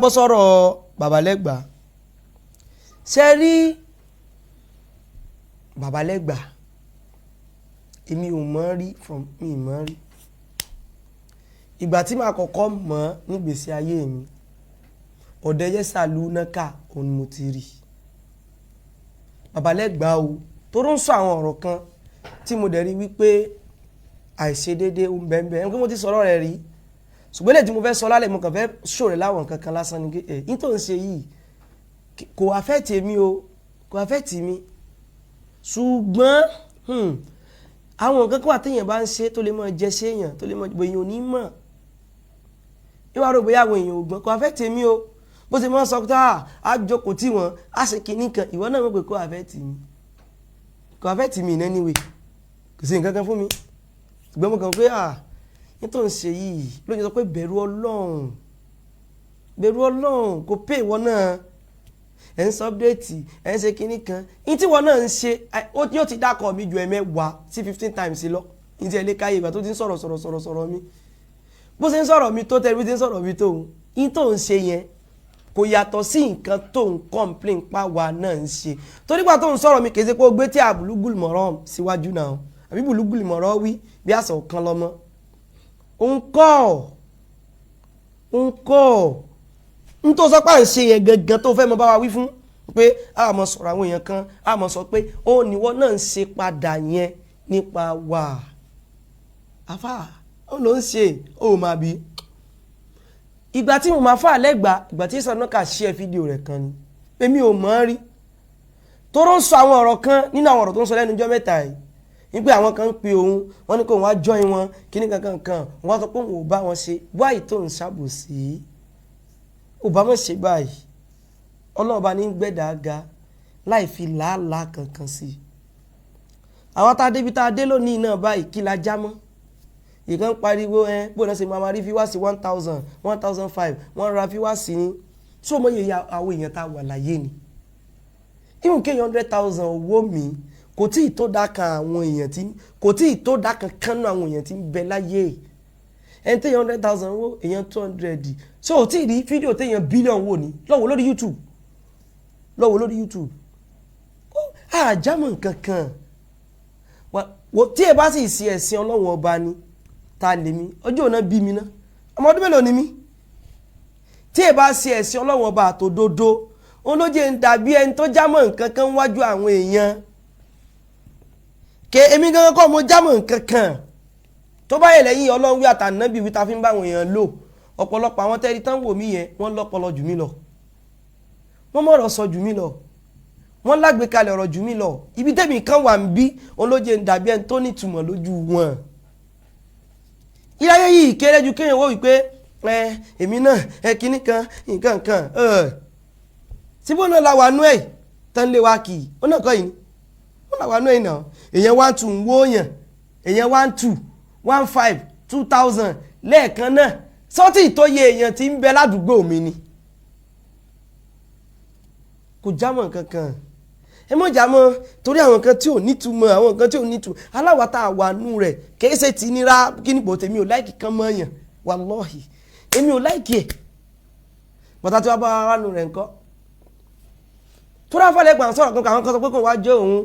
bọ́ sọ̀rọ̀ Babalẹ́gbà ṣe rí Babalẹ́gbà èmi ò mọ̀ rí from mi mọ̀ rí ìgbà tí màá kọ́kọ́ mọ̀ nígbèsí ayé mi ọ̀dẹ́yẹ sàlúnákà òun mo ti rí Babalẹ́gbà o tó ń sọ àwọn ọ̀rọ̀ kan tí mo dẹ̀ rí wípé àìṣedédé ń bẹ́ẹ̀ ẹni pé mo ti sọ̀rọ̀ rẹ̀ rí ṣùgbọ́n lè tí mo fẹ́ sọ lálẹ́ mo kàn fẹ́ ṣòro láwọn kankan lásán ni pé ní tó ń ṣe yìí kò affect mi o kò affect mi ṣùgbọ́n àwọn nǹkan kan àtẹ̀yìn bá ń ṣe tó lè mọ̀ jẹ́ séèyàn tó lè mọ̀ bóyá èèyàn ò ní mọ̀ ìwà rò bóyá àwọn èèyàn ò gbọ́n kò affect mi o bó ṣe mọ́ sọ pé a jókòó tí wọ́n á ṣe kinní kan ìwọ náà mọ̀ pé kò affect mi in any way kò sí nǹkan kan fún mi ṣùgbọ́n mo kàn pé ní tó ń ṣe yìí ló ń sọ pé bẹ̀rù Ọlọ́run kò pé ìwọ náà ẹ̀ ń sọ́bdẹ̀tì ẹ̀ ń ṣe kinní kan ní tí ìwọ náà ń ṣe yóò ti dákọ̀ mi ju ẹ̀mẹ́wàá sí 15 times lọ ní ti ẹ̀ lé káyé ìgbà tó ti ń sọ̀rọ̀ mi bó ṣe ń sọ̀rọ̀ mi tó tẹ̀lé bí ti ń sọ̀rọ̀ mi tó ní tó ń ṣe yẹn kò yàtọ̀ sí nǹkan tó ń complain pa wà náà ń ṣe torí pé tó ń sọ̀rọ̀ mi kì í ṣe pé ó gbé tí àbúlúgùlù mọ̀rọ̀ síwájú náà àbí bùlúgùlù mọ̀rọ̀ wí bí àṣà ọ̀kan lọ́mọ n tó sọ pé à ń ṣe yẹn gangan tó fẹ́ mọ bá wa wí fún pé a mọ̀ sọ̀rọ̀ àwọn èèyàn kan a mọ̀ sọ pé ó níwọ náà ń ṣe padà yẹn nípa wà àfà ó ló ń ṣe ó máa bí ìgbà tí mo máa fà lẹ́gbàá ìgbà tí Sànúkà share fídíò rẹ̀ kan ni èmi ò mọ̀ rí tó ń sọ àwọn ọ̀rọ̀ kan nínú àwọn ọ̀rọ̀ tó ń sọ lẹ́nu ọjọ́ mẹ́ta yìí nígbà àwọn kan ń pe òun wọ́n ní kó wọ́n á join wọn kíní kankan wọ́n sọ pé òun ò bá wọn ṣe wáyé tó ń ṣàbòsí ò bá wọn ṣe báyìí ọlọ́ọ̀bá ní gbẹ̀dà ga láì fi làálàá kankan sí i àwọn tá a débi tá a dé lónìí náà báyìí kí la já mọ́ ìkan pariwo bóyá ṣe máa rí fíwá sí 1000 1005 wọ́n ra fíwá sí ní tí ó mọ̀ yẹ àwọn èèyàn tá a wà láyé ni ìhùn kéèyàn 100,000 owó mi kò tí ì tó dákan àwọn èèyàn tí kò tí ì tó dákan kánú àwọn èèyàn tí ń bẹ láyé ẹni téèyàn 100,000 owó èèyàn 200 so ò tí ì rí fídíò téèyàn bílíọ̀nù wò ní lọ́wọ́ lórí YouTube àjámọ̀ nǹkan kan tí ẹ bá sì sí ẹ̀sìn Ọlọ́run ọba ni ta lè mi ọjọ́ òun náà bí mi ná ọmọ ọdún mélòó ni mí tí ẹ bá sí ẹ̀sìn Ọlọ́run ọba àtòdodo òun ló jẹ́ ń dàbí ẹni tó jámọ̀ nǹkan kan wájú àwọn èèyàn ke èmi gangan kọ́ mo jámọ̀ nǹkan kan tó bá yẹ lẹ́yìn Ọlọ́run wí àtànábì wí ta fi ń bá àwọn èèyàn lò ọ̀pọ̀lọpọ̀ àwọn tẹ́rí tán wò mí yẹn wọ́n lọ́pọlọ jù mí lọ wọ́n mọ̀rọ̀ sọ jù mí lọ wọ́n lágbèkalẹ̀ ọ̀rọ̀ jù mí lọ ibi tẹ́mi kan wà ń bí òun ló jẹ́ ń dàbí ẹni tó nítumọ̀ lójú wọn iláyé yìí kéré ju kéèyàn wò wípé èmi náà kíní kan nǹkan kan síbò náà la wà nú ẹ̀ tán lé wa kì í ó náà kọ́ yìí wọ́n là wà nú ẹ̀ náà èèyàn 1 2 ń wó yàn èèyàn 1 2 1 5 2000 lẹ́ẹ̀kan náà sọ́tì tó yẹ èèyàn tí ń bẹ ládùúgbò mi ni kò jámọ́ kankan ẹ mọ̀ jámọ́ torí àwọn nǹkan tí ò nítumọ̀ àwọn nǹkan tí ò nítumọ̀ aláwàtà àwànú rẹ̀ kìí ṣe ti nira kí ni bò tèmi ò láìkì kan mọ́ yàn wàlọ́ọ̀hì èmi ò láìkì ẹ̀ bọ́tà tí wàá bá ara nù rẹ̀ ńkọ́ tó ráfà Babalẹ́gbà sọ̀rọ̀ kankan àwọn kan sọ pé kò wá jẹ́ òun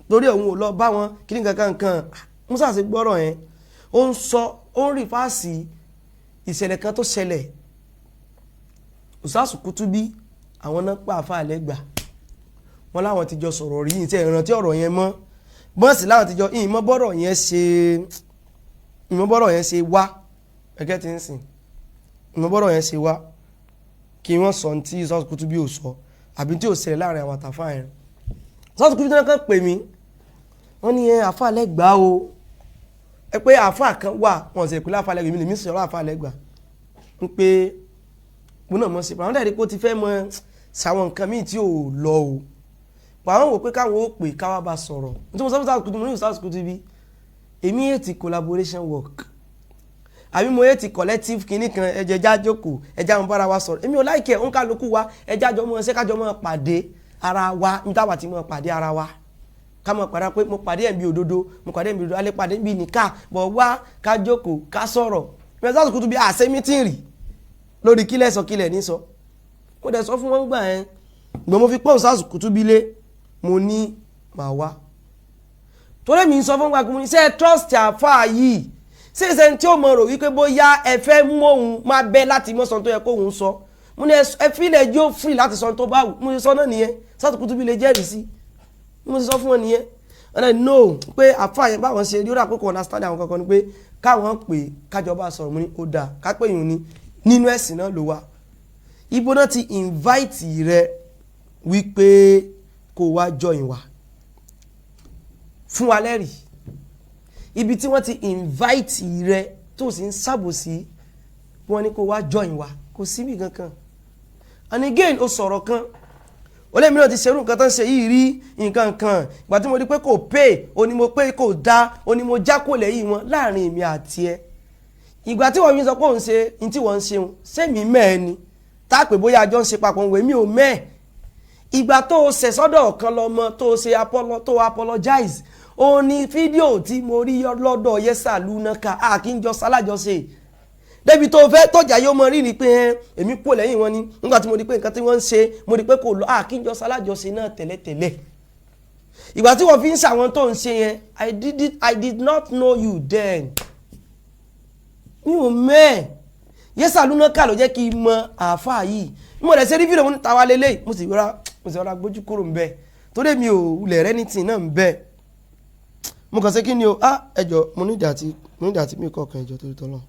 torí òun ò lọ bá wọn kí ni kankan musa ṣe gbọ́rọ̀ yẹn ó ń sọ ó ń rí fáàsì ìṣẹ̀lẹ̀ kan tó ṣẹlẹ̀ Ustaz Kutubi àwọn náà pa Babalẹ́gbà wọn láwọn ti jọ sọ̀rọ̀ rí ní tí ìrántí ọ̀rọ̀ yẹn mọ́ bọ́ọ̀sì láwọn ti jọ ìmọ̀ bọ́rọ̀ yẹn ṣe wá ẹgẹ́ ti ń sìn ìmọ̀ bọ́rọ̀ yẹn ṣe wá kí wọ́n sọ tí Ustaz Kutubi ò sọ àbí tí ò ṣẹlẹ̀ láàrin àwọn àtàfà yẹn Ustaz Kutubi náà kàn pè mí wọ́n ní Babalẹ́gbà o ẹ pé àfà kan wà wọ́n sì ìpínlẹ̀ Babalẹ́gbà mi lè mí sọ̀rọ̀ Babalẹ́gbà ń pé mo náà mọ̀ sí àwọn dàrí pé ó ti fẹ́ mọ sàwọn nǹkan míì tí ò lọ o pàwọn wò pé káwọn ó pè káwá bá sọ̀rọ̀ nítorí mo sọ fún Ustaz Kutubi mo ní Ustaz Kutubi èmi yé ti collaboration work àbí mo yé ti collective kìíní kan ẹjẹ já jókòó ẹjá mo bára wa sọ̀rọ̀ èmi ò láìkẹ́ òun kálukú wa ẹjá jọ mọ́ ṣé kájọ mọ́ pàdé ara wa ní táwa ti mọ́ pàdé ara wa ká mọ̀ padà pé mo pàdé ẹ̀mí òdodo mo pàdé ẹ̀mí òdodo alẹ́ pàdé ẹ̀mí nìka bọ̀ wá ká jókòó ká sọ̀rọ̀ Ustaz Kutubi àṣẹ mítìn rì lórí kílẹ̀ sọ kílẹ̀ ní sọ mo dẹ̀ sọ fún wọn gbà ẹ́ gbọ́n mo fi pọ́n sáàsù Kutubi lé mo ní màá wá torí mi sọ fún wa kí mo ní ṣe trust àfáà yìí ṣé ìṣẹ́ tí ó mọ̀ rò wípé bóyá ẹ fẹ́ mú òun máa bẹ́ láti mọ́ sọ tó yẹ kó òun sọ mo ní ẹ fílẹ̀ jó free láti sọ tó bá wù mo sọ náà nìyẹn sáàsù Kutubi lè jẹ́rìí sí mo sọ fún wọn nìyẹn ọ̀nà no pé àfáà yẹn báwọn ṣe rí ó rà pé kò understand àwọn kankan ni pé káwọn pè kájọba sọ̀rọ̀ mo ní ó dáa kápẹ́ yìí ni nínú ẹ̀sìn náà ló wà ibo náà ti invite rẹ wípé kó wá join wa fún wa lẹ́rìí ibi tí wọ́n ti invite rẹ tó sì ń ṣàbòsí wọ́n ní kó wá join wa kò síbi kankan and again ó sọ̀rọ̀ kan ó lè mìíràn ti ṣerú nǹkan tó ń ṣe yìí rí nǹkan kan ìgbà tí mo rí pé kò pay ó ní mo pé kò dá ó ní mo já kò lẹ́yìn wọn láàrin èmi àti ẹ ìgbà tí wọ́n mi sọ pé òun ṣe ní tí wọ́n ń ṣeun sẹ́mi mẹ́ẹ̀ ni tá a pè bóyá àjọ ń ṣe papọ̀ òun èmi ò mẹ́ẹ̀ ìgbà tó o ṣẹ̀ sọ́dọ̀ ọ̀kan lọ́mọ tó o ṣe tó apologize ó ní fídíò tí mo rí lọ́dọ̀ Yesa Lunaka àkínjọ sálájọṣe débi tó fẹ́ tọ́jà yóò mọ rírì pé èmi kò lẹ́yìn wọn ni nígbà tí mo rí pé nǹkan tí wọ́n ń ṣe mo rí pé kò lọ àkínjọ sálájọṣe náà tẹ́lẹ̀tẹ́lẹ̀ ìgbà tí wọ́n fi ń ṣàwọn tó ń ṣe yẹn I did not know you then mi ò mẹ́ẹ̀ Yesa Lunaka ló jẹ́ kí n mọ àáfàá yìí mo rẹ̀ ṣe rí fídíò mo ní tàwa lélẹ̀ mo sì rọra gbójú kúrò ń bẹ́ẹ̀ torí mi ò wulẹ̀ rẹ́ ní tì náà ń bẹ́ẹ̀ mo kàn ṣe kí ni o ẹjọ́ mo ní ìdàtí mi kọ̀ọ̀kan ẹjọ́ torí tọ́lọ́.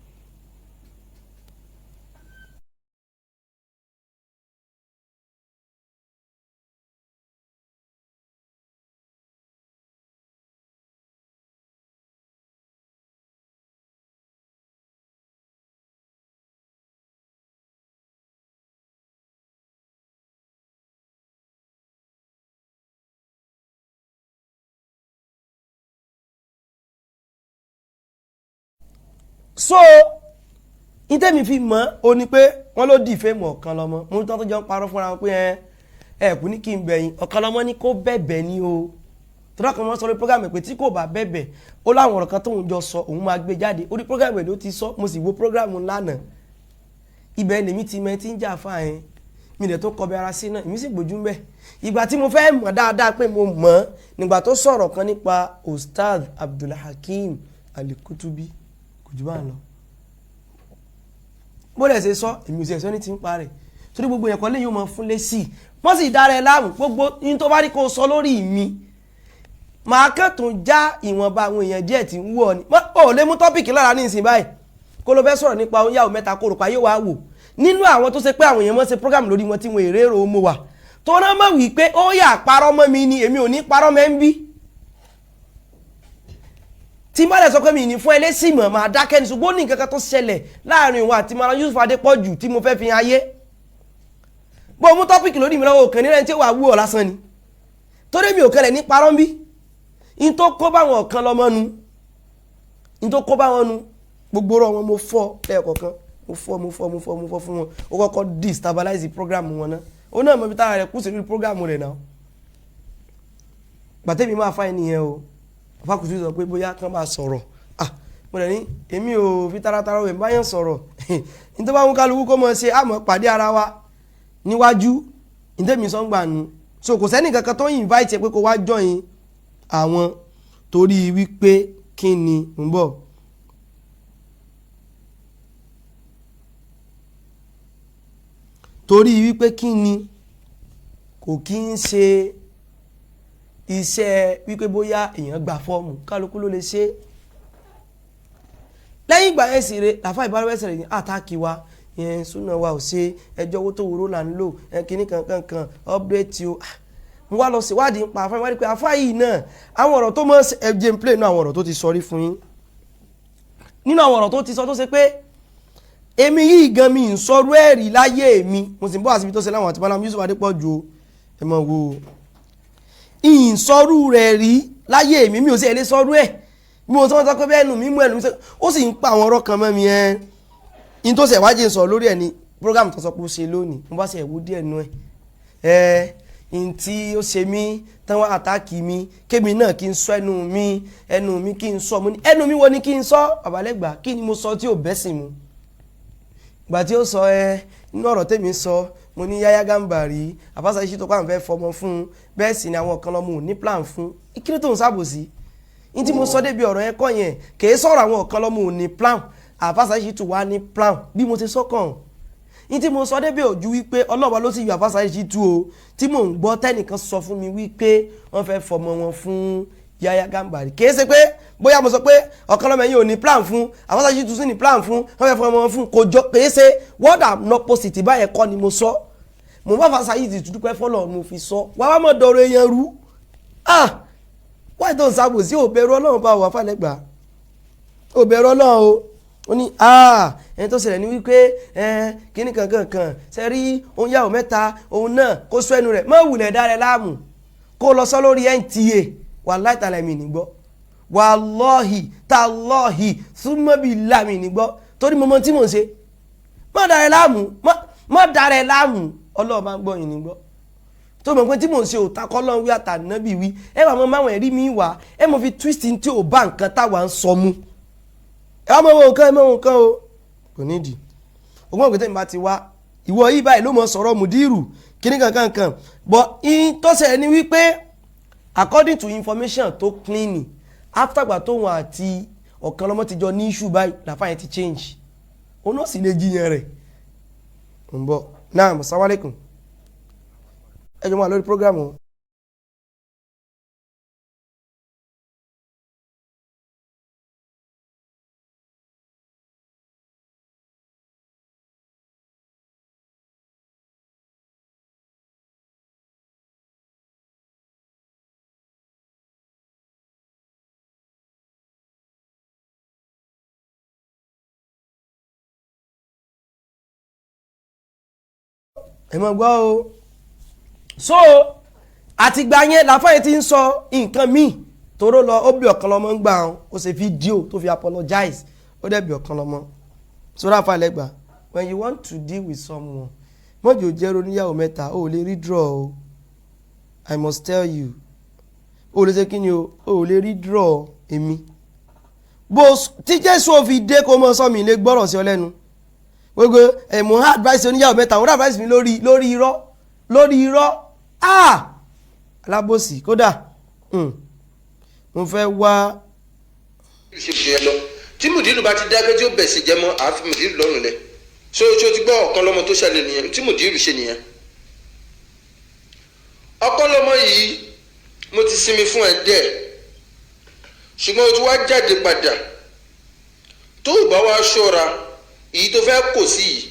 So ìtẹ́mi fi mọ̀ ó ní pé wọ́n ló dì fẹ́mù ọ̀kan lọ́mọ mo ní tán tó jọ ń parọ́ fúnra wọn pé ẹ̀kú ní kí n bẹ̀yìn ọ̀kan lọ́mọ ní kó bẹ̀bẹ̀ ní o tọ́lá kan wọ́n sọ lórí prógámù pé tí kò bá bẹ̀bẹ̀ ó láwọn ọ̀rọ̀ kan tóun jọ sọ òun máa gbé jáde orí prógámù ló ti sọ mo sì wo prógámù lánàá ibẹ̀ lèmi ti mẹ́ tí ń jà fáà yẹn mi dẹ̀ tó kọbi ara sí náà èmi sì gbójú mbẹ́ ìgbà tí mo fẹ́ mọ̀ dáadáa pé mo mọ̀ nígbà tó sọ̀rọ̀ kan nípa Ustaz Abdulhakeem Al-Kutubi kò jù bá ń lọ bó lẹ̀ ṣe sọ èmi ò sì ẹ̀sọ́ ní ti ń parẹ̀ torí gbogbo ẹ̀kọ́ lè yóò mọ fún lé sí wọ́n sì dára ẹ láàmú gbogbo ní tó bá rí kó sọ lórí mi màá kàn tún já ìwọ̀nba àwọn èèyàn díẹ̀ tí ń wú ọ ni ó lè mú tọ́pìkì lára ní ìsìn báyìí kó ló fẹ́ sọ̀rọ̀ nípa oúnjẹ àwọn mẹ́ta kó rò pa yóò wá wò nínú àwọn tó ṣe pé àwọn èèyàn mọ́ ṣe program lórí wọn tí wọn èrè èrò mo wà tó náà mọ̀ wí pé ó yà parọ́ mọ́ mi ni èmi ò ní parọ́ mẹ́ ń bí tí má lè sọ pé mi ní fún ẹlẹ́sìn mọ̀ máa dákẹ́ ní ṣùgbọ́n ní nǹkan kan tó ṣẹlẹ̀ láàrin òun àti Malam Yusuf Adépọ̀jù tí mo fẹ́ fi ayé bó mú tọ́pìkì lórí mi lọ́wọ́ òkàn nílẹ̀ tí ó wà wú ọ lásán ni torí mi ò kẹlẹ̀ ní parọ́ ń bí in tó kó báwọn ọ̀kan lọ́mọ nu in tó kó báwọn nu gbogbo rọ wọn mo fọ́ lẹ́ẹ̀kọ̀ọ̀kan mo fọ́ fún wọn ó kọ́kọ́ destabilize program wọn náà ó náà mọ̀ bí tára rẹ̀ kú sí lórí program rẹ̀ náà gbàtẹ́mi máa fa ẹnìyẹn o fákùtù sọ pé bóyá kán máa sọ̀rọ̀ mo rẹ̀ ní èmi ò fi taratara wẹ̀ báyàn sọ̀rọ̀ ní tó bá mú kálukú kó mọ̀ ṣe àmọ́ pàdé ara wa níwájú ìdẹ́mi sọ́ngbà nù so kò sẹ́ni kankan tó invite pé kó wá join àwọn torí wípé kí ni ń bọ̀ torí wípé kí ni kò kí ń ṣe iṣẹ́ wípé bóyá èèyàn gba fọ́ọ̀mù kálukú ló lè ṣe lẹ́yìn ìgbà yẹn sì rè làfà ìbárawẹ́sẹ̀ rẹ̀ ní àtàkì wa yẹn súnà wa ò ṣe ẹjọ́ owó tó wúrò là ń lò kíní kankan update o mo wá lọ ṣèwádìí ń pa afá ìwádìí pé afá yìí náà àwọn ọ̀rọ̀ tó mọ̀ ẹ̀jẹ̀ ń play náà àwọn ọ̀rọ̀ tó ti sọ rí fún yín nínú àwọn ọ̀rọ̀ tó ti sọ tó ṣe pé èmi yìí gan mi ń sọrú ẹ̀rí láyé mi mo sì ń bọ́ àsìbí tó ṣe láwọn àti Malam Yusuf Adépọ̀jù ẹ mọ̀ wo ìsọrú rẹ̀ rí láyé mi ò sí ẹ̀lẹ́ sọrú ẹ̀ bí mo sọ pé bẹ́ẹ̀ nù mí mú ẹnu ó sì ń pa àwọn ọ̀rọ̀ kan mọ́ mi ẹ́ in tó ṣe wájú sọ lórí ẹ̀ ní program tó sọ pé ó ṣe lónìí mo bá ṣe ẹ̀wú díẹ̀ nú ẹ̀ in tí ó ṣe mí tán wá àtàkì mi kémi náà kí n sọ ẹnu mi kí n sọ mo ní ẹnu mi wo ni kí n sọ Babalẹ́gbà kí ni mo sọ tí ò bẹ́sìn mu ìgbà tí ó sọ nínú ọ̀rọ̀ tèmi sọ mo ní Yahya Gambari àfáṣà iṣẹ́ tó pàǹfẹ́ fọmọ fún bẹ́ẹ̀ sì ni àwọn kan lọ́mọ ò ní plan fún ìkíni tó ń sábòsí ní tí mo sọ débi ọ̀rọ̀ yẹn kọ́ yẹn kìí sọ̀rọ̀ àwọn kan lọ́mọ ò ní plan àfáṣà iṣẹ́ tó wá ní plan bí mo ti sọ kàn ní tí mo sọ débi ojú wípé ọlọ́ọ̀bá ló sì yọ àfáṣà iṣẹ́ tó o tí mò ń gbọ́ tẹ́nìkan sọ fún mi wípé wọ́n fẹ́ fọmọ wọn fún Yahya Gambari kìí ṣe pé bóyá mo sọ pé ọ̀kan lọ́mọ ẹ̀yìn ò ní plan fún àfáṣà iṣẹ́ tó sì ní plan fún wọ́n fẹ́ fọmọ wọn fún kò jọ kìí ṣe word am not positive báyẹn kọ́ ni mo sọ mo bá fàṣà yìí ti dúpẹ́ fọlọ́ mo fi sọ wàá wá mọ̀ dọ̀rọ̀ èèyàn rú wáyé tó ń sábò sí òbẹ̀rù ọlọ́run bá wà fàlẹ́gbà òbẹ̀rù ọlọ́run o ó ní ẹni tó ṣẹlẹ̀ ní wípé kíní kankan ṣe rí òun yàwó mẹ́ta òun náà kó sọ ẹnu rẹ̀ má wulẹ̀ dá rẹ̀ láàmú kó lọ sọ lórí NTA wàláhì tàlà mi nígbọ́ wàlọ́hì tàlọ́hì súnmọ́bì láàmì nígbọ́ torí mo mọ tí mò ń ṣe má dá rẹ̀ láàmú má dá rẹ̀ láàmú ọlọ́run máa ń gbọ́ yìí nígbọ́ tó mọ̀ pé tí mò ń ṣe òta kọ́lọ́n wí àtànábì wí ẹ wà mọ́ máwọn ẹ̀rí mi wá ẹ mọ̀ fi twist tí ò bá nǹkan táwa ń sọ mú ẹ wá mọ̀ wọn nǹkan o kò nídìí ogún òkè tẹ́mi bá ti wá ìwọ yìí báyìí ló mọ̀ sọ̀rọ̀ mùdírù kíní kankan but in tó ṣẹlẹ̀ ni wípé according to information tó clean after gbà tóun àti ọ̀kan lọ́mọ ti jọ ní issue báyìí làfáàyàn ti change òun náà sì lè jiyàn rẹ̀ ń bọ̀ náà assalamu alaikum ẹjọ́ máa lórí prógrámù. ẹ mọ̀ gbọ́ o so àtìgbà yẹn làfáàyè ti ń sọ nǹkan míì toró lọ ó bí ọ̀kan lọ́mọ ń gbà ọ́n ó ṣe fídíò tó fi apologize ó dẹ̀ bí ọ̀kan lọ́mọ sọ́dọ̀ àfàlẹ́gbà when you want to deal with someone mọ́jọ́ jẹ́rọ níyàwó mẹ́ta ó lè rí draw o I must tell you ó lè ṣe kí ni o ó lè rí draw èmi bó tí Jésù ò fi dé kó mọ́ sọ́mi lè gbọ́rọ̀ sí ọ lẹ́nu gbogbo mo advice oníyàwó mẹ́ta mo advice mi lórí irọ́ alábòsí kódà mo fẹ́ wá. tí mùdírù bá ti dákẹ́ tí ó bẹ̀ sí jẹ́ mọ́ àáfi mùdírù lọ́rùn lẹ̀ so ti gbọ́ ọ̀kan lọ́mọ tó ṣẹlẹ̀ nìyẹn tí mùdírù ṣe nìyẹn. ọ̀kan lọ́mọ yìí mo ti sinmi fún ẹ díẹ̀ ṣùgbọ́n o ti wá jáde padà tó o bá wá ṣọ́ra èyí tó fẹ́ kò sí yìí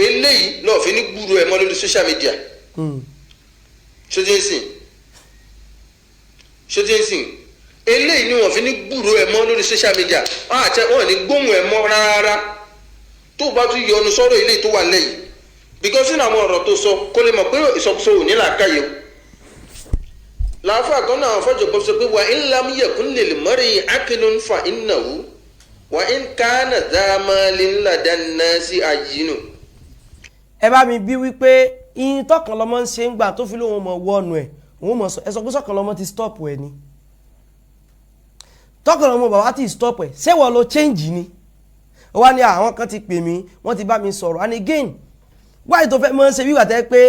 eléyìí lọ́ọ̀ fi ní gbúrú ẹ̀ mọ́ lórí social media ṣojú eléyìí ni wọ́n fi ní gbúrú ẹ̀ mọ́ lórí social media wọ́n ní gbóhùn ẹ̀ mọ́ rárá tó o bá tún yọnu sọ́rọ̀ eléyìí tó wà lẹ́yìn because nínú àwọn ọ̀rọ̀ tó sọ kó lè mọ̀ pé ìsọkúsọ ò ní làákàyè o làáfà kan náà fọ́jọ̀gbọ́n sọ pé wà ń lámúyẹ̀kún lè lè mọ́rẹ̀ akínú fa ìnáwó wà ń kánà dáàmàlì ńlá dáná sí àyínú. ẹ bá mi bí wípé iyin tọkàn lọmọ ń ṣe ń gbà tó fi lóun mọ wọnú ẹ òun mọ sọ ẹ sọ pé sọkàn lọmọ ti stop ẹ ni tọkàn lọmọ bàbá ti stop ẹ ṣé wọ́n lo change ni ó wá ní àwọn kan ti pè mí wọ́n ti bá mi sọ̀rọ̀ and again wáyé tó fẹ́ mọ́ ṣe wíwà tẹ́ pé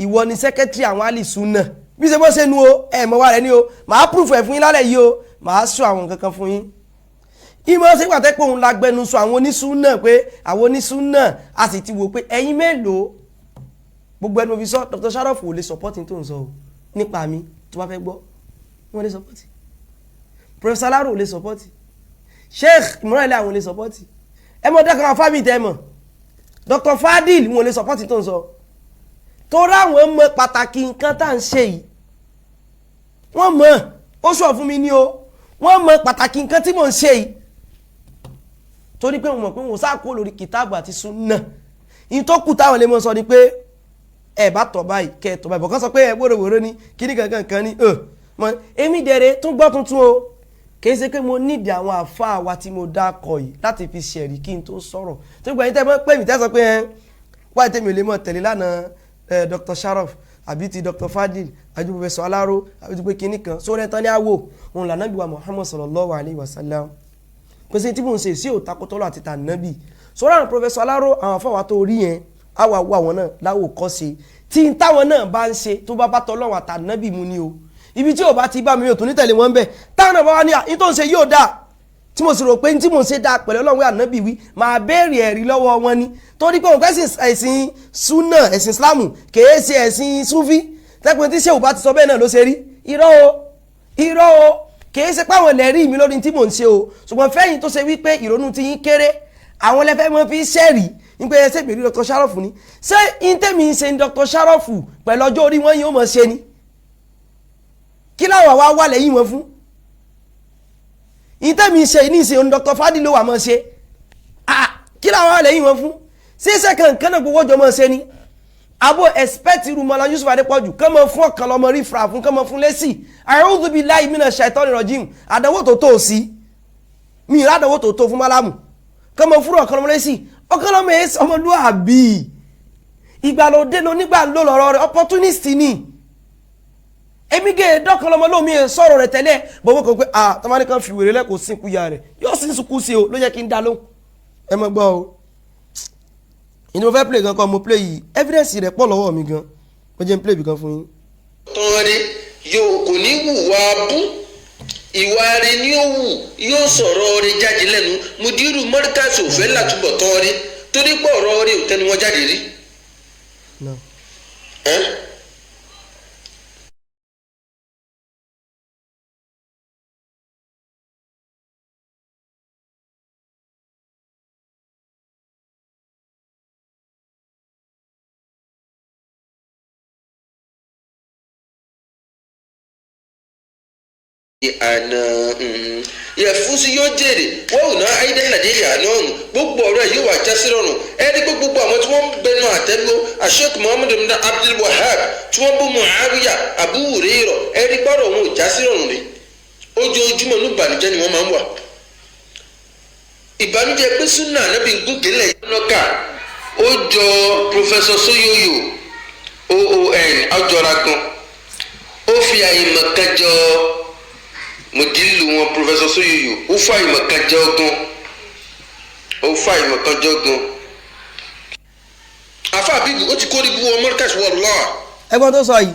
ìwọ ni secretary àwọn alìsúnà bí ṣe mọ́ ṣe nu o ẹ̀ mọ́ wa rẹ̀ ni o màá proof ẹ̀ fún yín lálẹ́ yìí o màá sọ àwọn kankan fún yín ìmọ̀ ṣe wíwà tẹ́ pé òun lágbẹnu sọ àwọn onísúnà pé àwọn onísúnà a sì ti wò pé ẹ̀yin mélòó gbogbo ẹnu fi sọ Dr. Sharaf ò lè support tó ń sọ o nípa mi tó bá fẹ́ gbọ́ wọ́n lè support Professor Alaro ò lè support Sheikh Imran àwọn ò lè support ẹ mọ̀ dẹ́kun àwọn fábí tẹ́ mọ̀ Dr. Fadil wọn lè support tó ń sọ tó ráwọn mọ̀ pàtàkì nǹkan tá à ń ṣe yìí wọ́n mọ̀ ó sọ fún mi ní o wọ́n mọ̀ pàtàkì nǹkan tí mò ń ṣe yìí torí pé wọ́n mọ̀ pé wọ́n sá kó lórí kìtàbù àti súnà in tó kù táwọn lè mọ̀ sọ ni pé ẹ bá tọ̀ báyìí kẹ́ ẹ tọ̀ báyìí bọ̀kan sọ pé ẹ wóróworó ní kíní kankan kan ní mọ̀ èmi dẹ̀rẹ̀ tún gbọ́ tuntun o kì í ṣe pé mo nídìí àwọn àfáà wa tí mo dá kọ yìí láti fi ṣẹ̀rí kí n tó sọ̀rọ̀ tó gbà yín tẹ́ mọ́ pé mi tẹ́ sọ pé wáyé tẹ́mi ò lè mọ̀ tẹ̀lé lánàá Dr. Sharaf àbí ti Dr. Fadil àbí Professor Alaro àbí ti pé kíní kan sórí ẹ̀tàn ní àwò òun lànàbí wa Muhammad sallallahu alayhi wa sallam kò sí tí mò ń ṣe sí òtakótọ́lọ́ àti tànàbí sọ́rọ́ àwọn Professor Aláró àwọn afọwà tó rí yẹn àwa wo àwọn náà láwò kọ́ ṣe tí n táwọn náà bá ń ṣe tó bá bá tọ́lọ́run àtànábì mu ni o ibi tí ò bá ti bá mi ò tún ní tẹ̀lé wọn bẹ́ẹ̀ táwọn náà bá wá ní à ní tó ń ṣe yóò dáa tí mo sì rò pé tí mo ṣe dáa pẹ̀lú Ọlọ́run ànábì wí máa béèrè ẹ̀rí lọ́wọ́ wọn ni torí pé òun kẹ́sìn ẹ̀sìn súnà ẹ̀sìn Islam kèé ṣe ẹ̀sìn súfí tẹ́pẹ́ tí ṣéwù bá ti sọ bẹ́ẹ̀ náà ló ṣe rí irọ́ o kèé ṣe páwọn lẹ́rí mi lórí tí mò ń ṣe o ṣùgbọ́n fẹ́yìn tó ṣe wípé ìrònú ti yín kéré àwọn lẹ́fẹ́ mọ́ fi ṣẹ́rì nípa ẹsẹ̀ ìbèrè Dr. Sharafu ni ṣé ìtẹ́mi ń ṣe Dr. Sharafu pẹ̀lú ọjọ́ orí wọn yóò mọ̀ ṣe ni kí láwọn wá wà lẹ́yìn wọn fún ìtẹ́mi ṣe ní ìṣe Dr. Fadilo wà mọ́ ṣe kí láwọn wà lẹ́yìn wọn fún ṣíṣe kankan náà gbogbo ọjọ́ mọ́ ṣe ni abo expect irú Mọ́lá Yusuf Adépọ̀jù kán mọ́ fún ọ̀kan lọ́mọ rí fra fún kán mọ́ fún lẹ́sì a'udhu billahi minash shaitani rajim àdánwò tó tó sí mi ìrà àdánwò tó tó fún Málámù kán mọ́ fún ọ̀kan lọ́mọ lẹ́sì ọ̀kan lọ́mọ èsì ọmọlúwàbí ìgbàlódé ló nígbà ló lọ́rọ̀ rẹ̀ opportunist ni èmi gé dọ́kan lọ́mọ lómi sọ̀rọ̀ rẹ̀ tẹ́lẹ̀ bọ́wọ́ kan pé tọ́mọ́ni kan fi wèrè lẹ́kọ̀ọ́ sínkú ya rẹ̀ yóò sì sunkún sí o ló yẹ kí n dá lóhùn ẹ mọ̀ gbọ́ o ìní mo fẹ́ play gan kan mo play yìí evidence rẹ̀ pọ̀ lọ́wọ́ mi gan mo jẹ́ n play bí kan fún yín. tọ́rí yóò kò ní wùwà bú ìwà rẹ̀ ni ó wù yóò sọ̀rọ̀ rẹ̀ jáde lẹ́nu Mudiru Markaz ò fẹ́ látúbọ̀ tọ́rí torí pé ọ̀rọ̀ rẹ̀ ò tẹnu wọn jáde rí. Àná yẹfusi yóò jèrè wọn ò ná ayédè nàìjíríà náà gbogbo ọ̀rọ̀ yìí wà jásí rọrùn ẹni pé gbogbo àwọn tí wọ́n ń bẹnu àtẹ́lú Sheikh Muhammad Abdul Wahab tí wọ́n bú Muawiya Abu Hurairah ẹni gbọ́dọ̀ wọn ò jásí rọrùn rẹ̀ ojoojúmọ́ ní ìbànújẹ́ ni wọ́n máa ń wà ìbànújẹ́ pé súnà nábì gúgélẹ̀ lọ́kà ó jọ Professor Soyoyo oon ọjọ́ra gan ó fi àyèmọ̀ kan jọ Mudiru wọn Professor Soyoyo ó fà ìmọ̀ kan jẹ́ ọgán Afa Abibu ó ti kórìí bú wọn Markaz wallahi. ẹgbọ́n tó sọ yìí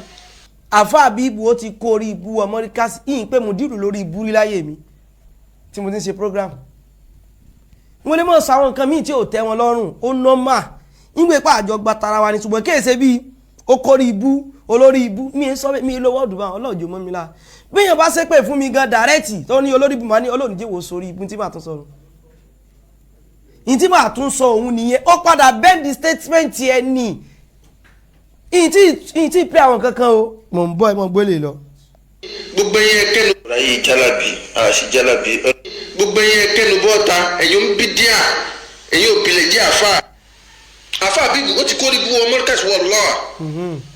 Afa Abibu ó ti kórìí bú wọn Markaz yìí pé Mudiru lórí ibú rí láyé mi tí mo ti ń ṣe program mo lè mọ̀ sọ àwọn nǹkan míì tí ò tẹ́ wọn lọ́rùn ó nọ́mà nígbà pé àjọ gba tara wa ni ṣùgbọ́n kéèṣe bíi ó kórìí ibú olórí ibú mi lówó ọdún bá ọlọ́ọ̀jọ́ mọ́ mi la bíyàn bá ṣépè fún mi gan dàrẹ́tì tó ní olórí ibú máa ní olóòníjẹ́ wò sórí ibú tí màá tún sọ̀rọ̀ ìyìn tí màá tún sọ òun nìyẹn ó padà bend the statement yẹn ni ìyìn tí pé àwọn kankan o mò ń bọ́ ẹ mọ́ gbélé lọ. gbogbo yẹn kẹnu. ráyè jálàbí àṣì jálàbí. gbogbo yẹn kẹnu bọ́ta ẹ̀yọ́ ń bí díà ẹ̀yọ́ òbílẹ̀ jẹ́ Afa Abibu ó ti kórìí bú wọn Markaz wallahi.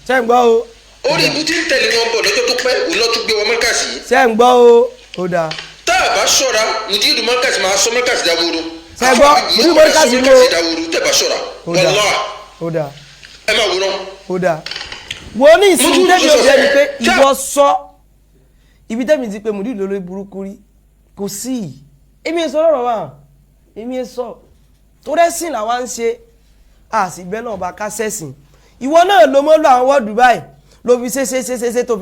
ṣé ń gbọ́ o. orí ibú tí ń tẹ̀lé wọn bọ̀ lọ́jọ́ tó pẹ́ òun tún gbé wọn Markaz yìí. ṣé ń gbọ́ o ó dáa. tá a bá ṣọ́ra Mudiru Markaz máa sọ Markaz dáwòrò. ṣé gbọ́ Mudiru Markaz ló dáwòrò tẹ̀ bá ṣọ́ra wallahi. ó dáa. ẹ máa wòran. ó dáa. wo ní ìsinmi tẹ́mi ò jẹ́ ni pé ìwọ sọ ibi tẹ́mi ti pé Mudiru lórí burúkú rí kò sí èmi ẹ̀ sọ lọ́rọ̀ wa èmi ẹ̀ sọ tó rẹ́sìn làwa ń ṣe àsìbẹ́ náà bá ká sẹ́sìn ìwọ náà ló mọ́ lọ àwọn wọ́ọ̀dù báyìí ló fi ṣe tó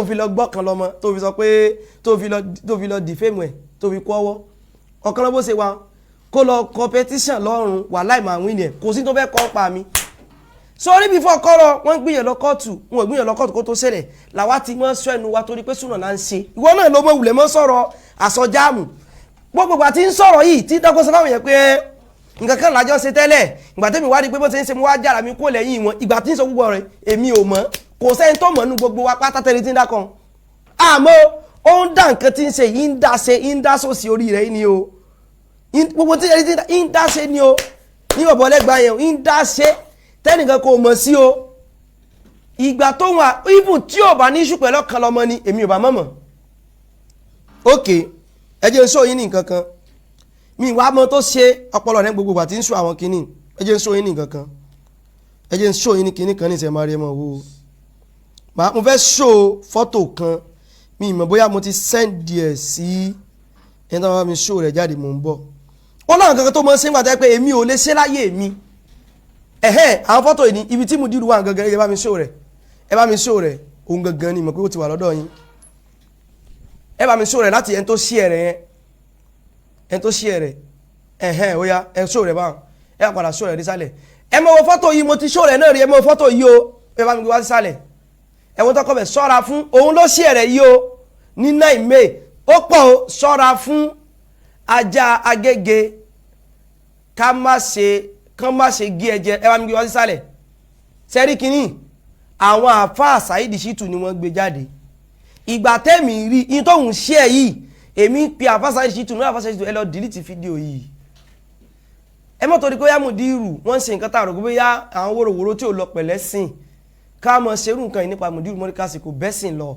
fi lọ gbọ́kàn lọ́mọ tó fi sọ pé tó fi lọ dìfẹ́mù ẹ̀ tó fi kú ọwọ́ ọ̀kan lọ́ bó ṣe wa kó lọ competition lọ́rùn wà láì máa wí ni ẹ̀ kò sí tó fẹ́ kọ́ pa mi sórí bí fọkọ́rọ̀ wọ́n gbìyàn lọ kóòtù wọn gbìyàn lọ kóòtù kó tó ṣẹlẹ̀ làwa ti mọ́ sọ ẹnu wa torí pé súnà là ń ṣe ìwọ náà ló mọ wùlẹ̀ mọ́ sọ̀rọ̀ àsọjáàmù gbogbo àti ń sọ̀rọ̀ yìí tí dọ́gbọ́n sọ fáwọn yẹn pé nǹkan kan lájọ́ ṣe tẹ́lẹ̀ ìgbà tẹ́mi wá rí pé bó ṣe ń ṣe mo wá jára mi kó lẹ́yìn wọn ìgbà tí ń sọ gbogbo rẹ̀ èmi ò mọ̀ kò sẹ́ni tó mọ̀ nínú gbogbo wa pátá tẹ́lẹ̀ tí ń dá kan àmọ́ ó ń dá nǹkan tí ń ṣe yìí ń dá sósì orí rẹ̀ ni o gbogbo tí ń dá ṣe ni o ní ọ̀bọ̀lẹ́gbà yẹn ń dá ṣe tẹ́nìkan kò mọ̀ sí o ìgbà tó wà ibù tí ò bá ní ṣù pẹ̀lú ọ̀kan lọ́mọ ni èmi ò bá mọ̀ ok ẹ jẹ́ n sọ yín ní nǹkan kan mi wá mọ́ tó ṣe ọpọlọ rẹ gbogbo àti ń sọ àwọn kinní ẹ jẹ́ n sọ yín ní nǹkan kan ẹ jẹ́ n sọ yín ní kinní kan ní ìṣẹ̀ máa rí ẹ mọ̀ wò mo fẹ́ sọ fọ́tò kan mi mọ̀ bóyá mo ti send ẹ̀ sí ẹni tó bá mi sọ rẹ̀ jáde mò ń bọ̀ ó láwọn kankan tó mọ́ sí ìgbàtẹ́ pé èmi ò lè ṣe láyé mi àwọn fọ́tò yìí ní ibi tí Mudiru wà gangan ẹ bá mi ṣó rẹ̀ òun gangan ni mọ̀ pé ó ti wà lọ́dọ̀ yín ẹ bá mi ṣó rẹ̀ láti ẹni tó ṣí ẹ̀rẹ̀ ó yá ẹ ṣó rẹ̀ báwọn ẹ bá padà ṣó rẹ̀ dísàlẹ̀ ẹ mọ̀ wo fọ́tò yìí mo ti ṣó rẹ̀ náà rí ẹ mọ̀ fọ́tò yìí o ẹ bá mi gbé wá dísàlẹ̀ ẹ wọ́n tọ́kọ̀ bẹ̀ ṣọ́ra fún òun ló ṣí ẹ̀rẹ̀ yìí o ní 9 May ó pọ̀ o ṣọ́ra fún ajá Agége kán má ṣe gé ẹ̀jẹ̀ ẹ bá mi gbé wá dísàlẹ̀ sẹ́rí kínní àwọn àfáà Saheed Shittu ni wọ́n gbé jáde ìgbà tẹ́mi rí in tóhun ṣe ẹ̀ yìí èmi pe àfáà Saheed Shittu ní àfáà Saheed Shittu ẹ lọ dìlítì fídíò yìí ẹ mọ́ torí pé yá Mudiru wọ́n ṣe nǹkan tààrọ̀ gbé yá àwọn wòròwòrò tí ò lọ pẹ̀lẹ́ sìn ká mọ̀ ṣerú nǹkan yìí nípa Mudiru Mọ́ríkàsì kò bẹ́sìn lọ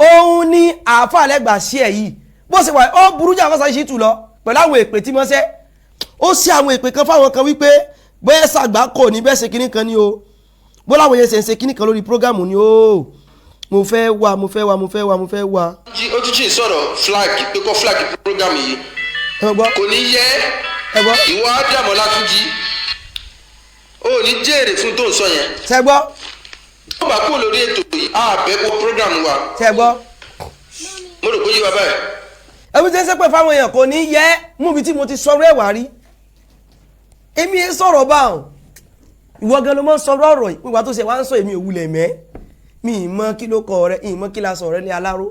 òun ní àfáà lẹ́gbà ṣe ẹ̀ yìí bó ṣe wà ó burú jà àfáà Saheed Shittu lọ pẹ̀lú àwọn èpè tí wọ́n ṣe ó ṣe àwọn èpè kan fáwọn kan wípé bẹ́ẹ̀ ṣàgbá kò ní bẹ́ẹ̀ ṣe kinní kan ní o bó láwọn yẹn ṣe kíní kan lórí prógámù ni ó mo fẹ́ wá. ó tún ṣì sọ̀rọ̀ flag pé kọ́ flag prógámù yìí kò ní yẹ ìwọ Ádámù Ọlátúnjí ó ní jèrè fún tó ń sọ yẹn. ṣe gbọ́. ó bá kúrò lórí ètò yìí àbẹ̀wò prógámù wa. ṣe gbọ́. mo rò pé yí wa báyìí. ẹbí tí ń sẹ́pẹ̀ fáwọn èèyàn kò ní yẹ mú ibi tí mo ti sọ̀rọ̀ ẹ̀wà rí èmi ń sọ̀rọ̀ báwọn ìwọ gan ló mọ́ sọ̀rọ̀ ọ̀rọ̀ ìpínwà tó ṣe wá ń sọ èmi òwúlẹ̀ mẹ́ mi ìmọ̀ kí ló kọ rẹ ìmọ̀ kí la sọ rẹ ní aláró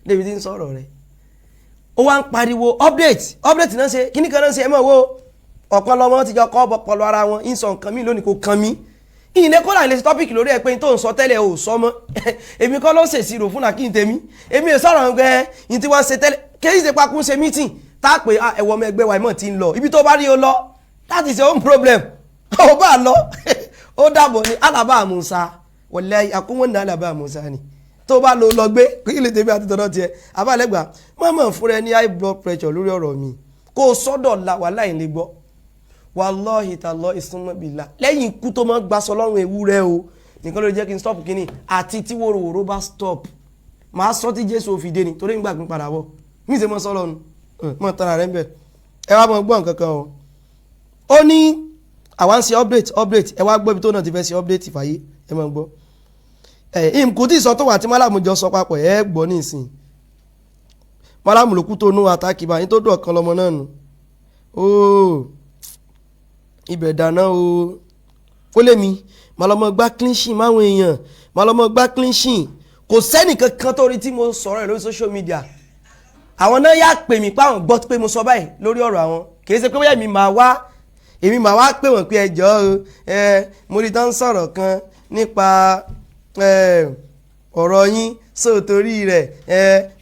débi tí ń sọ̀rọ̀ rẹ ó wá ń pariwo update náà ṣe kíní kan náà ṣe ẹ mọ̀ wo ọ̀kan lọ́mọ ti jọ kọ́ ọpọlọ ara wọn ń sọ nǹkan mi lónìí kò kan mi ìyìnlẹ̀ kọ́lá ilé tọ́pìkì lórí ẹ̀ pé tó ń sọ tẹ́lẹ̀ ò sọ mọ́ èmi kọ́ ló ṣèṣì rò fún àkíyìn tèmi èmi ò sọ̀rọ̀ ẹ̀ ní tí wọ́n ṣe tẹ́lẹ̀ kéyìí ṣe pakún ṣe meeting tá a pè ẹ̀wọ̀ ọmọ ẹgbẹ́ wa ìmọ̀ ti ń lọ ibi tó bá rí o lọ that is your own problem ó bá lọ ó dàbọ̀ ní alaba àmúsa wọlé àkúnwọ̀n ní alaba àmúsa ni tó bá lọ gbé kí lè tèmi àti tọ́dọ̀ tiẹ̀ abálẹ́gbà mọ̀mọ́ fúnra ẹni high blood pressure lórí ọ̀rọ̀ mi kó o sọ́dọ̀ la wà láì lè gbọ́ wallahi tallahi ìsúnmọ́ bìlà lẹ́yìn ikú tó máa gbàsọ lọ́rùn ewúrẹ́ o nìkan ló jẹ́ kí n stop kínní àti tí wòròwòrò bá stop màá sọ tí Jésù òfin dé ni torí ń gbàgbé padà bọ̀ mí ṣe mọ́ sọ́lọ́ nu mọ́ tara rẹ̀ ń bẹ̀ ẹ wá mọ́ gbọ́ nǹkan kan o ó ní àwa ń ṣe update ẹ wá gbọ́ ibi tó náà ti fẹ́ ṣe update fàyè ẹ máa gbọ́ kò tí ì sọ tó wà tí Málàmù jọ sọ papọ̀ ẹ gbọ́ nísìn Málàmù ló kú tó nú àtàkì báyìí tó dùn ọ̀kan lọ́mọ náà nù ibẹ̀ dáná o ó lé mi màlọ́mọ gbá cleanshin máwọn èèyàn màlọ́mọ gbá cleanshin kò sẹ́nì kankan tó rí tí mo sọ̀rọ̀ ẹ̀ lórí social media àwọn náà yà pè mí páwọn gbọ́ pé mo sọ báyìí lórí ọ̀rọ̀ àwọn kì í ṣe pé bóyá èmi máa wá pè wọ́n pé ẹjọ́ mo rí tán sọ̀rọ̀ kan nípa ọ̀rọ̀ yín sóòtórí rẹ̀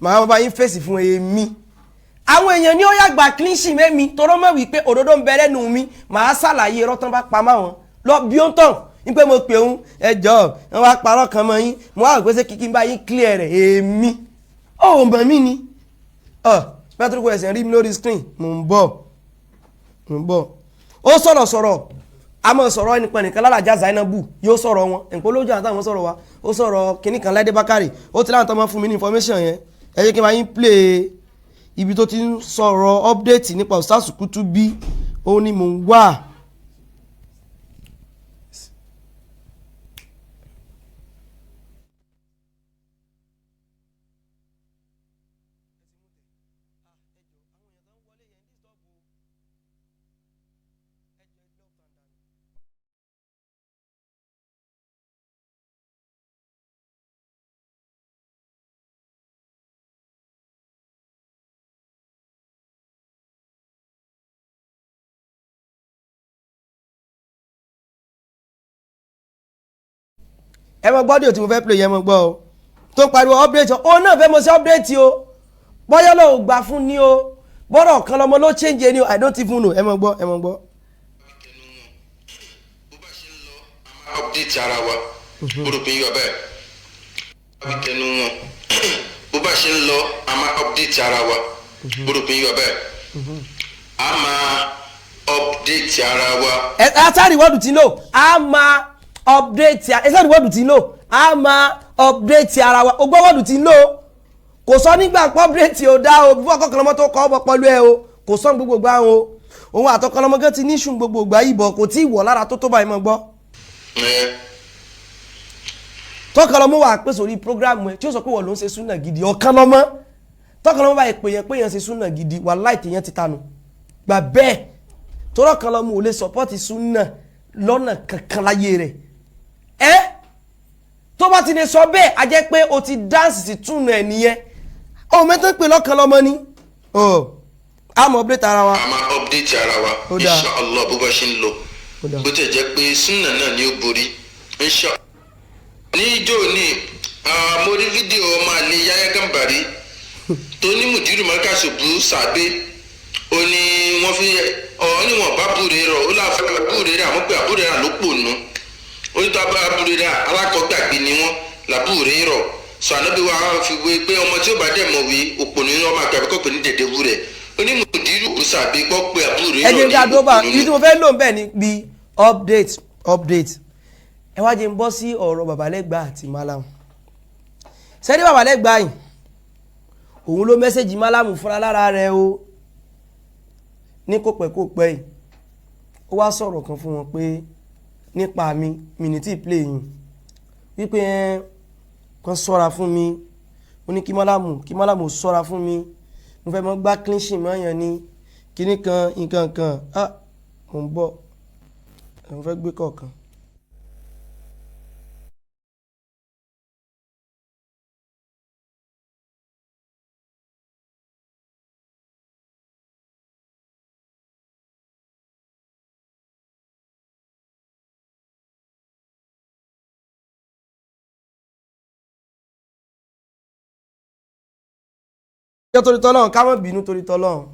màá bá yín fèsì fún èmi àwọn èèyàn ní ó yàgbà cleanshin mẹ́mi tọrọ mọ́ wípé òdodo ń bẹ lẹ́nu mi màá ṣàlàyé irọ́ tán bá pa máwọn lọ bí ó ń tàn ní pé mo pè òun ẹjọ́ wọn wá parọ́ kan mọ́ yín mo wá pèsè kíkí bá yín clear rẹ̀ èmi ó mọ̀ mí ni bẹ́ẹ̀ tó kọ ẹ̀sìn rí mi lórí screen mo ń bọ̀ ó sọ̀rọ̀ a mọ̀ sọ̀rọ̀ ẹnìkan nìkan lálàjá Zainabu yóò sọ̀rọ̀ wọn ẹ̀ǹpọ̀ lójú àtàwọn sọ̀rọ̀ wa ó sọ̀rọ̀ kìnnìkan Láìdé Bákàrè ó ti láwọn tó máa fún mi ní information yẹn ẹ jẹ́ kí n máa yín play ibi tó ti ń sọ̀rọ̀ update nípa Ustaz Kutubi òun ni mò ń wà. ẹ mọ gbọ́dọ̀ tí mo fẹ́ play yẹn mọ gbọ́ o tó pariwo update o náà fẹ́ mo ṣe update o bọ́yọ́ ló gbà fún ni o bọ́rọ̀ kan lọmọ ló change ni o I don't even know ẹ mọ gbọ́. bó bá ṣe ń lọ a máa update ara wa mo rò pé yóò bẹ́ẹ̀ wí tẹnu wọn bó bá ṣe ń lọ a máa update ara wa mo rò pé yóò bẹ́ẹ̀ a máa update ara wa. ẹ sáré wọ́ọ̀dù tí ń lò a máa update ẹ sáré wọ́ọ̀dù tí ń lò a máa update ara wa o gbọ́ wọ́ọ̀dù tí ń lò kò sọ nígbà pọ́ update ò dá o bí fọ́kàn kan lọ́mọ tó kọ́ ọ́ pọ̀lú ẹ o kò sọ gbogbo gbà o òun àtọkọlọmọgán ti níṣùn gbogbo ìgbà ìbọ̀ kò tí ì wọ̀ lára tó báyìí mọ́ gbọ́. tọkọlọmọ wà pé sórí prógráàmù ẹ tí ó sọ pé wọ́n ló ń ṣe súnà gidi ọ̀kan lọ́mọ tọkọlọmọ báyìí pé yẹn ṣe súnà gidi wàláhì tèèyàn ti tanu gbà bẹ́ẹ̀ tọ́rọ̀ kan lọ́mọ ò lè sọpọ́tì súnà lọ́nà kankan láyé rẹ̀ tó bá ti lè sọ bẹ́ẹ̀ a jẹ́ pé o ti dáǹsì sí túnú ẹ̀ nìyẹn ọmọ mẹ́tọ́ pé lọ́kàn lọ́mọ ni a mọ̀ update ara wa. a máa update ara wa inshallah bó bá ṣe ń lọ bó tẹ̀ jẹ́ pé súnà náà ni ó borí inshallah. ní ijó ní mo rí fídíò ọmọ àlè Yahya Gambari tó ní mùdírù Markaz Bú Sàbé ó ní wọ́n fi níwọ̀n bá búre rọ̀ ó láfa búre rẹ̀ àmọ́ pé àbúrò rẹ̀ ló pò nù onítọ̀ abúrò rẹ̀ alákọ̀ọ́gbàgbé ni wọ́n làbúrò rọ̀ sọ ànábì wa fi wé pé ọmọ tí ó bá dẹ̀ mọ̀ wí òpò ní ọmọ àgbàbí kọ́ pé ní dèdè wú rẹ̀ onímùdírù Bú Sàbé gbọ́ pé àbúrò rẹ̀ ẹ̀jẹ̀ ká dóbà ibi tí mo fẹ́ lò ń bẹ̀ ni bí update ẹ wá jẹ́ ń bọ́ sí ọ̀rọ̀ Babalẹ́gbà àti Malam sẹ́ni Babalẹ́gbà yìí òun ló mẹ́sẹ̀jì Malam fúnra lára rẹ̀ o ní kò pẹ́ yìí ó wá sọ̀rọ̀ kan fún wọn pé nípa mi ní tí play yìí wípé kan sọ́ra fún mi ó ní kí Malam sọ́ra fún mi mo fẹ́ mọ́ gbá cleanshin mọ́ yàn ní kíní kan nǹkan kan mo ń bọ̀ mo fẹ́ gbé kọ̀ọ̀kan. jẹ́ torí tọ́lọ́run ká má bínú torí tọ́lọ́run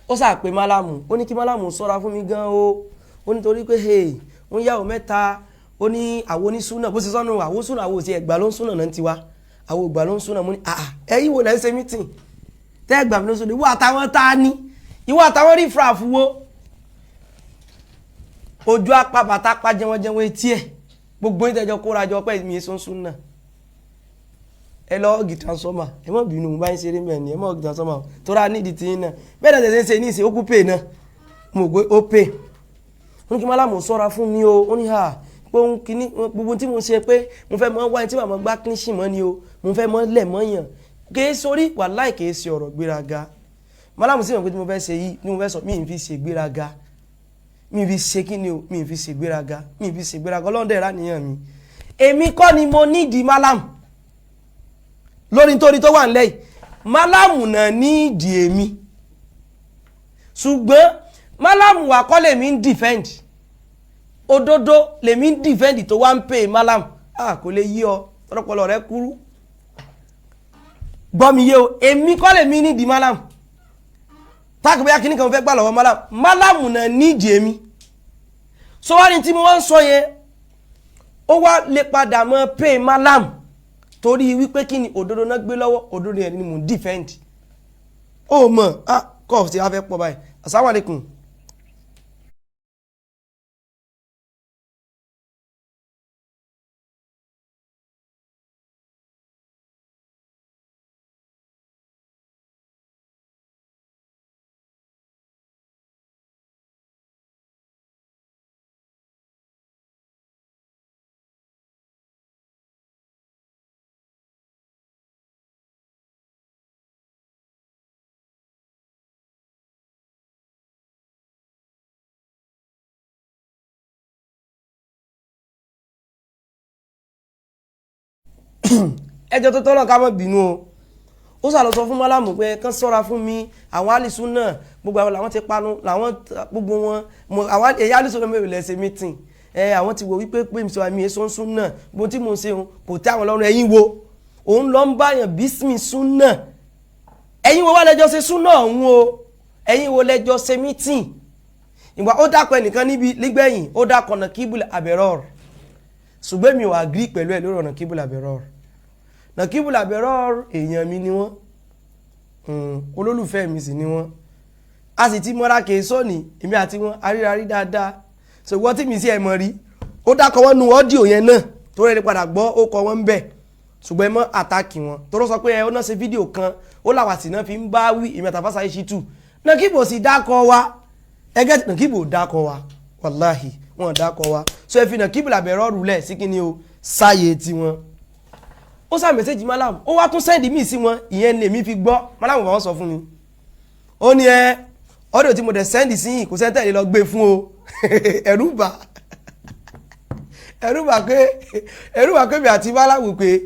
ó sàpè Malam ó ní kí Malam sọ́ra fún mi gan o ó ní torí pé ó ń yàwó mẹ́ta ó ní àwo onísúnà bó ṣe sọ́nù àwo súnà àwo òsì ẹ̀gbà ló ń súnà náà ti wá àwo ìgbà ló ń súnà mo ní ẹ̀yìn wo lẹ́ ń ṣe mítìn tẹ́ ẹ̀gbà mi ló ń súnà ìwọ àtàwọn tá a ní ìwọ àtàwọn rí fra àfúwó ojú apá bàtà pa jẹwọ́jẹwọ́ etí ẹ̀ gbogbo ìtẹ́jọ́ kóra jọ pẹ́ mi èso ń súnà ẹ lọ ọgì transformer ẹ mọ bínú bá ń ṣeré mẹ́rin ẹ mọ ọgì transformer tó ra nídìí tí náà bẹ́ẹ̀ náà tẹ̀sẹ̀ ń ṣe ní ìsìn ó kú pè náà mo gbé ó pè ó ní kí Malam sọ́ra fún mi o ó ní pé òun kìíní gbogbo tí mo ṣe pé mo fẹ́ mọ wáyé tí màmá gbá cleanshin mọ́ ni o mo fẹ́ mọ lẹ̀ mọ́ yàn kìí sórí wàláhì kìí ṣe ọ̀rọ̀ gbéraga Malam sì mọ̀ pé tí mo fẹ́ ṣe yìí ni mo fẹ́ sọ mi ì fi ṣe gbéraga mi ì fi ṣe kí ni o mi ì fi ṣe gbéraga mi ì fi ṣe gbéraga ọlọ́dẹ̀ rà níyàn mi èmi kọ́ ni mo nídìí Malam lórí nítorí tó wà nílẹ̀ yìí Malam náà ní ìdí èmi ṣùgbọ́n Malam wà kọ́ lèmi ń defend òdodo lèmi ń defend tó wá ń pè Malam kò lè yí ọ ọ̀pọ̀lọpọ̀ rẹ kúrú gbọ́ mi yé o èmi kọ́ lèmi ní ìdí Malam táàkì bóyá kíní kan fẹ́ gbà lọ́wọ́ Malam náà ní ìdí èmi so wá ní tí mo wá ń sọ yẹn ó wá lè padà mọ́ pè Malam torí wípé kí ni òdodo náà gbé lọ́wọ́ òdodo yẹn ni mo defend ó mọ̀ kọ́ ti afẹ́ pọ̀ báyìí assalamu alaikum. ẹjọ́ tó tọ́lọ̀ ká mọ́ bínú o ó sàlọ́ sọ fún Malam pé kán sọ́ra fún mi àwọn alìsún náà gbogbo àwọn làwọn ti panu làwọn gbogbo wọn àwọn ẹ̀yà alìsún náà mẹ́rin lẹ́sẹ̀ mítìn àwọn ti wò wípé pé mi sọ àmì èso ń sún náà bó tí mo ṣe kò tẹ́ àwọn lọ́rùn ẹ̀yin wo òun lọ ń báyàn bísímì sún náà ẹ̀yin wo wá lẹ́jọ́ ṣe sún náà òun o ẹ̀yin wo lẹ́jọ́ ṣe mítìn ìgbà ó dákọ̀ ẹnìkan níbi nígbẹ̀yìn ó dákọ̀ Nakibul Aberor ṣùgbọ́n mi ò agree pẹ̀lú ẹ̀ lórí ọ̀nà Nakibul Aberor Nakibul Aberor èèyàn mi ni wọ́n olólùfẹ́ mi sì ni wọ́n a sì ti mọ́ra kèé sọ́ọ̀nì èmi àti wọn arírarí dáadáa ṣùgbọ́n tí mi sí ẹ̀ mọ̀ rí ó dákọ̀ wọ́n nu ọ́díò yẹn náà tó rẹ̀ padà gbọ́ ó kọ wọ́n ń bẹ̀ ṣùgbọ́n ẹ mọ́ àtàkì wọn tó rọ́ sọ pé ó náà ṣe fídíò kan ó làwà sí náà fi ń bá wí èmi àtàfàṣà Ìṣítù Nakibo sì dákọ̀ wa ẹgẹ́ Nakibo dákọ̀ wa wàláhì wọn dákọ̀ wa so ẹ fi Nakibo làbẹ̀rọ̀ rúlẹ̀ sí kí ni o sáyé tiwọn ó sá mẹ́sẹ̀jì Malam ó wá tún sẹ́ndì míì sí wọn ìyẹn lèmi fi gbọ́ Malam bá wọn sọ fún mi ó ní ọdún tí mo dẹ̀ sẹ́ndì sí yìí kò sẹ́ńtẹ̀ lè lọ gbé fún o ẹ̀rù bà pé mi àti Malam pé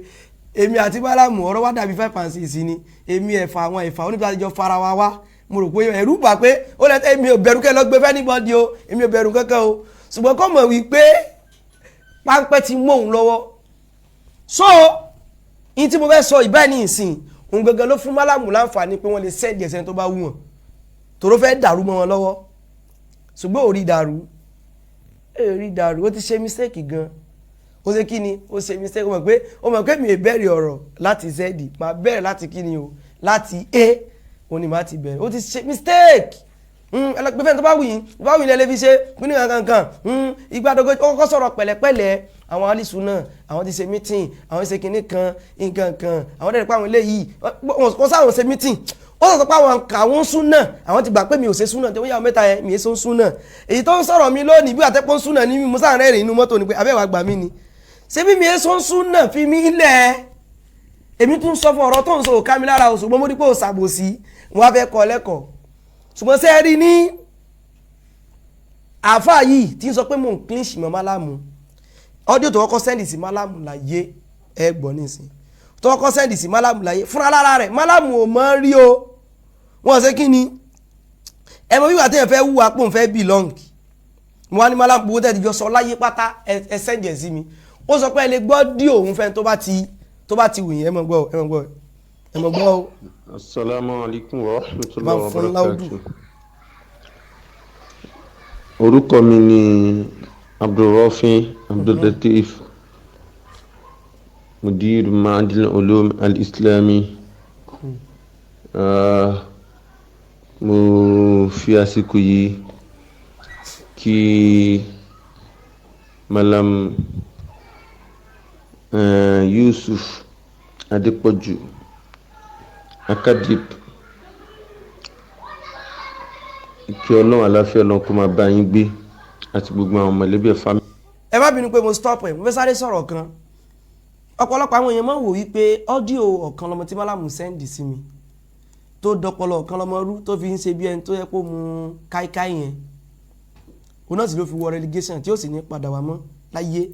èmi àti Malam ọ̀rọ̀ wá dàbí 5 and 6 ni èmi ẹ̀fà àwọn ẹ̀fà oníbi àtijọ́ fara wa wá mo rò pé ẹ̀rù bà pé ó lẹ́tẹ̀ èmi ò bẹ̀rù kẹ́ lọ gbé fẹ́ níbọ̀dì o èmi ò bẹ̀rù kankan o ṣùgbọ́n kọ́ mọ̀ wípé páńpẹ́ ti mú òun lọ́wọ́ so in tí mo fẹ́ sọ ìbá ní ìsìn òun gangan ló fún Malam láǹfààní pé wọ́n lè sẹ́ẹ̀dì ẹ̀sẹ̀ tó bá wù wọ́n tòró fẹ́ dàrú mọ́ wọn lọ́wọ́ ṣùgbọ́n orí dàrú ó ti ṣe mistake gan ó ṣe kí ni ó ṣe mistake ó mọ̀ pé mi ò bẹ̀rẹ̀ ọ̀rọ̀ láti z máa bẹ̀rẹ̀ láti kí ni o láti a ó ní máa ti bẹ̀rẹ̀ ó ti ṣe mistake ẹlẹgbẹ́fẹ́ tó bá wù yín lẹ́lẹ́ fi ṣe pínlẹ̀ kankan ìgbàdógó ó kọ́kọ́ sọ̀rọ̀ pẹ̀lẹ́pẹ̀lẹ́ àwọn alísù náà àwọn ti ṣe meeting àwọn ṣe kinní kan nǹkan kan àwọn dẹ̀rẹ̀ pé àwọn eléyìí wọ́n sáwọn ṣe meeting ó sọ pé àwọn kàwọn súnà àwọn ti gbà pé mi ò ṣe súnà tí ó yà mẹ́ta yẹn mi è so súnà èyí tó ń sọ̀rọ̀ mi lónìí bí àtẹ́pọ̀ súnà ní mi musa rẹ̀ rìn inú mọ́tò ni pé abẹ́wà gbà mí ni ṣé bí mi è so súnà fi mí lẹ̀ èmi tún sọ fún ọ̀rọ̀ tó ń sọ òkà mi lára oṣù gbọ́n mo rí pé ò ṣàbòsí wọn á fẹ́ kọ́ lẹ́kọ̀ọ́ ṣùgbọ́n ṣe rí ní àáfàá yìí tí ń sọ pé mò ń clinch mọ́ Malam ọdún tó kọ́kọ́ sẹ́ndì sí Malam láyé ẹgbọ́n nísìn tó kọ́kọ́ sẹ́ndì sí Malam láyé fúnra lára rẹ̀ Malam ò mọ̀ rí o wọ́n ṣe kí ni ẹmọ wíwà tí ẹ fẹ́ wúwa pò ń fẹ́ belong mo wá ní Malam gbogbo tẹ́ ti jọ sọ láyé pátá ẹ sẹ́ndì ẹ̀ sí mi ó sọ pé ẹ lè gbọ́ dí òun fẹ́ tó bá ti wù yín ẹ mọ̀ gbọ́ o. Assalamu alaikum wa rahmatullahi wa barakatuh. Orúkọ mi ni Abdulrafi Abdullatif Mudir Ma'adil Ulum Al-Islami. Mo fi àsìkò yìí kí Malam Yusuf Adepoju Akadip kí Ọlọ́run àlàáfíà Ọlọ́run kó máa bá yín gbé àti gbogbo àwọn mọ̀lẹ́bí ẹ̀ fámì. ẹ má bínú pé mo stop ẹ̀ mo fẹ́ sáré sọ̀rọ̀ kan ọ̀pọ̀lọpọ̀ àwọn èèyàn máa wò wípé ọ́díò ọ̀kan lọmọ tí Malam sẹ́ndì sí mi tó dọpọlọ ọ̀kan lọmọ rú tó fi ń ṣe bí ẹni tó yẹ kó mu káíkáí yẹn òun náà sì ló fi wọ relegation tí ó sì ní padà wá mọ́ láyé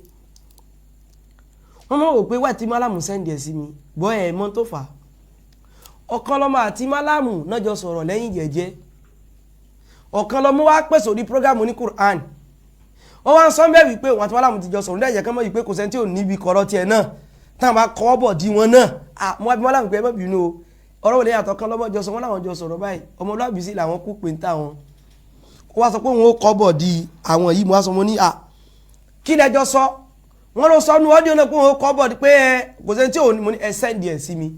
wọ́n máa wò pé wà tí Malam sẹ́ndì ẹ̀ sí mi gbọ́ ẹ̀ mọ́ tó fà á ọ̀kan lọmọ àti Malam náà jọ sọ̀rọ̀ lẹ́yìn jẹ́jẹ́ ọ̀kan lọmọ wá pèsè orí prógámù ní Quran ó wá ń sọ bẹ́ẹ̀ wípé òun àti Malam ti jọ sọ̀rọ̀ lẹ́yìn kan mọ́ wípé kò sẹ́ni tí ò níbi kọ̀rọ̀ tiẹ̀ náà táwọn bá kọ́ bọ̀ di wọn náà mo wá bí Malam pé ẹ má bínú o ọ̀rọ̀ wòlé yàtọ̀ kan lọ́mọ jọ sọ wọn làwọn jọ sọ̀rọ̀ báyìí ọmọlúwàbí sí làwọn kú pé ń tà wọn ó wá sọ pé òun ó kọ́ bọ̀ di àwọn yìí mo wá sọ mo ní kí lẹ́jọ́ sọ wọ́n ló sọ nu ọ́díò náà pé òun ó kọ́ bọ̀ di pé kò sẹ́ni tí ò ní mo ní ẹ sẹ́ndì ẹ̀ sí mi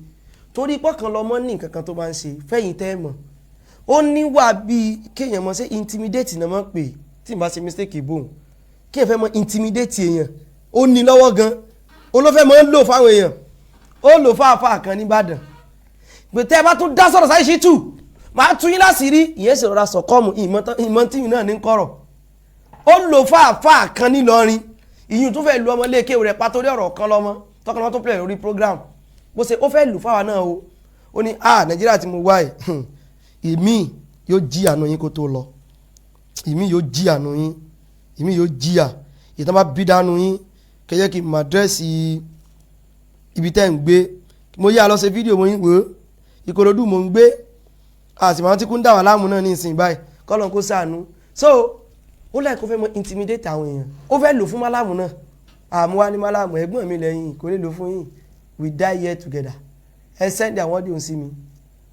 torí pọ́kàn lọ́mọ ní nǹkan kan tó bá ń ṣe fẹ́yìn tẹ́ mọ̀ ó níwà bíi kéèyàn mọ̀ sí intimidate náà mọ̀ pé tí n bá ṣe mistake ìbòhùn kéèyàn fẹ́ mọ̀ intimidate èèyàn ó ní lọ́wọ́ gan olófẹ́ mọ̀ ń lò fáwọn èèyàn ó lò fáfá kan nìbàdàn pé tẹ́ ẹ bá tún dá sọ̀rọ̀ sáyé sí tù máa tún yín láṣìírí ìyẹn sì rọra sọ̀kọ́mù ìmọ̀ tí náà ní kọ̀rọ̀ ó lò fáfá kan nílọrin ìyún tún fẹ́ lu ọmọ léèké rẹ̀ pàtórí ọ̀rọ̀ kan lọ́mọ tọkànlọ́mọ tó pẹ̀lẹ̀ lórí program bó ṣe ó fẹ́ lù fáwa náà o ó ní Nàìjíríà tí mo wá ẹ̀ ìmí yóò jí àánú yín kó tó lọ ìmí yóò jí àánú yín ìmí yóò jíyà ìtàn bá bí dánú yín kẹjẹ́ kí mà dírẹ́sì ibi tẹ́ ń gbé mo yá lọ ṣe fídíò mo yín wò ó Ìkòròdú mo ń gbé àtìmọ́ tí kú ń dà wà láàmú náà ní ìsìn báyìí kọ́lọ̀ kó sàánú so ó lẹ́ẹ̀ kó fẹ́ mọ intimidate àwọn èèyàn ó fẹ́ lò fún Malam náà àmúwá ní Malam ẹ̀gbọ́n mi lẹ́yìn kò lè lò fún yín we die here together ẹ sẹ́ndì àwọn ọdún sí mi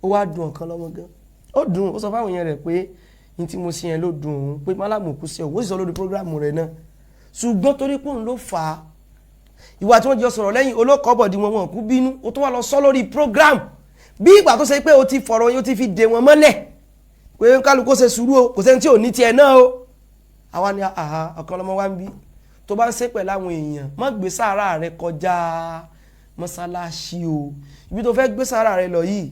ó wá dùn ọ̀kan lọ́mọ gan ó dùn ó sọ fáwọn èèyàn rẹ̀ pé ní tí mo ṣe yẹn ló dùn òun pé Malam kú sí ọ̀wọ́ sì sọ lórí prógrámù rẹ̀ náà ṣùgbọ́n torí pé òun ló fà á ìwà tí wọ́n jọ sọ̀rọ̀ lẹ́yìn olókọ́bọ̀dì wọn kú bínú ó tó wá lọ sọ lórí prógrámù bí ìgbà tó ṣe pé o ti fọ̀rọ̀ yóò ti fi dè wọ́n mọ́lẹ̀ pé kálukú ṣe sùúrù o kò sẹ́ni tí ò ní tiẹ̀ náà o àwa ni ọ̀kan lọ́mọ wa ń bí tó bá ń ṣe pẹ̀lú àwọn èèyàn má gbé sàárà rẹ kọjá mọ́sálásí o ibi tó fẹ́ gbé sàárà rẹ lọ yìí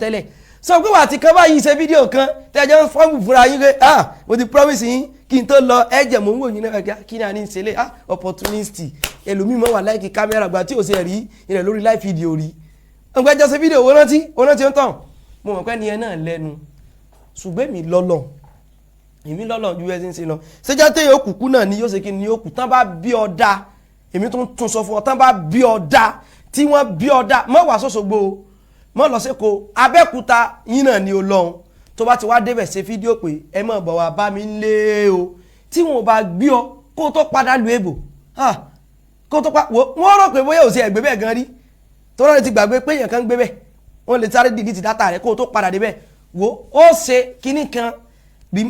tẹ́lẹ̀ sọ pé wà á ti kán báyìí ṣe fídíò kan tẹ́jọ́ ń fọ́ọ̀mù fúnra yín pé mo ti promise yín kí n tó lọ ẹ̀jẹ̀ mò ń wò yín náà kí ni a ní ìṣẹ̀lẹ̀ opportunity ẹlòmíì mọ́ wà láìkí kámẹ́rà gba tí ò sí ẹ̀rí ilẹ̀ lórí live video rí ọgbẹ́jọ́ ṣe fídíò owó rántí ń tàn mo mọ̀ pé ni ẹ náà lẹ́nu ṣùgbọ́n èmi lọ́lọ́ ju ẹsẹ̀ ń ṣe lọ ṣéjọ́ tẹ́ yóò kúkú náà ni yóò ṣe kí ni yóò kú tán bá bí ọ dá èmi tó ń tún sọ fún ọ tán bá bí ọ dá tí wọ́n bí ọ dá mọ́ wà sọ́sọ́gbó mọ́ lọ sí ko Abẹ́òkúta yín náà ni ó lọ́hùn tó bá ti wá débẹ̀ ṣe fídíò pé ẹ mọ̀ bọ̀ wá bá mi lé o tí wọn ò bá gbé ọ kó tó padà lu èbò kó tó wọ́n rò pé bóyá ò sí ẹ̀gbẹ́ bẹ́ẹ̀ gan rí tó rọrùn ti gbàgbé pé èèyàn kan gbé bẹ́ẹ̀ wọ́n lè sáré dìgítì dátà rẹ̀ kó tó padà débẹ̀ wo ó ṣe kinní kan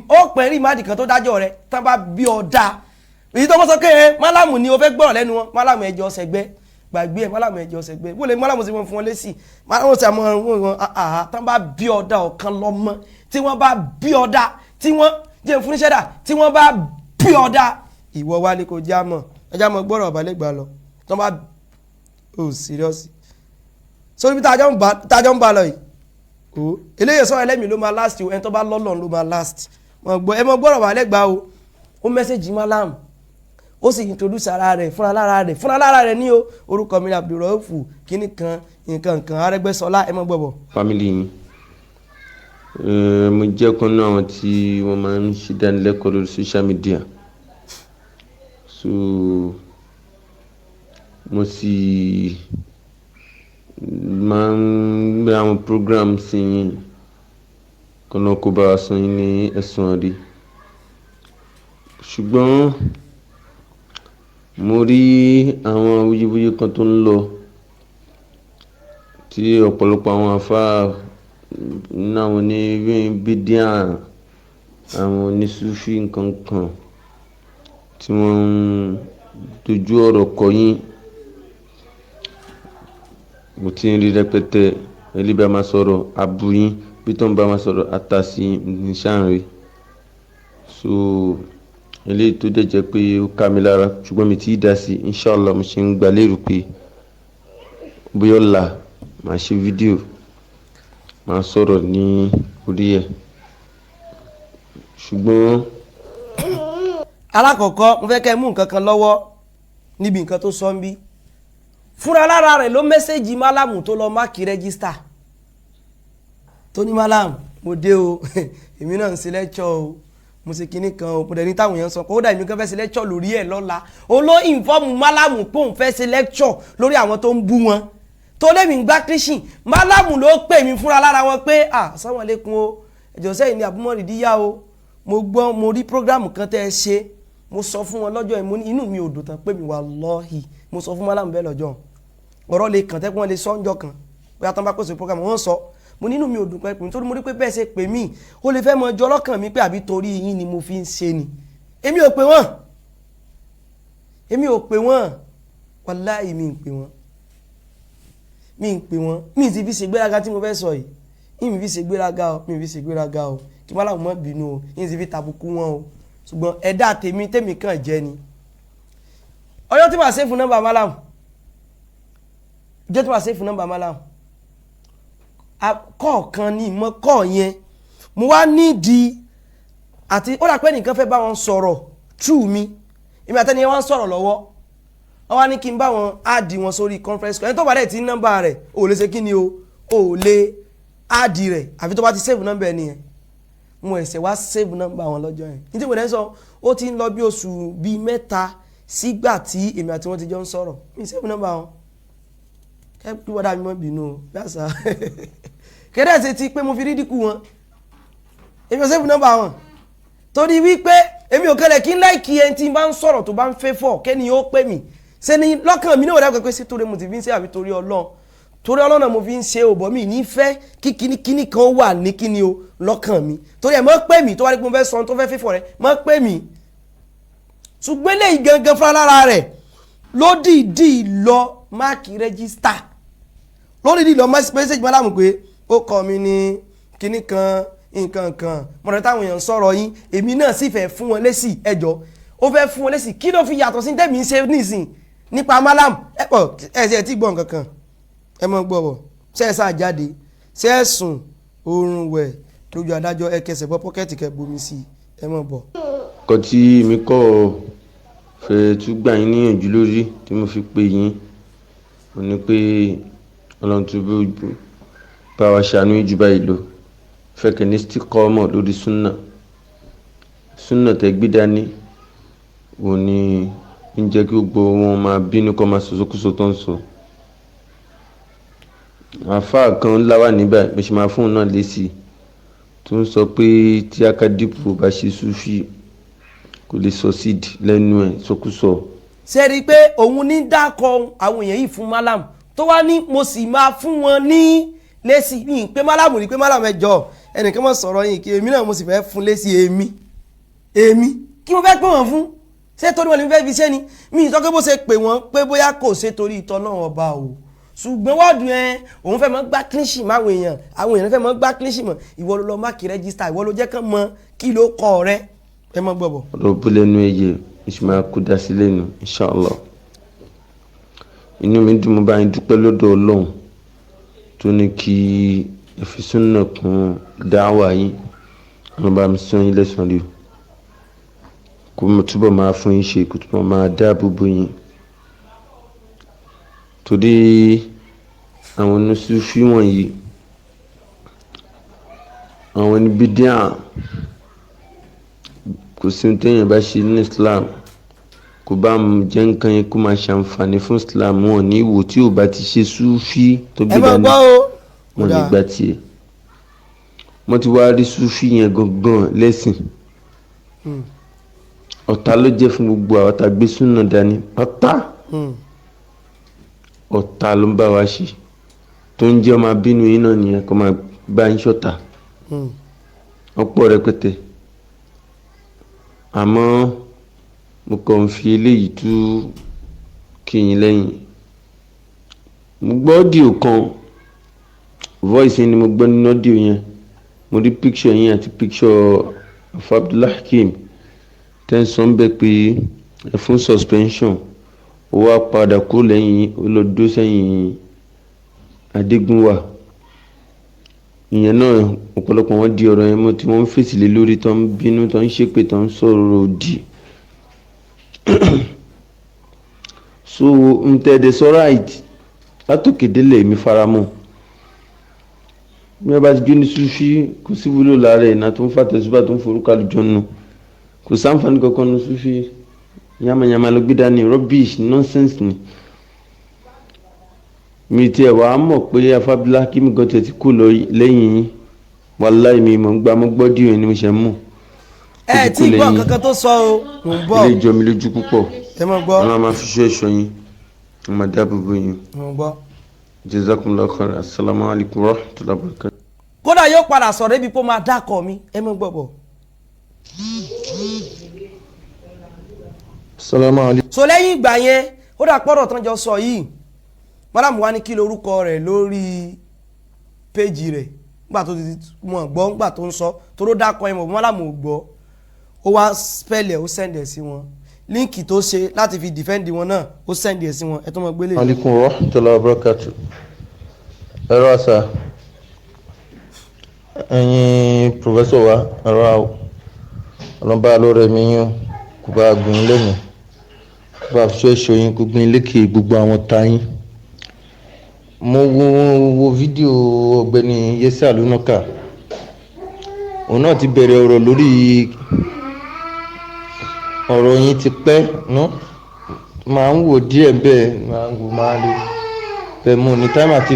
ó pẹ́ rí máàdì kan tó dájọ́ rẹ̀ tán bá bí ọ dá èyí tó mọ́ sọ pé málàmù ni o fẹ́ gbọ́rọ̀ lẹ́nu wọn málàmù ẹjọ́ ọ̀sẹ̀gbẹ́ gbàgbé ẹ̀ málàmù ẹjọ́ ọ̀sẹ̀gbẹ́ wọ́n lè málàmù sí wọn fún wọn lésì málàmù sí àwọn wọn tán bá bí ọ dá ọ̀kan lọ́mọ tí wọ́n bá bí ọ dá tí wọ́n jẹ́ fún iṣẹ́ dà tí wọ́n bá bí ọ dá ìwọ wálé kò já mọ̀ ẹjá mọ̀ gbọ́rọ̀ ọ̀bálẹ́gbà lọ tán bá serious sórí bí tájọ́ ń bá lọ yìí eléyìí sọ ẹlẹ́mìí ló máa last ẹni tó bá lọ́lọ́ ló máa last ẹ mọ gbọ́rọ̀ wà lẹ́gbàá o ó mẹ́sẹ̀jì Malam ó sì introduce ara rẹ̀ fúnra lára rẹ̀ ní o orúkọ mi ní Abdulrauf kíní kan nǹkan Arẹ́gbẹ́ṣọlá ẹ mọ gbọ́bọ̀. family yín mo jẹ́ kan náà àwọn tí wọ́n máa ń ṣe dánilẹ́kọ̀ọ́ lórí social media so mo sì máa ń gbé àwọn program sí yín kọ́nà kó bá wa san yín ní ẹ̀sùn rí ṣùgbọ́n mo rí àwọn awuyewuye kan tó ń lọ tí ọ̀pọ̀lọpọ̀ àwọn àfáà náà wọn ní bídíà àwọn onísúfì nǹkan kan tí wọ́n ń dojú ọ̀rọ̀ kọ yín mo ti ń rí rẹpẹtẹ ẹlí bá máa sọ̀rọ̀ abuyin bí tó ń bá máa sọ̀rọ̀ àtàsí ní sànrè so eléyìí tó dẹ̀ jẹ́ pé ó ká mi lára ṣùgbọ́n mi ti dá sí inshallah mo ṣe ń gba lérò pé bóyá ọ̀la màá ṣe fídíò màá sọ̀rọ̀ ní orí ẹ̀ ṣùgbọ́n. alákọ̀ọ́kọ́ mo fẹ́ kẹ́ mú nǹkan kan lọ́wọ́ níbi nǹkan tó sọ ń bí fúnra lára rẹ̀ ló mẹ́sẹ̀jì Malam tó lọ máàkì rẹ́gísítà tó ní Malam mo dé o èmi náà ń ṣe lẹ́kṣọ̀ o mo ṣe kinní kan o mo dẹ̀ ní táwọn èèyàn sọ pé ó dà èmi kan fẹ́ ṣe lẹ́kṣọ̀ lórí ẹ̀ lọ́la òun ló ìnfọ́ọ̀mù Malam pé òun fẹ́ ṣe lẹ́kṣọ̀ lórí àwọn tó ń bú wọn tó lémi ń gbá kírísìn Malam ló pè mí fúnra lára wọn pé assalamu alaikum o ẹ̀jọ̀ sẹ́yìn ní Abumoridiya o mo rí prógrámù kan tẹ́ ẹ ṣe mo sọ fún wọn lọ́jọ́ ìmú inú mi ò dùn tán pé mi wallahi mo sọ fún Malam bẹ́ẹ̀ lọ́jọ́ ọ̀rọ̀ lè kàn tẹ́kùn wọn lè sọ́njọ́ kan bóyá tán bá pèsè prógrámù wọn sọ mo nínú mi ò dùn pẹ́ pé nítorí mo rí pé bẹ́ẹ̀ ṣe pè mí ó lè fẹ́ mọ ọjọ́ ọlọ́kàn mi pé àbí torí yín ni mo fi ń ṣe ni èmi ò pè wọ́n wallahi mi ń pè wọ́n mi ti fi ṣe gbéraga tí mo fẹ́ sọ yìí mi fi ṣe gbéraga o kí Malam mọ́ bínú o mi ti fi tàbùkù wọn o ṣùgbọ́n ẹ̀dá tèmi kàn jẹ́ ni ọjọ́ tí màá ṣe fún nọ́mbà Malam kọ̀ọ̀kan ní ìmọ̀ kọ̀ yẹn mo wá nídìí àti ó dà pé nìkan fẹ́ bá wọn sọ̀rọ̀ through mi èmi àtẹniyẹ wọn sọ̀rọ̀ lọ́wọ́ wọ́n wá ní kí n bá wọn áàdì wọn sórí conference call ẹni tó bá dẹ̀ tí nọ́mbà rẹ̀ ò lè ṣe kí ni o ò lè áàdì rẹ̀ àfi tó bá ti save nọ́mbà ẹ nìyẹn mo ẹ̀sẹ̀ wá save nọ́mbà wọn lọ́jọ́ yẹn ní tí mo dẹ̀ ń sọ ó ti ń lọ bí oṣù bíi 3 sígbà tí èmi àti wọn ti jọ ń sọ̀rọ̀ mi save nọ́mbà wọn kẹ́ kí wọ́n dà mí mọ́ bínú o yàtọ̀ kéde ṣe ti pé mo fi rí dínkù wọn èmi ò save nọ́mbà wọn torí wípé èmi ò kẹlẹ̀ kí n láìkí ẹni tí n bá ń sọ̀rọ̀ tó bá ń fẹ́ fọ̀ kẹ́ni ó pè mí ṣe ni lọ́kàn mi náà dàgbẹ́ pé sí torí mo ti fi ń ṣe àbí torí Ọlọ́run náà mo fi ń ṣe òbọ̀ mi nífẹ̀ẹ́ kí kíní kan wà ní kíní o lọ́kàn mi torí ẹ̀ mọ́ pè mí tó wá ní pé mo fẹ́ sọ tó fẹ́ fífọ̀ rẹ̀ mọ́ pè mí ṣùgbọ́n eléyìí gangan fúnra lára rẹ̀ lódìdí lọ máàkì rẹ́gísítà lódìdí lọ mẹ́sẹ̀jì mọ́lámù pé ó kọ́ mi ní kíní kan nǹkan kan mọ̀rẹ́ táwọn èèyàn sọ̀rọ̀ yín èmi náà sì fẹ́ fún wọn lésì ẹjọ́ ó fẹ́ fún wọn lésì kí ló fi yàtọ̀ sí tẹ́mi ń ṣe nísìn nípa malam ẹ̀ tí gbọ́ nǹkan kan ẹ mọ̀ gbọ́ bọ̀ ṣe é sáà jáde ṣe é sùn oorun wẹ̀ lójú adájọ́ ẹ kẹsẹ̀ bọ́ pọ́kẹ́tì kẹ bomi sí ẹ mọ̀ bọ̀. ọkọ̀ tí mi kọ́ fẹ́ tún gbà yín níyànjú lórí tí mo fi pè yín mo ní pé ọlọ́run tó bá wa ṣàánú ìjú báyìí lọ fẹ́kẹ̀ ní istiqama lórí súnà tẹ́ gbé dání wò ní ń jẹ́ kí gbogbo wọn máa bínú kọ́ máa sọ̀sọ́kúsọ tó ń sọ. àfáà kan láwà níbẹ̀ bó ṣe máa fún un náà lésì tó ń sọ pé tí akadipu bá ṣe súfì kò lè succeed lẹ́nu ẹ̀ sọkúsọ. ṣe rí i pé òun ní dákọ̀ àwọn èèyàn yìí fún malam tó wá ní mo sì máa fún wọn ní lésì ní pé malam rí pé malam ẹjọ́ ẹnìkan mọ̀ sọ̀rọ̀ yìí kí èmi náà mo sì fẹ́ fún lésì èmi kí mo fẹ́ pè wọ́n fún ṣé torí wọn ni mo fẹ́ fi ṣe ni mi ì sọ pé bó ṣe pè wọ́n pé bóyá kò ṣe torí ìtọ́ náà ọba o ṣùgbọ́n wọ́ọ̀dù ẹ òun fẹ́ mọ́ gbá kílíṣì mọ́ àwọn èèyàn fẹ́ mọ́ gbá kílíṣì mọ́ ìwọ ló lọ máàkì rẹ́gísítà ìwọ ló jẹ́ kán mọ kí ló kọ́ rẹ ẹ mọ́ gbọ́bọ̀. ọ̀rọ̀ bó lẹ́nu ẹ̀yẹ ìṣúná kó dá sí lẹ́nu inshallah inú mi dùn mo bá yín dúpẹ́ lọ́dọ̀ Ọlọ́run tó ní kí ìfisúnà kún dáwà yín ọ̀nà bá mi sàn yín lẹ́sàn-án rí o kó mo túbọ̀ máa fún yín ṣe kó túbọ̀ máa dáàbò bò yín torí àwọn oníṣúfì wọ̀nyí àwọn oníbídíà kò sí ohun téèyàn bá ṣe ní Islam kò bá jẹ́ nǹkan yẹn kó máa ṣàǹfààní fún Islam wọn ní ìwò tí ò bá ti ṣe súfì tó gbé dání wọn ní gbà tiẹ̀ wọ́n ti wá rí súfì yẹn gangan lẹ́sìn ọ̀tá ló jẹ́ fún gbogbo àwọn tá a gbé súnà dání pátá ọ̀tá ló ń bá wa ṣe tó ń jẹ́ ọmọ abínú yín náà nìyẹn kó máa bá yín ṣọ̀tá ọ̀pọ̀ rẹpẹtẹ àmọ́ mo kàn ń fi eléyìí tú kíyìn lẹ́yìn mo gbọ́ ọ́díò kan voice yẹn ni mo gbọ́ nínú ọ́díò yẹn mo rí picture yẹn àti picture of Abdullah Hakeem tẹ́sán bẹ́ẹ̀ pé ẹ fún suspension ó wá padà kúrò lẹ́yìn ó lọ dó sẹ́yìn Adégúnwà ìyẹn náà ọ̀pọ̀lọpọ̀ wọn di ọ̀rọ̀ yẹn mọ́ tí wọ́n ń fèsì lé lórí tó ń bínú tó ń ṣépè tó ń sọ̀rọ̀ òdì so n tẹ́ẹ̀dẹ̀ sọ right látòkè délẹ̀ mi faramọ́ bí wọ́n bá ti jó ní Sufi kò sí wúlò lára ẹ̀ náà tó ń fàtẹ̀síbà tó ń forúkọ àlùjọ nù kò sáǹfààní kankan ní Sufi yamayama ló gbé dání rubbish nonsense ni mi tiẹ̀ wàá mọ̀ pé afábílá kí mi gan tẹ̀ ti kú lọ lẹ́yìn yín wàláì mi mọ̀ ń gbà mọ́ gbọ́dí òyìn ni mo ṣe mú. ẹ tí gbọ́ kankan tó sọ o mò ń bọ̀. ilé ìjọ mi lójú púpọ̀ ẹ mọ̀ gbọ́. wọn máa fi ṣọ́ ẹ̀ṣọ́ yín wọn máa dáàbò bò yín. mò ń gbọ́. jazakumullahu khairan assalamu alaikum warahmatullahi wabarakatuh. kódà yóò padà sọ̀rọ̀ ibi kó máa dákọ̀ mi ẹ mọ̀ gbọ́ bọ̀. assalamu alaikum. so lẹ́yìn ìgbà yẹn ó dà pọ́rọ̀ tán jọ sọ yìí madam wa ní kí lorúkọ rẹ̀ lórí péjì rẹ̀ nígbà tó ti mọ̀ gbọ́ nígbà tó ń sọ tó ló dákọ̀ ẹ̀ mọ̀ madam ò gbọ́ ó wá spẹ́lẹ̀ ó sẹ́ndẹ̀ sí wọn líǹkì tó ṣe láti fi dìfẹ́ǹdì wọn náà ó sẹ́ndẹ̀ sí wọn ẹ̀ tó mọ̀ gbélé. alaikum warahmatullahi wabarakatuh. ẹ̀rọ àṣà ẹ̀yin pòfẹ́sọ̀ wa ẹ̀rọ àwọ̀ ọlọ́ba lọ́rẹ̀ mi yín kó bá gbìn ín lẹ́yìn kó bá fi ṣọ́ yín kó gbìn ín lékè gbogbo àwọn ta yín. mo wo fídíò ọ̀gbẹ́ni Yẹsẹ Àlùnákà, òun náà ti bẹ̀rẹ̀ ọ̀rọ̀ lórí ọ̀rọ̀ yín ti pẹ́ ná máa ń wò díẹ̀ bẹ́ẹ̀ máa rí bẹ́ẹ̀ mo ní táìmù àti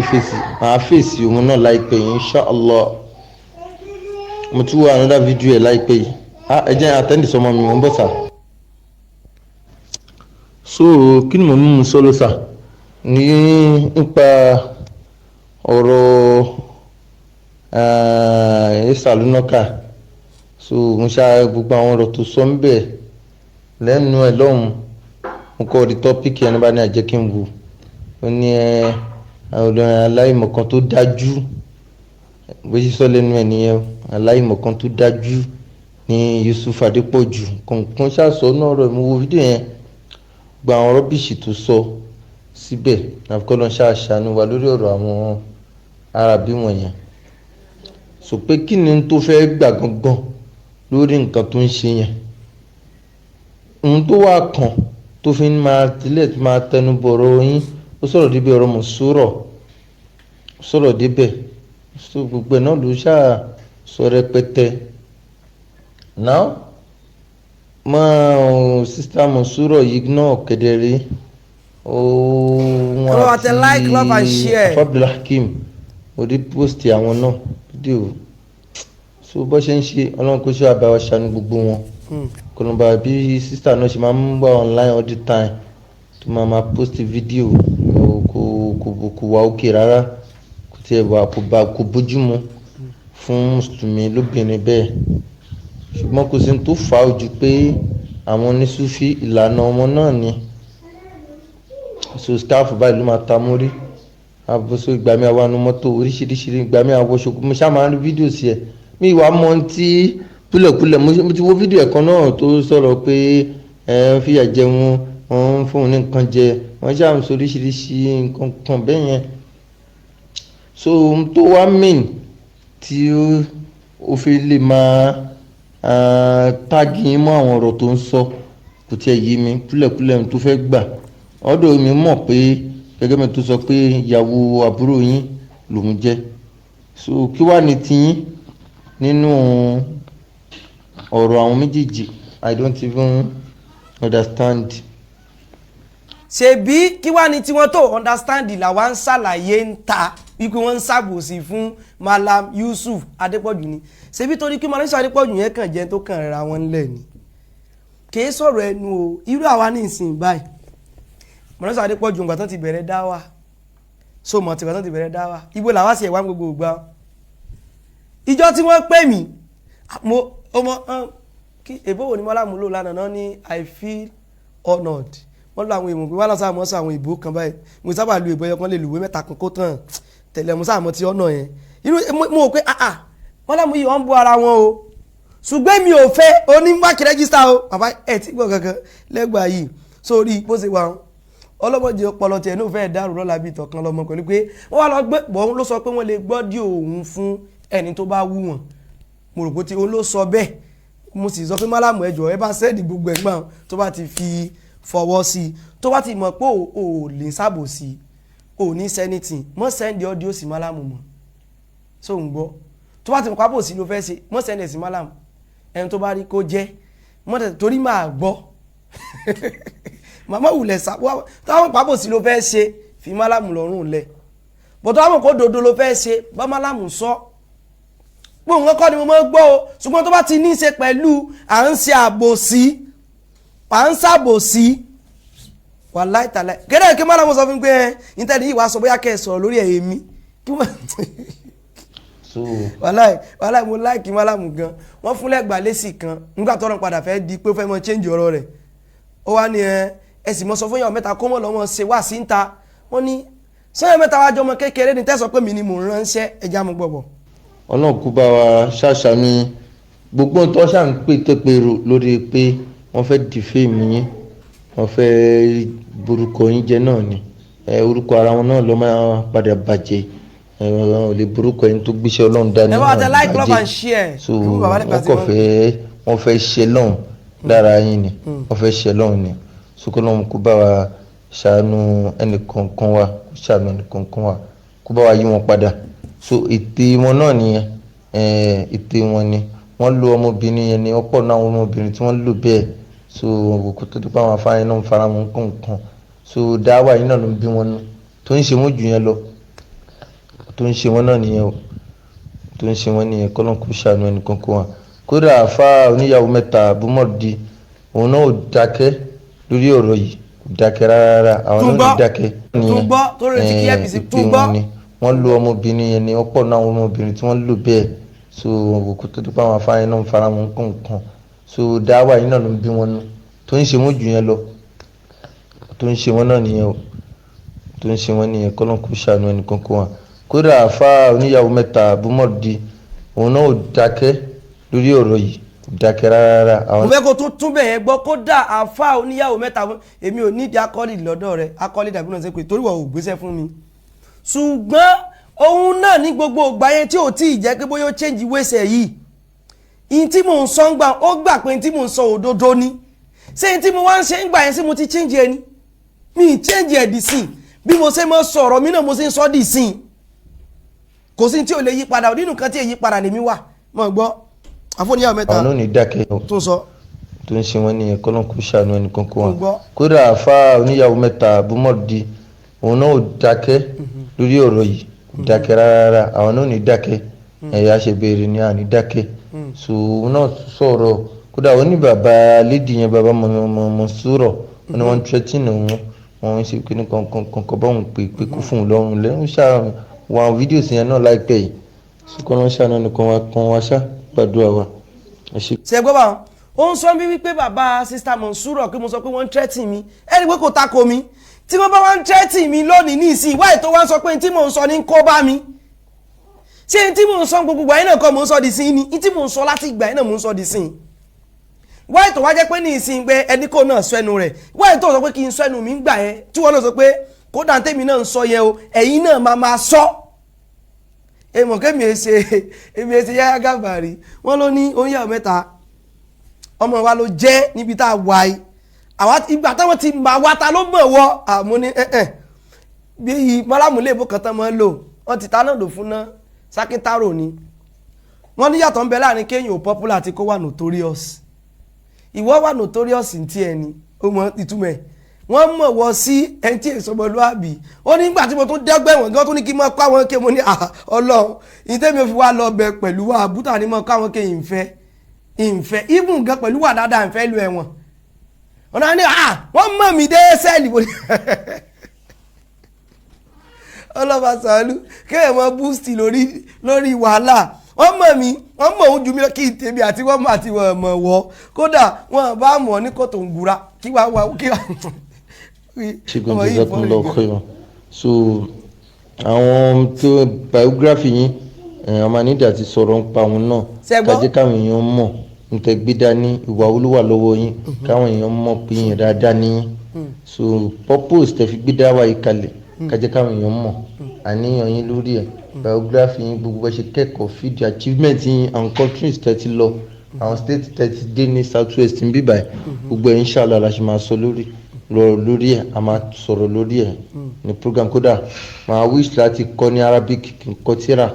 fèsì òun náà láìpẹ́ yìí inshallah. mo tún wo another video ẹ̀ láìpẹ́ yìí ẹ jẹ́ àtẹ́ǹdì sọmọ mi mo ń bọ̀ sà. so kí ni mo mú un sọ́lọ́ sà nípa ọ̀rọ̀ Yẹsẹ Àlùnákà. so mo ṣá gbogbo àwọn ọ̀rọ̀ tó sọ ń bẹ̀ lẹ́nu ẹ̀ lọ́hùn mo kọ́ di tọ́pìkì ẹni bá ní àjẹ́ kí n wò ó ní aláìmọ̀kan tó dájú bó ṣe sọ lẹ́nu ẹ̀ nìyẹn aláìmọ̀kan tó dájú ní Yusuf Adépọ̀jù kọ̀ọ̀kan ṣàṣọ náà rẹ̀ mo wo fídíò yẹn gba àwọn rọ́bìṣì tó sọ síbẹ̀ àfikọ́ lọ́n ṣàṣàánú wa lórí ọ̀rọ̀ àwọn arábí wọ̀nyẹn. sọ pé kí ni tó fẹ́ gbà gangan lórí nǹkan tó ń ṣe yẹn ohun tó wà kàn tó fi máa tilẹ̀ tó máa tẹnu bọ̀rọ̀ yín ó sọ̀rọ̀ débẹ̀ ọ̀rọ̀ mọ̀ sọ̀rọ̀ débẹ̀ so gbogbo ẹ̀ náà ló ṣáà sọ rẹpẹtẹ náà sista Monsuro yìí náà kedere wọn àti like love and share Abdulhakeem orí post àwọn náà fídíò so bó ṣe ń ṣe ọlọ́run kó ṣe àbáwá ṣàánú gbogbo wọn kọlọmba bí sista náà ṣe máa ń wà online all the time tó máa post fídíò kò wá òkè rárá kò tiẹ̀ wà kò bójúmu fún mùsùlùmí lóbìnrin bẹ́ẹ̀ ṣùgbọ́n kò sí ní tó fà á ojú pé àwọn onísúfí ìlànà ọmọ náà ni so scarf báyìí ló máa ta mórí àbọ̀sọ ìgbà mi àwọn anú mọ́tò oríṣiríṣi ìgbà mi àwọn ṣòkò mo ṣáà máa ń rí fídíò sí ẹ̀ mi ìwà mọ́ tí kúlẹ̀kúlẹ̀ mo ti wo fídíò ẹ̀kan náà tó sọ̀rọ̀ pé ń fìyà jẹun wọ́n ń fún un ní nǹkan jẹ wọ́n ṣáà ń sọ oríṣiríṣi nǹkan kan bẹ́ẹ̀ yẹn so tó wá mìn tí ó fi lè máa tágì mọ́ àwọn ọ̀rọ̀ tó ń sọ kò tiẹ̀ yé mi kúlẹ̀kúlẹ̀ tó fẹ́ gbà ọ̀dọ̀ mi mọ̀ pé gẹ́gẹ́ mi tó sọ pé ìyàwó àbúrò yín lòún jẹ́ so kí wàá ní tiyín nínú ọ̀rọ̀ àwọn méjèèjì I don't even understand. ṣebí kí wàá ní tiwọn tó understand làwa ń ṣàlàyé ń ta wípé wọ́n ń ṣàbòsí fún Malam Yusuf Adépọ̀jù ni ṣebí torí kí Malam Yusuf Adépọ̀jù yẹn kàn jẹ́ tó kàn ra wọn lẹ̀ ni kìí sọ̀rọ̀ ẹnu o irú àwa ní ìsìn báyìí Malam Yusuf Adépọ̀jù ǹgbà tán ti bẹ̀rẹ̀ dáwà so mọ̀ tìgbà tán ti bẹ̀rẹ̀ dáwà ibo làwa sì ẹ̀wà gbogbo ìgbà ìjọ tí wọ́n pè mí èbó wo ni Malam lò lánàá náà ní I feel honoured wọ́n lọ àwọn èèmọ̀ pé wọ́n lọ sáà mọ́ sí àwọn ìbò kan báyìí mo sábà lu ìbò yẹn kan lè lùwé mẹ́ta kan kó tán tẹ̀lé mo sáà mọ́ ti ọ̀nà yẹn inú mo rò pé Malam yìí wọ́n ń bú ara wọn o ṣùgbọ́n mi ò fẹ́ onímọ̀kì rẹ́gísítà o bàbá ẹ̀ tí gbọ́ kankan lẹ́gbàá yìí sórí bó ṣe wà wọn ọlọ́mọdé ọpọlọ tiẹ̀ náà fẹ́ẹ́ dàrú lọ́la bíi tọ̀kan lọ́mọ pẹ̀lú pé wọ́n wá lọ gbé bọ́ ló sọ pé wọ́n lè gbọ́dí òun fún ẹni tó bá wù wọ́n mo rò pé tí òun ló sọ bẹ́ẹ̀ mo sì sọ pé Malam ẹjọ́ ẹ bá sẹ́ẹ̀dì gbogbo ẹ̀gbọ́n tó bá ti fi fọwọ́ sí i tó bá ti mọ̀ pé ò lè sábò sí i ò ní sẹ́nìtì mọ́ sẹ́ndì ọ́díò sí Malam mọ́ so ń gbọ́ tó bá ti mọ̀ pápò sí ló fẹ́ ṣe mọ́ sẹ́ndì sí Malam ẹni tó bá rí kó jẹ́ mọ́ torí máa gbọ́ màmá wulẹ̀ sábò táwọn pápò sí ló fẹ́ ṣe fi Malam lọ́rùn lẹ̀ bọ̀tọ́ àwọn kò dodo ló fẹ́ ṣe bá Malam sọ gbóhùn kọ́ ni mo mọ́ gbọ́ o ṣùgbọ́n tó bá ti ní í ṣe pẹ̀lú à ń ṣe àbòsí à ń ṣàbòsí wàláì tàláì kéde kí Malam sọ fún pé ìtẹ́ni yìí wàá sọ bóyá kẹ́ ẹ̀ sọ̀rọ̀ lórí èmi kí wọ́n wàláì mo láìkí Malam gan wọ́n fún lẹ́gbàá lésì kan nígbà tọ́rọ̀ padà fẹ́ di pé ó fẹ́ mọ change ọ̀rọ̀ rẹ̀ ó wá ní ẹ sì mọ sọ fún yàwó mẹ́ta kó mọ̀ lọ́wọ́ ṣe wá sí ń ta wọ́n ní sọ́yọ́ mẹ́ta wájọ́ ọmọ kékeré ní tẹ́sọ̀ pé mi ni mò ń ránṣẹ́ ẹja mú gbọ̀bọ̀. ọlọ́run kú bá wa ṣàṣàmì gbogbo tó ṣà ń pè tẹ́pẹ̀rọ lórí pé wọ́n fẹ́ dìfẹ́ẹ̀mù yín wọ́n fẹ́ borúkọ yín jẹ́ náà ni orúkọ ara wọn náà ló máa padà bàjẹ́ ò lè borúkọ yín tó gbéṣẹ́ ọlọ́run dání náà bàjẹ́ so wọ́n kàn fẹ́ wọ́n fẹ́ ṣe lọ́hùn lára yín ni wọ́n fẹ́ ṣe lọ́hùn ni sukọ́lọ́hùn kó bá wa ṣàánú ẹnìkankan wa kó ṣàánú ẹnìkankan wa kó bá wa yí wọn padà so ète wọn náà nìyẹn ète wọn ni wọ́n lo ọmọbìnrin yẹn ni ọ̀pọ̀ náà àwọn ọmọbìnrin tí wọ́n lò bẹ́ẹ̀ so kò tó dípò àwọn afáyín náà ń fara wọn kọ̀ọ̀kan so dáwà yìí náà ló ń bí wọn nú tó ń ṣe wọn jù yẹn lọ tó ń ṣe wọn náà nìyẹn o tó ń ṣe wọn nìyẹn kọ́lọ́n kó ṣàánú ẹnìkankan wa kódà àfa oníyàwó mẹ́ta abúmọ̀dì òun náà ò dákẹ́ lórí ọ̀rọ̀ yìí kò dákẹ́ rárá àwọn náà ò dákẹ́ nìyẹn ète wọn ni wọ́n lo ọmọbìnrin yẹn ni ọ̀pọ̀ náà àwọn ọmọbìnrin tí wọ́n lò bẹ́ẹ̀ so kò tó dípò àwọn afáyín náà ń fara wọn kọ̀ọ̀kan so dáwà yìí náà ló ń bí wọn nú tó ń ṣe wọn jù yẹn lọ tó ń ṣe wọn náà nìyẹn o tó ń ṣe wọn nìyẹn kọ́lọ́n kó ṣàánú ẹnìkankan wa kódà àfa oníyàwó mẹ́ta abúmọ̀dì òun náà ò dákẹ́ lórí ọ̀rọ̀ yìí kò dákẹ́ rárá. mo fẹ́ kó tún bẹ̀ yẹn gbọ́ kódà àfa oníyàwó mẹ́ta èmi ò nídìí akọ́lì lọ́dọ̀ rẹ̀ akọ́lì dàbí náà ṣe pé torí wọ́n ò gbéṣẹ́ fún mi ṣùgbọ́n òun náà ní gbogbo ìgbà yẹn tí ò tí ì jẹ́ pé bóyá ó change wẹ́sẹ̀ yìí ìyìn tí mò ń sọ ń gbà ó gbà pé tí mò ń sọ òdodo ni ṣé ìyìn tí mo wá ń ṣe ń gbà yẹn sí mo ti change ẹni mi ì change ẹ̀ dì sí bí mo ṣe mọ sọ̀rọ̀ mi náà mo ṣe ń sọ dì sí kò sí tí ò lè yí padà nínú kan tí èyí padà lèmi wà mọ̀ gbọ́ àfọ̀níyàwó mẹ́ta àwọn náà ní dákẹ́ tó ń sọ tó ń ṣe wọn nìyẹn kọ́lọ́n kó ṣàánú ẹnìkankan wa kódà àfa oníyàwó mẹ́ta abúmọ̀dì òun náà ò dákẹ́ lórí ọ̀rọ̀ yìí kò dákẹ́ rárá àwọn náà ní dákẹ́ ẹ̀yà ṣe béèrè ní àní dákẹ́ so òun náà sọ̀rọ̀ kódà wọn ní bàbá lédi yẹn bàbá Mọ̀nsúrọ̀ wọn ni wọ́n ń tẹ́tìnì wọn ṣe pé ní kankan báwọn pé kó fún un lọ́rùn lẹ́yìn ṣáà wọn fídíò sí yẹn náà láìpẹ́ yìí sùkọ́ náà ṣàánú nìkan wa ṣá gbàdúrà wa. ṣe gbọ́ bá wọn ó ń sọ bí wípé bàbá sista Mọ̀nsúrọ̀ pé mo sọ pé wọ́n ń tẹ́tì mi ẹni pé kò tako mi tí wọ́n bá wá ń tẹ́tì mi lónìí ní ìsìn ìwáyé tó wá ń sọ pé tí mò ń sọ ní kó bá mi ṣé tí mò ń sọ gbogbo ìgbà yẹn náà kọ́ mò ń sọ di sí ni tí mò ń sọ láti ìgbà yẹn náà mò ń sọ di sí wáyé tó wá jẹ́ pé ní ìsìn pé ẹni kò náà sọ ẹnu rẹ̀ wáyé tó sọ pé kí n sọ ẹnu mi ń gbà yẹn tí wọ́n náà sọ pé kódà tèmi náà ń sọ yẹn o ẹ̀yin náà máa sọ èèmọ̀ kémi èsè Yahya Gabari wọ́n ló ní oníyàwó mẹ́ta ọmọ wa ló jẹ́ níbi tá a wà yìí àwa ìgbà táwọn ti mà wá ta ló mọ̀ wọ́ àmọ́ ní bí mọ́lámùlẹ̀ ìbò kan tán máa ń lò wọ́n ti ta náà lò fún náà sákítárò ni wọ́n ní yàtọ̀ ń bẹ láàrin kéèyàn ò popular àti kó wà notorious ìwọ wà notorious ní tí ẹni ó mọ ìtumọ̀ ẹ̀ wọ́n mọ̀ wọ́ sí ẹni tí èso ọmọlúwàbí ó ní nígbà tí mo tún dẹ́gbẹ̀wọ̀n gan tó ní kí n mọ̀ kó àwọn ké mo ní Ọlọ́run ìtẹ́mi ò fi wá lọ bẹ pẹ̀lú wa àbútà ni mọ̀ kó àwọn ké ìfẹ́ even gan pẹ̀lú wà dáadáa ìfẹ́ lu ẹ̀wọ̀n ọ̀nà ni wọ́n mọ̀ mí dé sẹ́ẹ̀lì mo ní ọlọ́ba sàálù kéèyàn mọ boost lórí wàhálà wọ́n mọ̀ mí wọ́n mọ̀ ojú mi kí n tèmi àti wọ́n mọ̀ àti wọ́n mọ̀ wọ́ kódà wọ́n bá mọ̀ ní kòtò ń gura kí wàá wà kí wàá. ṣègùn jẹ́sẹ̀kùn lọ kọ́ ìwọ̀n so àwọn tó biography yín ọmọ nídìí àti sọ̀rọ̀ ń pa àwọn náà kájẹ́ káwọn èèyàn mọ̀ n tẹ gbé dání ìwà olúwa lọ́wọ́ yín káwọn èèyàn mọ̀ pé yẹn dáadáa ní so purpose tẹ fi gbé dáwà yìí kalẹ̀ kájẹ́ káwọn èèyàn mọ̀ àníyàn yín lórí ẹ̀ biography yín gbogbo bá ṣe kẹ́kọ̀ọ́ fídíò achievement yín àwọn countries tẹ ti lọ àwọn state tẹ ti dé ní south west ń bíbà ẹ̀ gbogbo ẹ̀ inshallah la ṣe máa sọ lórí ẹ̀ a máa sọ̀rọ̀ lórí ẹ̀ ní program kódà máa wish láti kọ́ ní Arabic kí n kọ́ tíra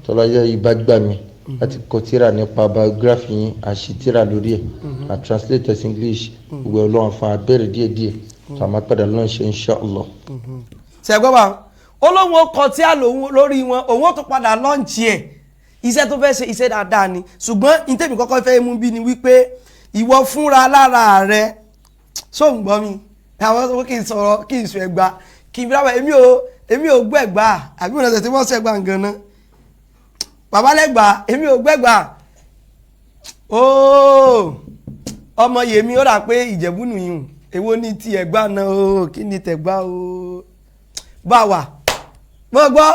tọ́lájà yìí bá gbà mí láti kọ tíra nípa biography yín àṣìtíra lórí ẹ̀ à translate as English gbogbo ẹ̀ lọ́wọ́ fún abẹ́rẹ́ díẹ̀díẹ̀ tó a máa padà lọ́nà ṣe inshallah. ṣẹ̀gbọ́n wa olóhùn ọkọ̀ tí a lò lórí wọn òun tó padà lọ́ǹchì ẹ̀ iṣẹ́ tó fẹ́ ṣe iṣẹ́ dáadáa ni ṣùgbọ́n ìtẹ̀mí kọ́kọ́ fẹ́ mú bí ni wípé ìwọ fúnra lára rẹ sóun gbọ́ mi àwọn sọ pé kí n sọ̀rọ̀ kí n sọ ẹ̀gbá kí n fi rábà èmi ò gbọ́ ẹ̀gbá àbí wọn ṣe tí wọ́n ṣẹ̀gbá nǹkan náà bàbá lẹ́gbàá èmi ò gbẹ́gbàá ooo ọmọ yèmí ó rà pé ìjẹ̀bú nìyún èwo ní ti ẹ̀gbá náà ooo kí ni tẹ̀gbá ooo bá wà mọ́ gbọ́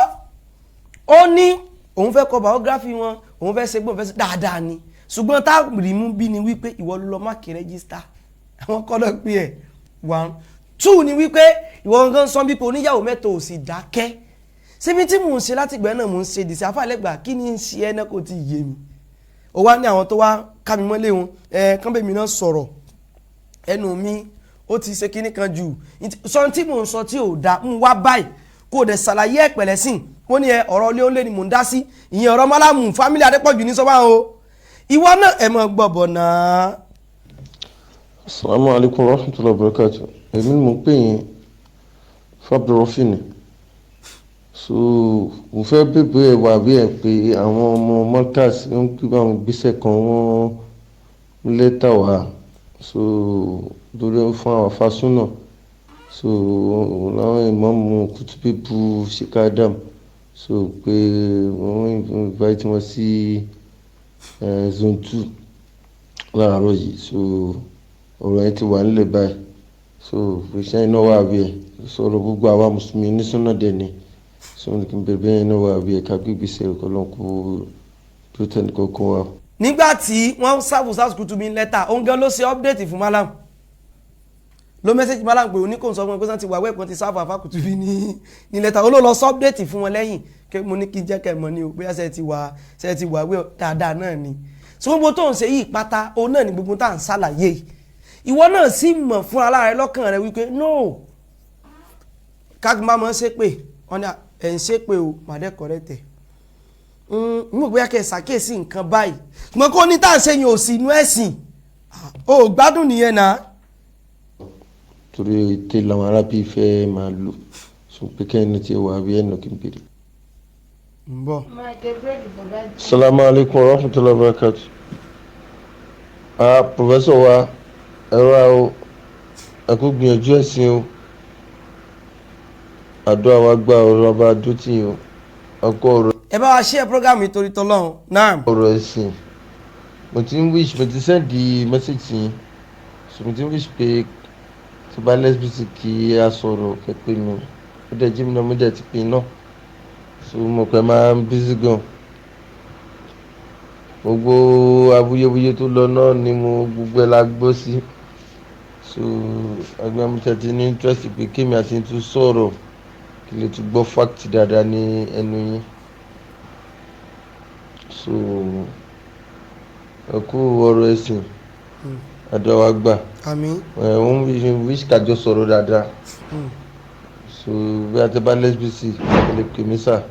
ó ní òun fẹ́ kọ biography wọn òun fẹ́ ṣe gbọ́n fẹ́ ṣe dáadáa ni ṣùgbọ́n tá rí mú bí ni wípé ìwọ ló lọ máàkì rẹ́gísítà àwọn kọ́dọ̀ pé ẹ̀ 1 2 ni wípé ìwọ nǹkan sọ bí pé oníyàwó mẹ́ta ò sì dákẹ́ síbi tí mò ń ṣe láti ìgbà náà mò ń ṣe dìṣẹ́ afálẹ́gbà kí ni ń ṣe ẹ́ náà kò tí ì yé mi ó wá ní àwọn tó wá ká mi mọ́lé wọn kán bèmí náà sọ̀rọ̀ ẹnu mi ó ti ṣe kíní kan jù sọ tí mò ń sọ tí ò dá ń wá báyìí kó o dẹ̀ ṣàlàyé ẹ̀ pẹ̀lẹ́ sí wọ́n ní ọ̀rọ̀ ilé oúnjẹ ni mò ń dá sí ìyẹn ọ̀rọ̀ Málàmù fámílì Adépọ̀jù ní sọ́wọ́n o ìwọ náà ẹ̀ mọ̀ gbọ̀bọ̀ náà. Assalamu alaikum warahmatullahi wabarakatuh. Èmi ni mo pè yín Fabdurrafin. So mo fẹ́ bèbè wà bí ẹ̀ pé àwọn ọmọ Markaz ń pè àwọn ìgbésẹ̀ kan wọ́n lẹ́tà wá so lórí fún àwọn afásúnà so láwọn ìmáàmù Kutubibu Sheikh Adam so pé wọ́n invite wọn sí zone 2 láàárọ̀ yìí so ọ̀rọ̀ yẹn ti wà nílẹ̀ báyìí so iṣẹ́ iná wà bí ẹ̀ sọ̀rọ̀ gbogbo àwa mùsùlùmí ní súnà dẹ̀ ni so ní kí n bẹ̀rẹ̀ bẹ́ẹ̀ iná wà bí ẹ̀ ká gbégbé sẹ́yìn kọ́lọ́nkù tó tẹ̀ ní kọ́kọ́ wa. nígbà tí wọ́n sáfù sáfù Kutubi lẹ́tà òun gan ló ṣe update fún Málàmù ló mẹ́sẹ̀jì Málàmù pé oníkóhùn sọ fún wọn pé sọ́n ti wà wẹ́ẹ̀kan ti sáfù àfà Kutubi ní lẹ́tà ó ló lọ sọ update fún wọn lẹ́yìn kí mo ní kí jẹ́ kẹ́ mọ̀ ní o bóyá ṣe ti wà wẹ́ dáadáa náà ni so gbogbo tó ń ṣe yìí pátá òun náà ni gbogbo tá à ń ṣàlàyé ìwọ náà sì mọ̀ fún aláàrẹ lọ́kàn rẹ wípé no kágbá mọ́ ṣe pé wọ́n ní ẹ̀ ń ṣe pé o màdẹ́kọ̀ rẹ tẹ̀ mú bóyá kẹ́ ẹ̀ ṣàkíyèsí nǹkan báyìí ṣùgbọ́n kó ní tá à ń ṣe yín ò sí inú ẹ̀sìn o gbádùn nìyẹn náà. torí ètè làwọn arábí fẹ́ máa lò sọ pé kẹ́hìn ti wà bí ẹ̀nà kí n bèrè. ń bọ̀. Assalamu alaikum warahmatullahi wabarakatuh. Professor wa ẹ̀rọ àwọn ẹ̀kú gbìyànjú ẹ̀sìn o àdúrà wa gba ọ̀rọ̀ ọba adótì o ọkọ ọ̀rọ̀. ẹ bá wa share program nítorí tọ́lọ́run náà. ọ̀rọ̀ ẹ̀sìn mo ti ń wish mo ti send the message yín so mo ti ń wish pé tí bá lẹ́sbíìsì kí a sọ̀rọ̀ kẹ́pẹ́ mi ó dẹ̀ jí mi náà mo dẹ̀ ti pè náà so mo pẹ́ máa ń busy gan gbogbo awuyewuye tó lọ náà ni mo gbogbo ẹ̀ la gbọ́ sí so ẹgbẹ́ mi tẹ́tí ní interest pé kémi àti tún sọ̀rọ̀ kí lè tún gbọ́ fact dáadáa ní ẹnu yín so ẹ kú ọ̀rọ̀ ẹ̀sìn àdúrà wa gbà àmín. òun wish kájọ sọ̀rọ̀ dáadáa so bí a ti bá lẹ́sbíìsì ẹ lè pè mí sà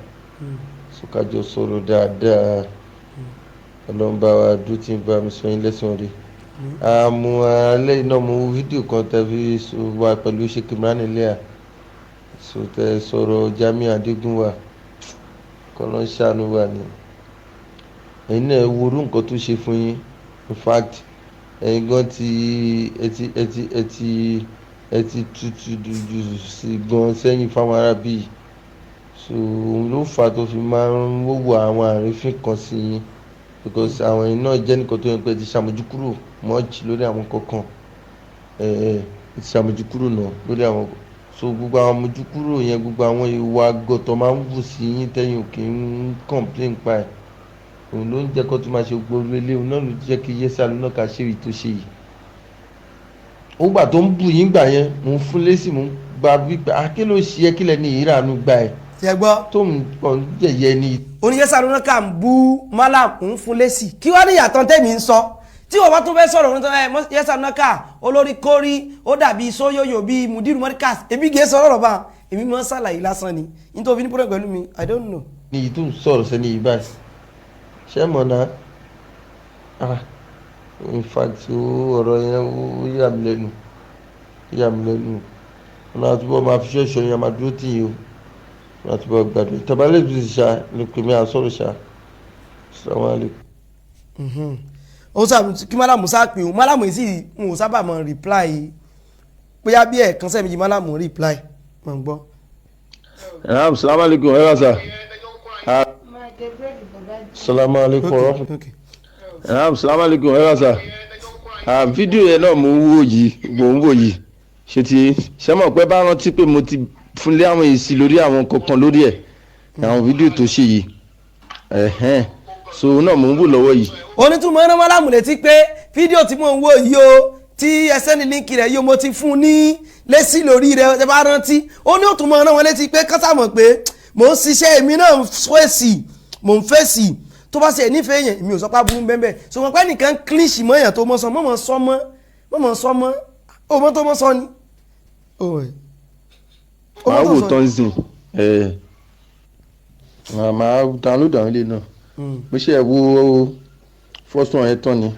so kájọ sọ̀rọ̀ dáadáa ọlọ́mọba wa dúró tí ń bá mi sọ yín lẹ́sìn rí àmú alẹ́ iná mo fídíò kan tẹ́bí wà pẹ̀lú Sheikh Imran Eleha so tẹ sọ̀rọ̀ Jamiu Adégúnwà kọ́lọ́ ṣàánú wà ní ẹ̀yin náà worú nǹkan tó ṣe fún yín in fact ẹ̀yin gan ti tutù jù sí gan sẹ́yìn fáwọn arábí so òun ló fà tó fi máa ń wọ́wọ́ àwọn àrífín kan sí yín because àwọn ẹ̀yin náà jẹ́ nǹkan tó yẹ pé ti ṣàmójúkúrò mọ́ọ̀jì lórí àwọn kankan ti ṣàmójúkúrò náà lórí àwọn so gbogbo àwọn àmójúkúrò yẹn gbogbo àwọn ìwà gọ̀tọ̀ máa ń wù sí yín tẹ́yìn òkè ń complain pa ẹ̀ òun ló ń jẹ́ kó tó máa ṣe gbogbo ilé òun náà ló jẹ́ kí yẹ́sà lónà ká ṣe èyí tó ṣe yìí ó gbà tó ń bù yín gbà yẹn mò ń fún lésì mò ń gba wípé kí ló ṣe é kílẹ̀ ní ìrànú gbà ẹ̀ ṣe gbọ́. tó ń pọ̀ ń jẹ̀yẹ ni. oníyẹ́sà lónà ká ń bú Málàmù ń fún lésì kí wọ́n ní ìyàtọ̀ tẹ̀mí ń sọ tí wọ́n bá tún fẹ́ sọ̀rọ̀ ní yẹ́sà lónà ká olórí kórí ó dàbí sóyóyò bíi Mudiru Markaz èmi gé sọ̀rọ̀ rọ̀ bá èmi mọ́ sàlàyé lásán ni nítorí ní púrẹ́ pẹ̀lú mi I don't know. ní ìyí tó ń sọ̀rọ̀ sẹ́ni yìí báyìí ṣé mọ̀ náà in fact ọ̀rọ̀ yẹn ó yà mí lẹ́nu ọ̀nà àtúbọ̀ máa fi ṣọ́ọ̀ṣọ́ yẹn máa dúró tì yín o ọ̀nà àtúbọ̀ gbàdúrà tàbálẹ̀ bí ṣá lè pè mí àsọ̀rọ̀ ṣá Assalamu alaikum. ó sábà kí Málàmù sá pé o Málàmù yìí sì ń wò sábà mọ̀ reply bóyá bí ẹ̀ẹ̀kan sẹ́mi Málàmù reply mọ̀ ń gbọ́. Assalamu alaikum ẹ rasa. Assalamu alaikum Okay. Assalamu alaikum ẹ rasa. Fídíò yẹn náà mò ń wò yìí ṣe ti ṣe mọ̀ pé bá rántí pé mo ti fúnlé àwọn èsì lórí àwọn kankan lórí ẹ̀ àwọn fídíò tó ṣe yìí so náà mò ń wò lọ́wọ́ yìí. onítùmọ̀ ẹran Málàmù létí pé fídíò tí mò ń wò yìí o tí ẹsẹ́ ní líǹkì rẹ̀ yìí mo ti fún un ní lésì lórí rẹ̀ ẹ bá rántí ó ní òtùmọ̀ ẹran wọn létí pé kásàmọ̀ pé mò ń ṣiṣẹ́ èmi náà mò ń fèsì tó bá ṣe nífẹ̀ẹ́ èèyàn èmi ò sọ pé aburú bẹ́ẹ̀ so wọn pẹ́ nìkan kílíṣì mọ́ èèyàn tó mọ́ sọ mọ́ sọ mọ́ ọmọ tó mọ́ sọ ni. màá wò tán zìn màá download àwọn ilé náà mo ṣe ẹ̀ wo first one yẹn tán ni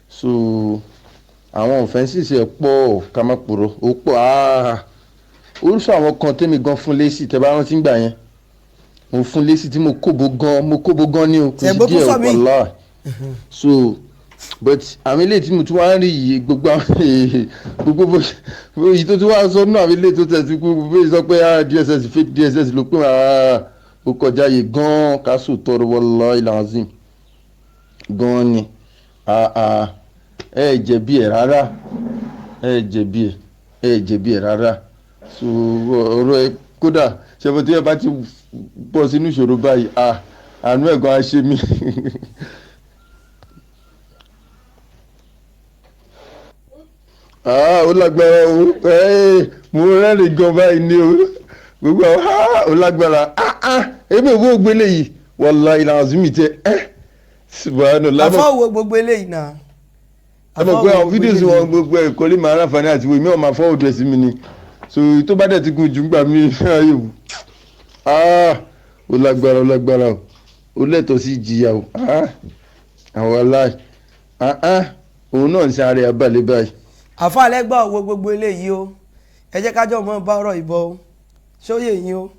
so àwọn offences ẹ̀ pọ̀ ká má purọ́ ó pọ̀ oríṣi àwọn kan tẹ́mi gan fún lésì tẹ́ bá rántí gbà yẹn mo fún lésì tí mo kóbo gan ní o kò sí díẹ̀ wàláhì so but àwọn ilé tí mo tún wá ń rí yìí gbogbo èyí tó tún wá sọ náà àwọn ilé tó tẹ̀sí gbogbo èyí sọ pé DSS fake DSS ló pé ó kọjá yìí gan ká sò tọrọ wallahi lazim gan ni ẹ jẹ̀bi ẹ̀ rárá ẹ jẹ̀bi ẹ̀ rárá so ọ̀rọ̀ ẹ kódà ṣẹ́fọ́ tí ẹ bá ti bọ́ sínú ìṣòro báyìí àánú ẹ̀gbọ́n á ṣe mí. Ó lágbára o mo rẹ́rìn gan báyìí ní o gbogbo ó lágbára èmi ò wó gbélé yìí wallahi lazim tẹ subhanallah. àfọwọ́ gbogbo eléyìí náà. ẹ mọ̀ pé àwọn fídíò sí wọn gbogbo ẹ̀kọ́ lè máa ráǹfààní àti wo èmi ọ̀ máa fọwọ́ dẹ̀ sí mi ni so tó bá dẹ̀ ti kun jù ń gbà mí ayé wò ó lágbára ó lẹ́tọ̀ọ́ sí ìjìyà o àwọn aláì òun náà ń sáré abálé báyìí. àfa àlẹ́gbà wo gbogbo eléyìí o ẹ jẹ́ kájọ́ mọ́ bá ọ̀rọ̀ ìbọn o ṣóyè yín o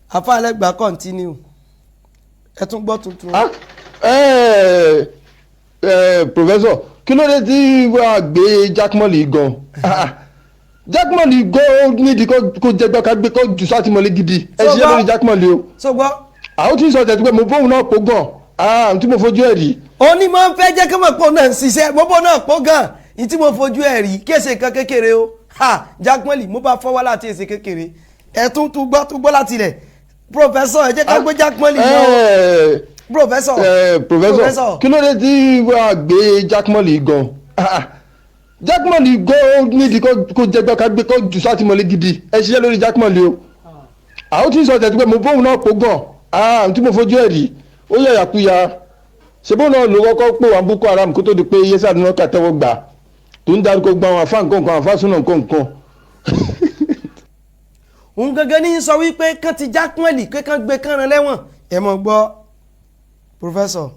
àfa àlẹ́gbà continue ẹ tún gbọ́ tuntun. Professor kí ló dé tí wàá gbé Jackmọ́lì gan Jackmọ́lì gan nídìí kó jẹgbẹ́ ká gbé kó jù sátìmọ́lé gidi ẹ ṣiṣẹ́ lórí Jackmọ́lì o. so gbọ́. àwọn tí ń sọ tẹ̀tù pé mo bóun náà pọ̀ gan tí mo fojú ẹ̀ rí. ó ní máa ń fẹ́ jẹ́ kí mo pọ̀ náà ń ṣiṣẹ́ mo bó náà pọ̀ gan ní tí mo fojú ẹ̀ rí kí èsè kan kékeré o Jackmọ́lì mo bá fọwọ́ láti èsè kékeré ẹ̀ tún gbọ́ láti rẹ̀ Professor ẹ jẹ́ ká gbé Jackmọ́lì náà. Professor kí ló dé tí wàá gbé Jackmọ́lì gan Jackmọ́lì gan nídìí kó jẹgbẹ́ ká gbé kó jù sátìmọ́lé gidi ẹ ṣiṣẹ́ lórí Jackmọ́lì o. àwọn tí ń sọ tẹ̀tù pé mo bóun náà pọ̀ gan tí mo fojú ẹ̀ rí ó yẹ yàkúya ṣebó náà ló kọ́kọ́ pé wà Boko Haram kó tó di pé yéṣà àdúrà kàtẹ́wọ́ gbà tó ń darúgbó gba àwọn àfa nǹkan àfa súnà nǹkan. òun gangan ní sọ wípé kán ti Jackmọ́lì pé kán gbé kán rán lẹ́wọ̀n ẹ mọ̀ gbọ́ Professor.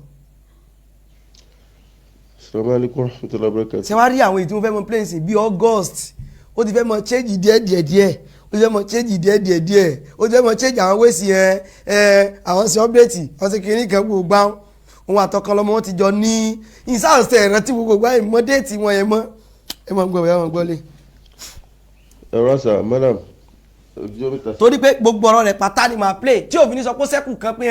Assalamu alaikum warahmatullahi wabarakatuh. ṣé wàá rí àwọn èyí tí wọ́n fẹ́ mọ planes bíi August ó ti fẹ́ mọ change díẹ̀ ó ti fẹ́ mọ change díẹ̀ ó ti fẹ́ mọ change àwọn wéèsì àwọn sí update wọ́n ti kiri kan gbogbo gbá òun àtọkàn lọ́mọ wọn ti jọ ní ìsáàsẹ̀ ìrántí gbogbo gbá ìmọ̀ déètì wọn yẹn mọ́ ẹ mọ̀ gbọ́ lé. ẹ rọ́ṣà madam. torí pé gbogbo ọ̀rọ̀ rẹ̀ pátá ni màá play tí òfin ní sọ pé sẹ́kù kan pé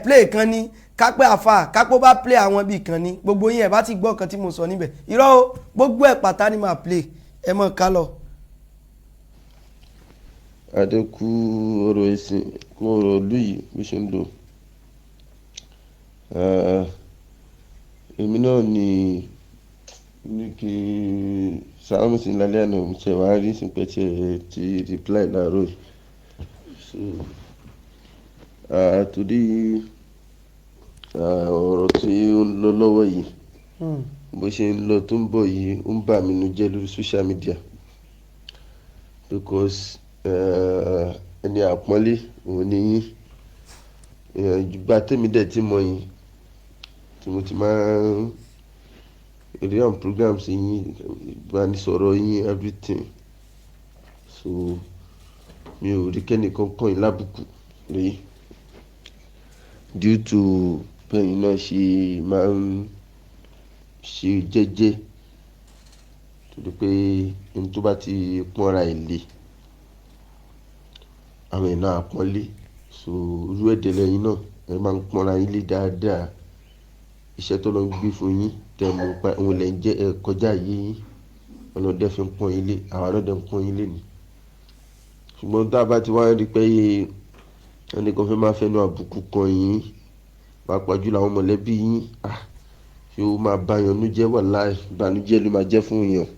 play kan ní kápẹ́ àfà kápẹ́ bá play àwọn bíi kan ní gbogbo yín ẹ̀ bá ti gbọ́ kan tí mo sọ níbẹ̀ irọ́ o gbogbo ẹ̀ pátá ni màá play ẹ mọ̀ ká lọ. adẹ́kù ọ̀rọ̀ ẹ̀sìn kó ọ̀rọ̀ ìlú yìí bó ṣe ń lò èmi náà ní kí sáàmù sí lálẹ́ àná ṣe wá rí sí pé ti reply láàárọ̀ yìí so torí ọ̀rọ̀ tí ó ń lọ lọ́wọ́ yìí bó ṣe ń lọ tó ń bọ̀ yìí ó ń bà mí nínú jẹ́ lórí social media because ẹni àpọ́nlé òun ni yín ìgbà tèmi dẹ̀ tí mọ̀ yín tí mo ti máa ń rí àwọn programs yín ìbánisọ̀rọ̀ yín everything so mi ò rí kẹ́nìkan kàn yín lábùkù rí due to bẹ́yìn náà ṣe máa ń ṣe jẹ́jẹ́ torí pé ohun tó bá ti pọ́nra ẹ̀ lé àwọn ẹ̀ náà àpọ́nlé so irú ẹ̀dẹ̀ lẹ́yìn náà ẹ máa ń pọ́nra yín lé dáadáa iṣẹ́ tó lọ gbé fún yín tẹ̀ mọ́ pa òun lẹ̀ ń jẹ́ ẹ kọjá yìí ọlọ́dẹ fi ń pọ́n yín lé àwọn ọlọ́dẹ ń pọ́n yín lé ni ṣùgbọ́n tá a bá ti wá rí pé ẹnìkan fẹ́ máa fẹ́nu àbùkù kan yín pàápàá jùlọ àwọn mọ̀lẹ́bí yín ṣé ó máa bá yànnú jẹ́ wàláhì ìbànújẹ́ ló máa jẹ́ fún yàn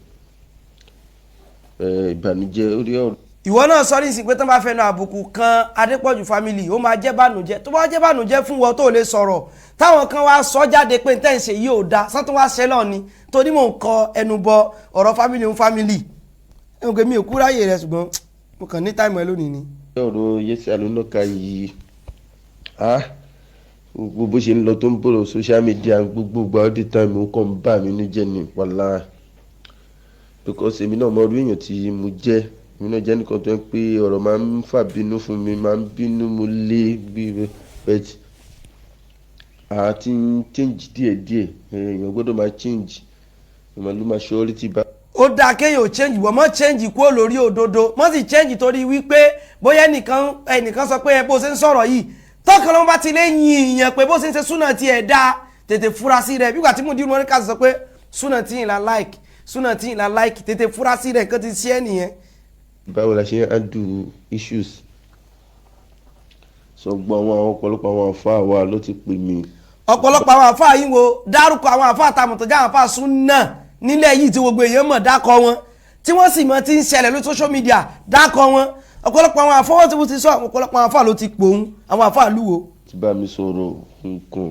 ìbànújẹ́ orí ọ̀rọ̀ ìwọ náà sọ ní ìsìn pé tó bá fẹnu àbùkù kan Adépọ̀jù family ó máa jẹ́ bànújẹ́ tó bá jẹ́ bànújẹ́ fún wọn tó lè sọ̀rọ̀ táwọn kan wá sọ jáde pé tẹ́ ń ṣe yìí ò da sọ́tún wá ṣẹlọ̀ ni torí mò ń kọ ẹnu bọ ọ̀rọ̀ family ń family ẹ̀hún pé mi ò kúráyè rẹ̀ ṣùgbọ́n mo kàn ní táìmù ẹ lónìí ni. ọ̀rọ̀ Yẹsí Alónàká yìí gbogbo bó ṣe ń lọ tó ń bọ̀rọ̀ social media gbogbo gba all the time ó kàn ń bà mí ní jẹ́ ni wàhálà because èmi náà mọ orí èèyàn tí mo jẹ́ èmi náà jẹ́ nìkan tó ń pé ọ̀rọ̀ máa ń fà bínú fún mi máa ń bínú mo lé bí but àti ń change díẹ̀díẹ̀ èèyàn gbọ́dọ̀ máa change èèyàn ló máa ṣọ́ létí bá. ó dáa kéèyàn ò change wọ́n mọ́ change kúrò lórí òdodo mọ́ sì change torí wípé bóyá ẹnìkan sọ pé bó ṣe ń sọ̀rọ̀ yìí tọ́kàn ló ń bá ti lé yin ìyẹn pé bó ṣe ń ṣe súnà tiẹ̀ dáa tètè fura sí rẹ̀ bígbà tí mo dírun oníkà sọ pé súnà tí ìlà like tètè fura sí rẹ̀ kó ti ṣe é nìyẹn. báwo la ṣe ń handle issues sọ gbọ́ àwọn ọ̀pọ̀lọpọ̀ àwọn àfáà wa ló ti pè mí. ọ̀pọ̀lọpọ̀ àwọn àfáà yìí wo dárúkọ àwọn àfáà tamọ̀ tó já àwọn àfáà súnà nílẹ̀ yìí tí gbogbo èèyàn mọ̀ dákọ̀ wọn tí wọ́n sì mọ̀ ti ń ṣẹlẹ̀ lórí social media dákọ̀ wọn ọ̀pọ̀lọpọ̀ àwọn àfọwọ́ tí mo ti sọ ọ̀pọ̀lọpọ̀ àwọn àfáà ló ti pòun àwọn àfáà lúwo. tí bá mi sọ̀rọ̀ nǹkan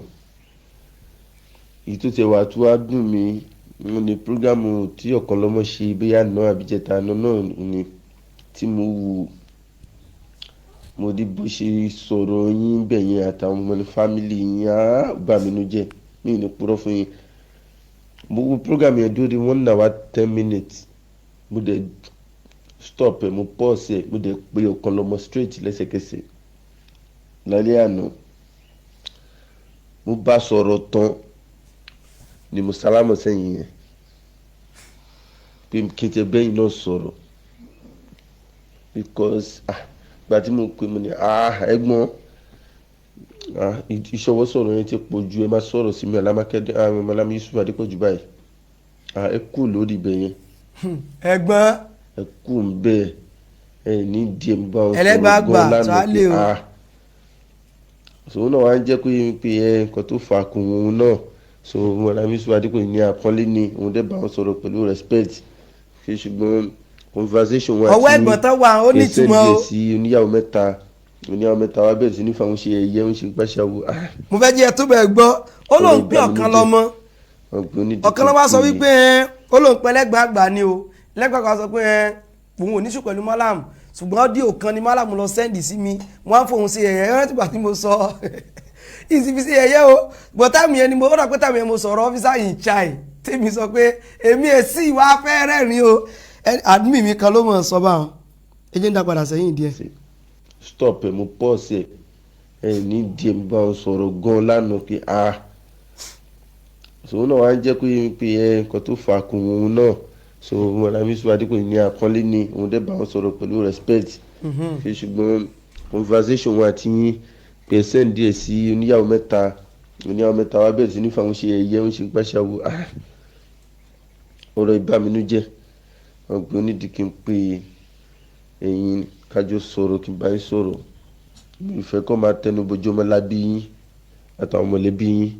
èyí tó tẹ wà tó wá dùn mí ní programu tí ọ̀kan lọ́mọ ṣe bóyá náà àbíjẹta náà ni tí mo wù mo rí bó ṣe sọ̀rọ̀ yín bẹ̀ yẹn àtàwọn ọmọ ní fámìlì yín á bà mí nú jẹ́ mí ní purọ́ fún yín mo wo programu yẹn dúró di 1 hour 10 minutes mo dẹ̀ stop ẹ̀ mo pause ẹ̀ mo dẹ̀ pé ọ̀kan lọ́mọ straight lẹ́sẹ̀kẹsẹ̀ lálẹ́ àná mo bá sọ̀rọ̀ tán ni mo sálámọ̀ sẹ́yìn yẹn pé kí n tẹ bẹ́yìn náà sọ̀rọ̀ because gba tí mo pè mo ní ẹ̀gbọ́n ìṣọwọ́ sọ̀rọ̀ yẹn ti pọ̀ ju ẹ má sọ̀rọ̀ sí mi Alámì Yusuf Adépọ̀jù báyìí ẹ kú lórí ibẹ̀ yẹn ẹ̀gbọ́n ẹ kú ń bẹ́ẹ̀ ẹ ní díẹ̀ mo bá wọn ẹlẹ́gbàgbà tó á lè o. sòwò náà wá ń jẹ́ pé nǹkan tó fà kùn òun náà so Alámì Yusuf Adépọ̀jù ní àpọ́nlé ni òun dẹ́ bá wọn sọ̀rọ̀ pẹ̀lú respect ṣùgbọ́n conversation wa ọwọ́ ẹ̀gbọ́n tán wà ó ní ìtumọ̀ o. sí oníyàwó mẹ́ta wa bẹ̀rẹ̀ sí ní fáwọn ṣe ẹ̀yẹ ń ṣe gbàṣàwò. mo fẹ́ jẹ́ ẹ tó bẹ̀ gbọ́ ó lóun pé ọ̀kan lọ́mọ ọ̀kan lọ́mọ sọ wípé ó lóun pẹ́ lẹ́gbàgbà ni o lẹ́gbàgbà sọ pé òun ò níṣù pẹ̀lú málàmù ṣùgbọ́n ọ́díò kan ni málàmù lọ sẹ́ndì sí mi wọ́n á fòun ṣe ẹ̀yẹ rántí gbà tí mo sọ ìsìnkú sí ẹ̀yẹ o gbọ́ táàmì yẹn ni mo rà pé táàmì yẹn mo sọ̀rọ̀ ọ́fíìsà yìí chai tèmi sọ pé èmi èsì ìwà fẹ́ rẹ́rìn o admin mi kan ló mọ̀ sọ báwọn ẹ jẹ́ ń dá padà sẹ́yìn díẹ̀. stop ẹ mo pause ẹ ní díẹ̀ mo bá wọn sọ̀rọ̀ gan lánàá pé sòwò náà wá ń jẹ́ pé nǹkan tó fà kùn òun náà so Alámì Yusuf Adépọ̀jù ní àpọ́nlé ni òun dẹ́ bá wọn sọ̀rọ̀ pẹ̀lú respect ṣùgbọ́n conversation wa ti yín pé send díẹ̀ sí oníyàwó mẹ́ta wa bẹ̀rẹ̀ sí ní fáwọn ṣe ẹ̀yẹ ń ṣe gbàṣàwò ọ̀rọ̀ ìbáminújẹ́ ọgbọ́n onídìí kí n pè ẹ̀yin kájọ sọ̀rọ̀ kí n bá yín sọ̀rọ̀ mi ò fẹ́ kọ́ máa tẹnu bójú ọmọlábí yín àtàwọn mọ̀lẹ́bí yín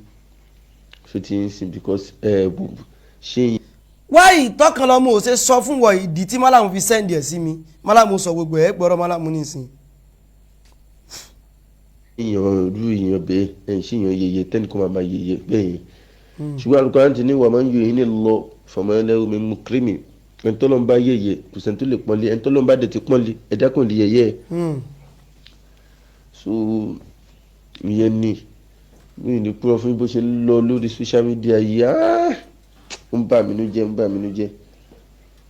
ṣé ti yín sìn because ṣé yín. wáyé tọkàn lọmọ ò ṣe sọ fún wọ ìdí tí málàmù fi sẹ́ndì ẹ̀ sí mi málàmù sọ gbogbo ẹ̀ gbọ́rọ̀ málàmù nísìn. èèyàn rú èèyàn bẹ́ẹ̀ ẹ̀yìn sí èèyàn yẹyẹ tẹ́nìkan máa yẹyẹ bẹ́ẹ̀ yẹn ṣùgbọ́n Al-Qur'an ti ní wà máa ń yọ èyí ní lọ fọmọlẹ́rú mi mú kírímì ẹ̀ńtọ́lọ́n bá yẹyẹ kò sẹ́ni tó lè pọ́nlé ẹ̀ńtọ́lọ́n bá dẹ̀ ti pọ́nlé ẹ̀dá kan lè yẹyẹ so ìyẹn ni mi ní kúrò fún bó ṣe ń lọ lórí social media yìí ń bà mí nú jẹ́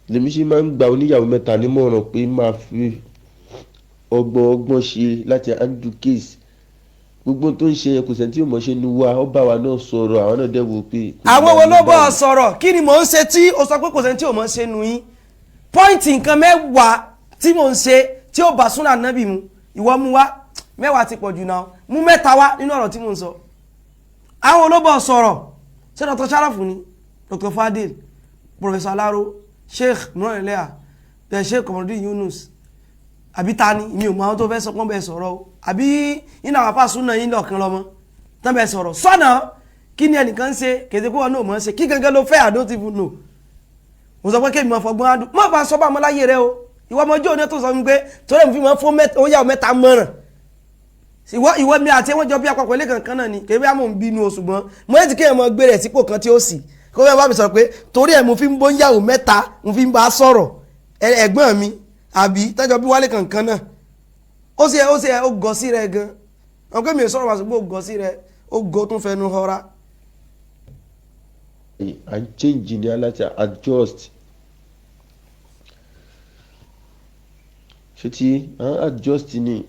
lèmi ṣe máa ń gba oníyàwó mẹ́ta nímọ̀ràn pé máa fi ọgbọ́n ṣe láti handle case gbogbo tó ń ṣe yẹn kò sẹ́ni tí yóò mọ̀ ṣe nu wa ó bá wa náà sọ̀rọ̀ àwọn náà dẹ́wọ̀ pé. àwọn wo ló bọ́ ọ sọ̀rọ̀ kí ni mò ń ṣe tí o sọ pé kò sẹ́ni tí yóò mọ̀ ṣe nu yín pọ́ìntì nǹkan mẹ́wàá tí mò ń ṣe tí ó bá súnà nábì mu ìwọ mú wá mẹ́wàá ti pọ̀ jù náà mú mẹ́ta wá nínú ọ̀rọ̀ tí mò ń sọ. àwọn wo ló bọ́ ọ sọ̀rọ̀ ṣé Dr. Sharafu ni Dr. Fadil Professor Alaro Sheikh Imran Eleha the Sheikh Komodin Yunus àbí ta ni mi ò mọ àwọn tó fẹ́ sọ pọ́n bẹ́ẹ̀ sọ̀rọ̀ o àbí iná àwọn apá súnà yín lọ́ọ̀kan lọ́mọ tán bẹ́ẹ̀ sọ̀rọ̀ sọ́nà kí ni ẹnìkan ṣe kéde kó wọn náà mọ̀ ṣe kí gangan ló fẹ́ àdó ti fún nù mo sọ pé kémi máa fọgbọ́n adùn má bàa sọ bá ọmọláyé rẹ o ìwọ ọmọjọ́ òní tó sọ fún mi pé torí èmi fi máa fún ó yà mẹ́ta mọ́ràn ìwọ mi àti wọ́n jọ bí apapọ̀ ilé kankan náà ni kébí àmọ́ ń bínú o ṣùgbọ́n mo yẹ ti kéèyàn mọ gbé rẹ̀ sípò kan tí ó sì kó bẹ́ẹ̀ bá mi sọ pé torí ẹ̀ mo fi ń bó ń yàwó mẹ́ta mo fi ń bá a sọ̀rọ̀ ẹ̀gbọ́n mi àbí tẹ́jọ́ bí wálé kankan náà ó gọ sí rẹ̀ gan àwọn kémi ò sọ̀rọ̀ wá ṣùgbọ́n ó gọ sí rẹ̀ ó gọ tún fẹnu họra. à ń change ní aláti adjust ṣé tí à ń adjust ni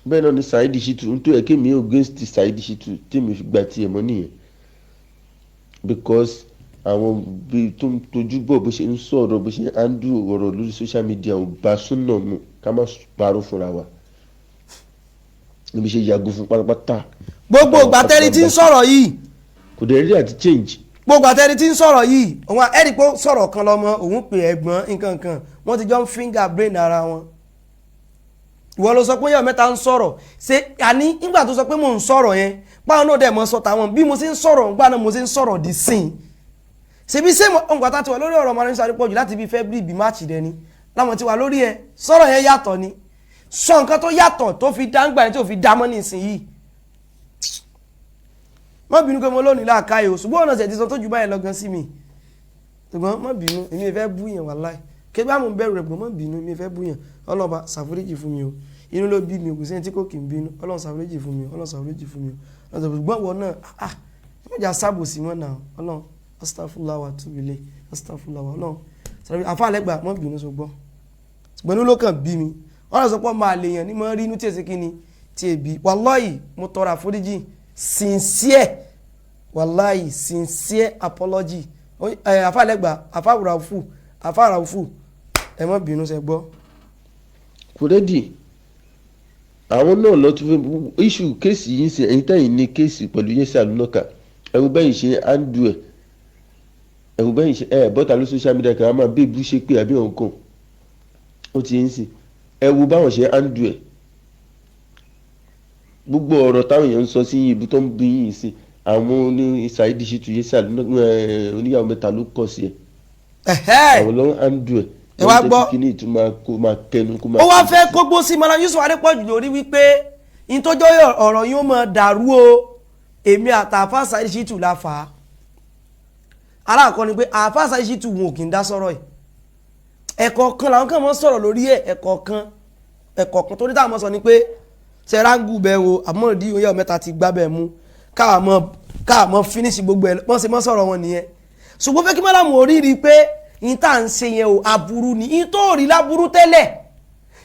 bẹ́ẹ̀ náà ni Saheed Shittu nítorí ẹ̀ kémi against Saheed Shittu tèmi fi gba tiẹ̀ mọ́ nìyẹn because àwọn bíi tó ń tojú bọ̀ bó ṣe ń sọ̀rọ̀ bó ṣe ń handle ọ̀rọ̀ lórí social media ò bá súnà mu ká má parọ́ fúnra wa níbi ṣe yàgò fún pátápátá. gbogbo gbàtẹ́rì tí ń sọ̀rọ̀ yìí kò dẹ̀ rí àti change. gbogbo àtẹni tí ń sọ̀rọ̀ yìí òun ẹ̀rí pé sọ̀rọ̀ kan lọ́mọ òun pè ẹ̀gbọ́n nǹkan kan wọ́n ti jọ ń finger brain ara wọn. ìwọ ló sọ pé yọ̀ mẹ́ta ń sọ̀rọ̀ ṣe àní nígbà tó sọ pé mò ń sọ̀rọ̀ yẹn báwọn náà dẹ̀ mọ́ sọ tàwọn bí mo ṣe ń sọ̀rọ̀ nígbà náà mo ṣe ń sọ̀rọ̀ di sin. ṣèbí ṣé nǹkan tá a ti wà lórí ọ̀rọ̀ Ọmọlárin Sáré Pọ̀jù láti bí February bí March dẹ ni láwọn ti wà lórí ẹ sọ̀rọ̀ yẹn yàtọ̀ ni sọ nǹkan tó yàtọ̀ tó fi dá ńgbà yẹn tó fi dá mọ́ nísìnyí má bínú pé mo lónìí láàkáyè o ṣùgbọ́n ọ̀nà ṣẹ̀tì sọ tó jù báyìí lọ́gán sí mi ṣùgbọ́n má bínú èmi ìfẹ́ búyàn wàláì kí bá mo bẹ̀rù rẹ̀ pọ̀ má bínú èmi ìfẹ́ búyàn ọlọ́ba ṣàforíjì fún mi o inú ló bí mi o kò sẹ́ni tí kò kì í bínú ọlọ́run ṣàforíjì fún mi o ọlọ́run ṣàforíjì fún mi o ṣùgbọ́n wọn náà wọ́n jà sábòsí mọ́ náà ọlọ́run astaghfirullah wa atubu ilayh astaghfirullah wa ọlọ́run àfàlẹ́gbà má bínú ṣùgbọ́n inú ló kàn bí mi ọlọ́run sọ pé máa lè yàn ní mọ́ rí inú tí èsì kíni tí èbí wàláì mo tọrọ àforíjì sincere wallahi sincere apology afalẹgba afarafu ẹ má bínú ṣe gbọ́. kò rẹ́dì àwọn náà lọ tún fẹ́ iṣu kéèsì yìí ṣe ẹ̀yin tẹ́yìn ní kéèsì pẹ̀lú Yẹsà Alunaka ẹ̀rù bẹ́yìn ṣe áńdù ẹ̀ ẹ̀rù bẹ́yìn ṣe bọ́tà ló social media kan á máa bí ibú ṣe pé àbí ọ̀nkàn ó ti ń sìn ẹ̀rù báwọn ṣe áńdù ẹ̀ gbogbo ọ̀rọ̀ táwọn èèyàn ń sọ sí ibi tó ń bí yìí sí àwọn oní Saheed Shittu Yẹsà oníyàwó mẹ́ta ló kọ̀ sí ẹ̀ àwọn ló ń handle ẹ̀ ẹ wá gbọ́ kí ni ìtumọ̀ kó máa kẹnu kó máa. ó wá fẹ́ kógbó sí Malam Yusuf Adépọ̀jù lórí wípé ìtọ́jọ́ ọ̀rọ̀ yóò máa dàrú o èmi àtàfà Saheed Shittu la fà á aláàkọ́ ni pé àfà Saheed Shittu wọn ò kì í dá sọ̀rọ̀ ẹ̀ ẹ̀kọ̀ọ̀kan làwọn kan máa ń sọ̀rọ̀ lórí ẹ̀ ẹ̀kọ̀ọ̀kan tó ní táwọn sọ ni pé sẹ́ráǹgù bẹ́ẹ̀ wo àmọ́rìndí oyè mẹ́ta ti gbá bẹ́ẹ̀ mú káàmọ́ fínísì gbogbo ẹ̀ wọ́n ṣe mọ́ sọ̀rọ̀ wọn nìyẹn ṣùgbọ́n fẹ́ kí Malam oríire pé yín tá à ń ṣe yẹn o aburú ni yín tó rí láburú tẹ́lẹ̀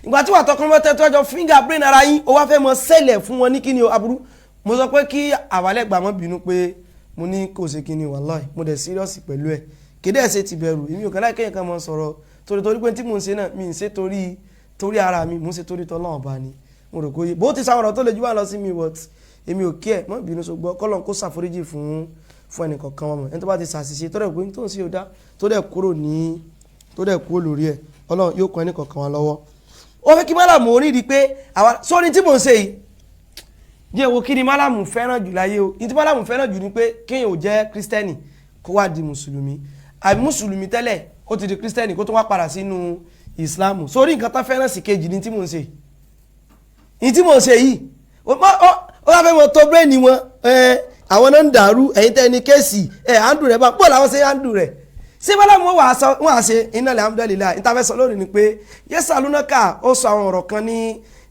ìgbà tí wà tọkàn mọ́ tẹ́tọ́ ọjọ́ finger brain ara yín o wá fẹ́ mọ sẹ́lẹ̀ fún wọn ní kíni o aburú mo sọ pé kí àwálẹ́gbà mọ́ bínú pé mo ní kò ṣe kíni wàláì mo dẹ̀ serious pẹ̀lú ẹ̀ kéde ẹ̀ ṣe ti bẹ̀rù èmi ò kẹ́lá kéèyàn kan mọ́ sọ̀rọ̀ torí pé tí mò ń ṣe náà mi ń ṣe torí ara mi mò ń ṣe torí tọ́lọ́run bá ni mo rò kóye bó ti sáwọn ọ̀rọ̀ tó lè jú wá lọ sí mi but èmi ò kí ẹ̀ mọ́ bínú ṣùgbọ́n kọ́lọ́n kó ṣàforíjì fún ẹnìkọ̀ọ̀kan wọn mọ̀ ẹni tó bá ti ṣàṣìṣe tó dẹ̀ pé tó ń ṣe ọ̀dá tó dẹ̀ kúrò lórí ẹ̀ ọlọ́run yóò kọ́ ẹnìkọ̀ọ̀kan wọn lọ́wọ́ ó fẹ́ kí Malam orí di pé sórí tí mò ń ṣe yìí jẹ́ wo kí ni Malam fẹ́ràn jù láyé o ní tí Malam fẹ́ràn jù ni pé kéèyàn ò jẹ́ kírísítẹ́nì kó wá di mùsùlùmí àbí mùsùlùmí tẹ́lẹ̀ ó ti di kírísítẹ́nì kó tó wá padà sínú ìsìlámù sórí nǹkan tó fẹ́ràn sí kejì ní tí mò ń ṣe ní tí mò ń ṣe yìí ó wá fẹ́ mọ tó bírèèni wọn àwọn náà ń dàrú ẹ̀yin tẹ́ ní kéèsì àndù rẹ̀ bá pọ̀ làwọn ṣe àndù rẹ̀ ṣé Malam wọn wà ṣe iná ilẹ̀ alhamdulillah ìtafẹ́sọ lónìí ni pé Yẹsà Alunaka ó sọ àwọn ọ̀rọ̀ kan